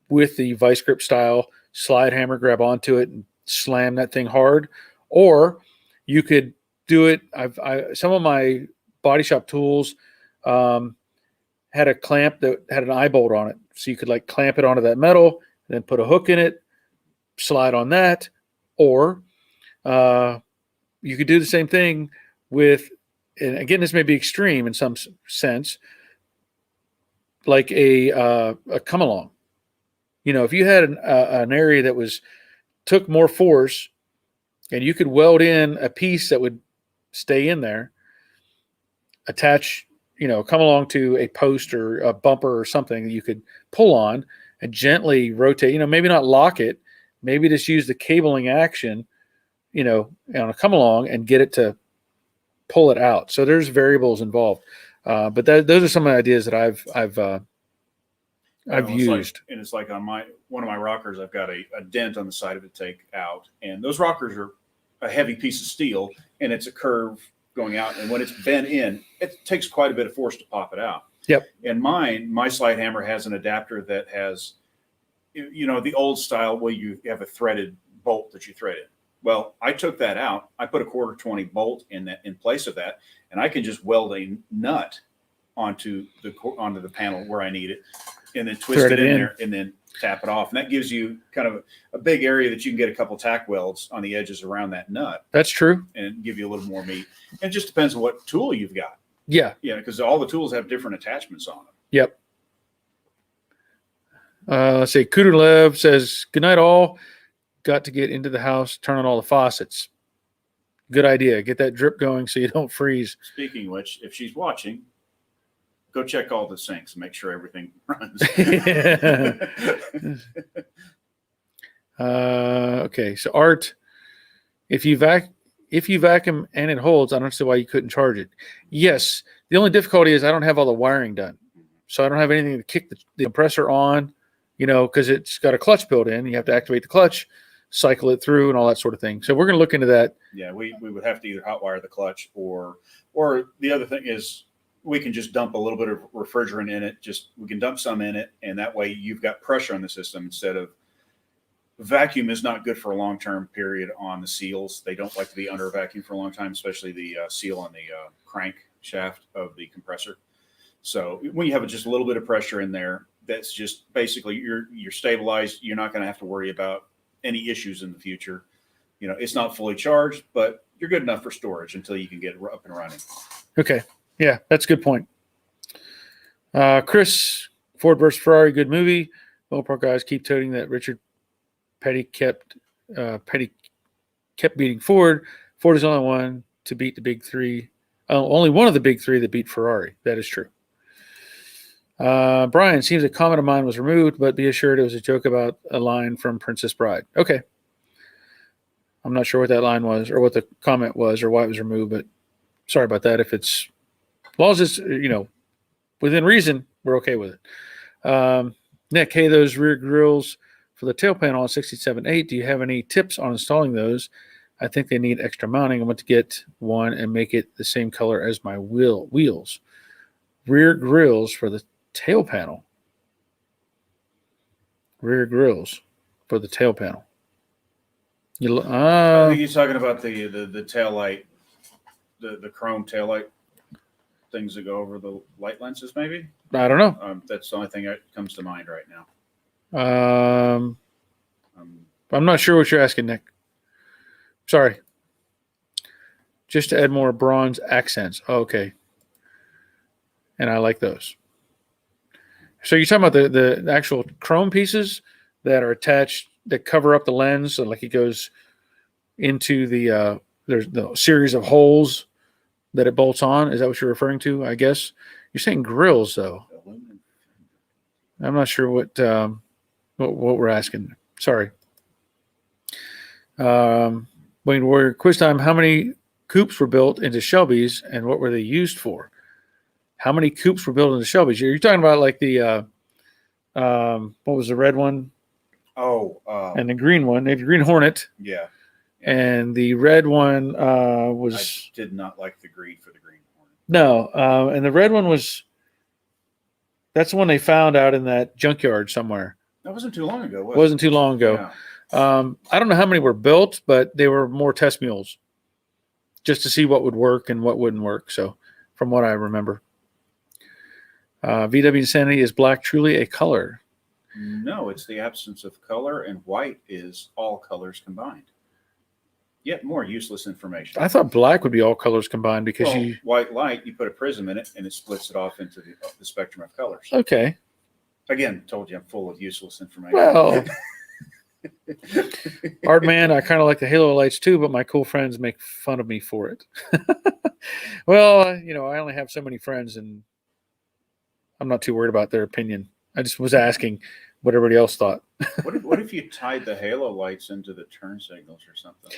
with the vice grip style slide hammer, grab onto it and slam that thing hard. Or you could do it. Some of my body shop tools had a clamp that had an eye bolt on it. So you could like clamp it onto that metal, then put a hook in it, slide on that. Or you could do the same thing with, and again, this may be extreme in some sense, like a come along. If you had an area that took more force, and you could weld in a piece that would stay in there, attach, come along to a post or a bumper or something that you could pull on and gently rotate, maybe not lock it, maybe just use the cabling action, on a come along and get it to pull it out. So there's variables involved. But those are some of the ideas that I've used. And it's like on one of my rockers, I've got a dent on the side of it to take out. And those rockers are a heavy piece of steel, and it's a curve going out. And when it's bent in, it takes quite a bit of force to pop it out. Yep. And my slide hammer has an adapter that has, the old style where you have a threaded bolt that you thread in. Well, I took that out. I put a 1/4-20 bolt in place of that, and I can just weld a nut onto the panel where I need it, and then twist it in there, and then tap it off. And that gives you kind of a big area that you can get a couple tack welds on the edges around that nut. That's true. And give you a little more meat. And it just depends on what tool you've got. Yeah. Yeah, because all the tools have different attachments on them. Yep. Let's see. Kuderlev says, "Good night, all. Got to get into the house, turn on all the faucets. Good idea. Get that drip going so you don't freeze." Speaking of which, if she's watching, go check all the sinks and make sure everything runs. Okay. So Art, if you vacuum and it holds, I don't see why you couldn't charge it. Yes. The only difficulty is I don't have all the wiring done. So I don't have anything to kick the compressor on, because it's got a clutch built in. You have to activate the clutch, cycle it through, and all that sort of thing. So we're going to look into that. Yeah, we would have to either hot wire the clutch, or the other thing is we can just dump a little bit of refrigerant in it. We can dump some in it, and that way you've got pressure on the system instead of vacuum is not good for a long-term period on the seals. They don't like to be under vacuum for a long time, especially the seal on the crank shaft of the compressor. So when you have just a little bit of pressure in there, that's just basically you're stabilized. You're not going to have to worry about any issues in the future. It's not fully charged, but you're good enough for storage until you can get it up and running. Okay. Yeah, that's a good point. Chris, Ford versus Ferrari, good movie. Mopar guys keep toting that Richard Petty kept beating Ford. Ford is the only one to beat the big three. Only one of the big three that beat Ferrari. That is true. Brian, seems a comment of mine was removed, but be assured it was a joke about a line from Princess Bride. Okay. I'm not sure what that line was or what the comment was or why it was removed, but sorry about that. If it's, as long as it's, within reason, we're okay with it. Nick, hey, those rear grills for the tail panel on 67.8, do you have any tips on installing those? I think they need extra mounting. I want to get one and make it the same color as my wheels. Rear grills for the tail panel. Rear grills for the tail panel. I think he's talking about the tail light, the chrome tail light things that go over the light lenses, maybe. I don't know. That's the only thing that comes to mind right now. I'm not sure what you're asking, Nick. Sorry. Just to add more bronze accents. Oh, okay. And I like those. So you're talking about the actual chrome pieces that are attached that cover up the lens, so like it goes into there's the series of holes that it bolts on. Is that what you're referring to? I guess you're saying grills, though. Aluminum. I'm not sure what we're asking. Sorry. Wayne Warrior, quiz time. How many coupes were built into Shelbys, and what were they used for? How many coupes were built into Shelbys? You're talking about like the what was the red one Oh, and the green one? The Green Hornet, yeah. and the red one I was did not like the green for the Green Hornet. no, and the red one was. That's the one they found out in that junkyard somewhere. That wasn't too long ago, was Wasn't too long ago. Yeah. I don't know how many were built, but they were more test mules just to see what would work and what wouldn't work. So, from what I remember, VW Insanity, is black truly a color? No, it's the absence of color, and white is all colors combined. Yet more useless information. I thought black would be all colors combined because Well, you. white light, you put a prism in it, and it splits it off into the spectrum of colors. Okay. Again, told you I'm full of useless information. Well, Art Man, I kind of like the halo lights too, but my cool friends make fun of me for it. Well, I only have so many friends, and I'm not too worried about their opinion. I just was asking what everybody else thought. What if you tied the halo lights into the turn signals or something?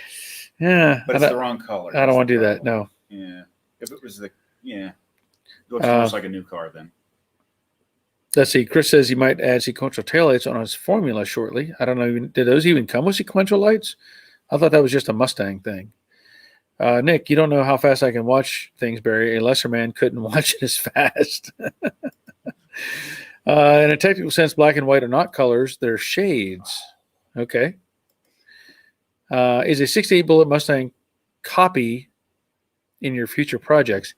Yeah, But it's the wrong color. I don't want to do that. No. Yeah. If it was it looks almost like a new car then. Let's see. Chris says he might add sequential taillights on his Formula shortly. I don't know. Did those even come with sequential lights? I thought that was just a Mustang thing. Nick, you don't know how fast I can watch things, Barry. A lesser man couldn't watch it as fast. In a technical sense, black and white are not colors. They're shades. Okay. Is a 68 Bullet Mustang copy in your future projects?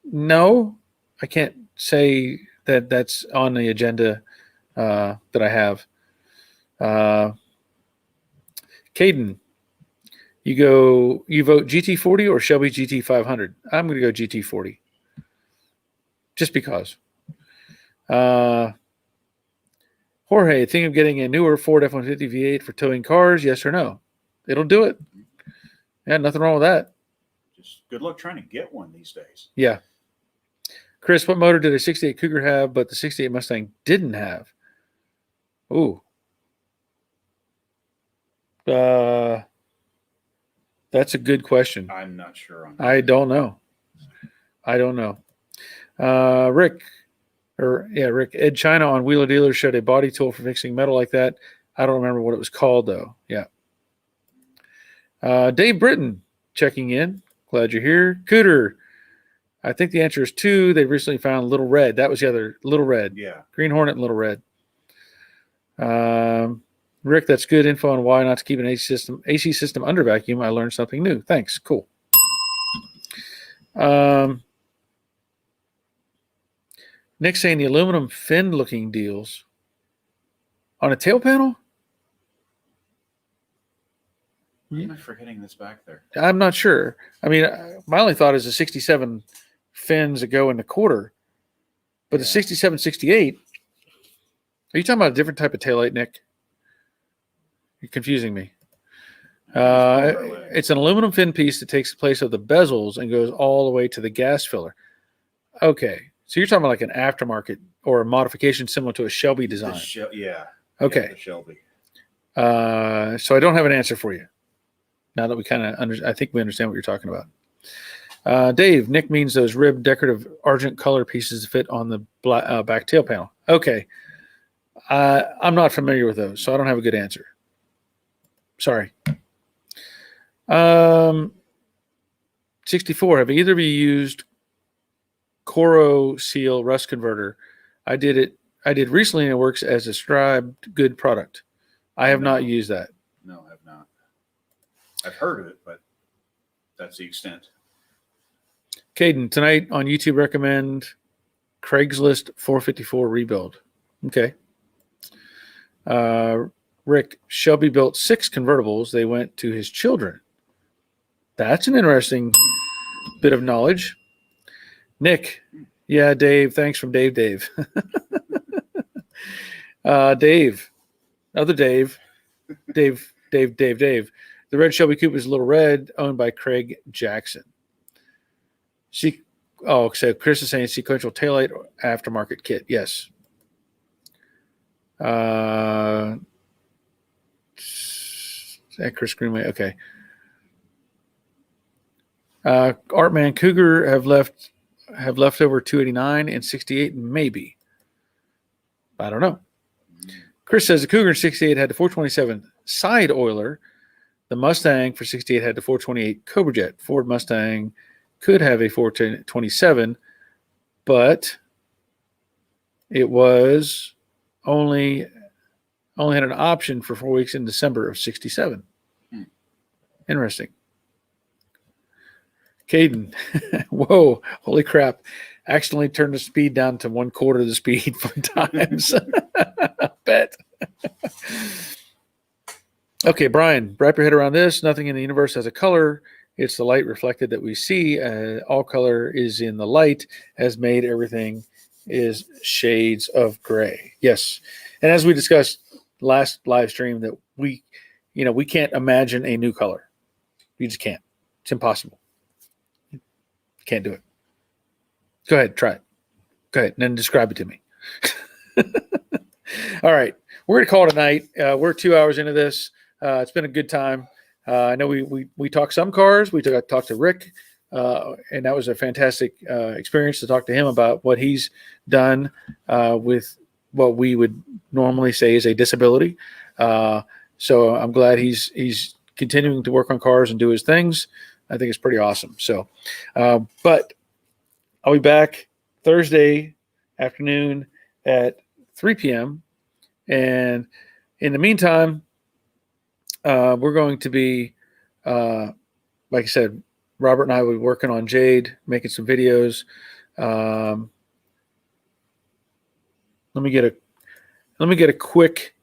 No, I can't say that that's on the agenda that I have. Caden, you vote GT40 or Shelby GT500? I'm going to go GT40 just because. Jorge, think of getting a newer Ford F-150 V8 for towing cars? Yes or no? It'll do it. Yeah, nothing wrong with that. Just good luck trying to get one these days. Yeah. Chris, what motor did a 68 Cougar have, but the 68 Mustang didn't have? Ooh. That's a good question. I'm not sure on that. I don't know. Rick, Ed China on Wheeler Dealer showed a body tool for fixing metal like that. I don't remember what it was called, though. Yeah. Dave Britton checking in. Glad you're here. Cooter, I think the answer is 2. They recently found Little Red. That was the other, Little Red. Yeah. Green Hornet and Little Red. Rick, that's good info on why not to keep an AC system under vacuum. I learned something new. Thanks. Cool. Nick saying the aluminum fin looking deals on a tail panel? Why am I forgetting this back there? I'm not sure. I mean, my only thought is the 67 fins that go in the quarter, but the 67, 68. Are you talking about a different type of taillight, Nick? You're confusing me. It's an aluminum fin piece that takes the place of the bezels and goes all the way to the gas filler. Okay. So you're talking about like an aftermarket or a modification similar to a Shelby design. Yeah. Okay. Yeah, the Shelby. So I don't have an answer for you. Now that we kind of I think we understand what you're talking about. Dave, Nick means those ribbed decorative argent color pieces fit on the back tail panel. Okay. I'm not familiar with those, so I don't have a good answer. Sorry. 64. Have either of you used Coro Seal rust converter? I did recently, and it works as a described good product. I have not used that. No, I have not. I've heard of it, but that's the extent. Caden, tonight on YouTube, recommend Craigslist 454 rebuild. Okay. Rick, Shelby built 6 convertibles. They went to his children. That's an interesting bit of knowledge. Nick, yeah, Dave. Thanks from Dave. Dave. Other Dave. Dave. The red Shelby Coupe is Little Red, owned by Craig Jackson. So Chris is saying sequential taillight aftermarket kit. Yes. Chris Greenway. Okay. Artman Cougar have left over 289 and 68, maybe. I don't know. Chris says the Cougar in 68 had the 427 side oiler. The Mustang for 68 had the 428 Cobra Jet. Ford Mustang could have a 427, but it was only had an option for 4 weeks in December of 67. Interesting. Caden, whoa, holy crap. Accidentally turned the speed down to 1/4 of the speed 4 times. Bet. Okay, Brian, wrap your head around this. Nothing in the universe has a color. It's the light reflected that we see. All color is in the light has made everything is shades of gray. Yes. And as we discussed last live stream, that we can't imagine a new color. You just can't. It's impossible. Can't do it. Go ahead, try it. Go ahead, and then describe it to me. All right, we're gonna call it a night. We're 2 hours into this. It's been a good time. I know we talked some cars. We talked to Rick, and that was a fantastic experience to talk to him about what he's done with what we would normally say is a disability. So I'm glad he's continuing to work on cars and do his things. I think it's pretty awesome. So, but I'll be back Thursday afternoon at 3 p.m. And in the meantime, we're going to be, like I said, Robert and I will be working on Jade, making some videos. Let me get a quick.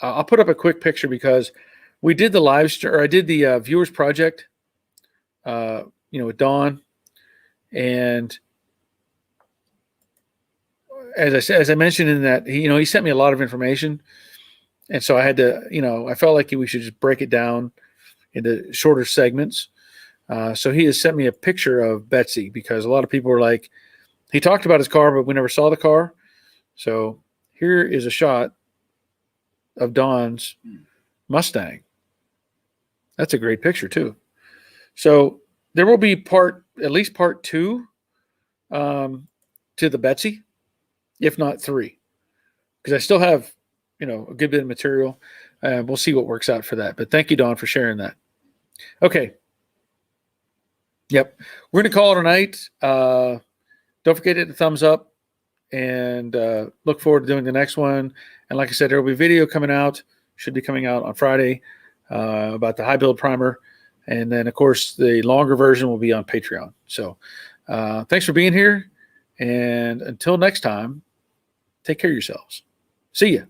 I'll put up a quick picture because we did the live stream, or I did the viewers project. With Dawn, and as I mentioned in that, he sent me a lot of information, and so I had to, I felt like we should just break it down into shorter segments. So he has sent me a picture of Betsy because a lot of people were like, he talked about his car, but we never saw the car. So here is a shot of Dawn's Mustang. That's a great picture too. So there will be at least part 2 to the Betsy, if not 3, because I still have, a good bit of material. We'll see what works out for that. But thank you, Dawn, for sharing that. Okay. Yep. We're going to call it a night. Don't forget to hit the thumbs up and look forward to doing the next one. And like I said, there will be video coming out, should be coming out on Friday about the high build primer. And then, of course, the longer version will be on Patreon. So thanks for being here. And until next time, take care of yourselves. See ya.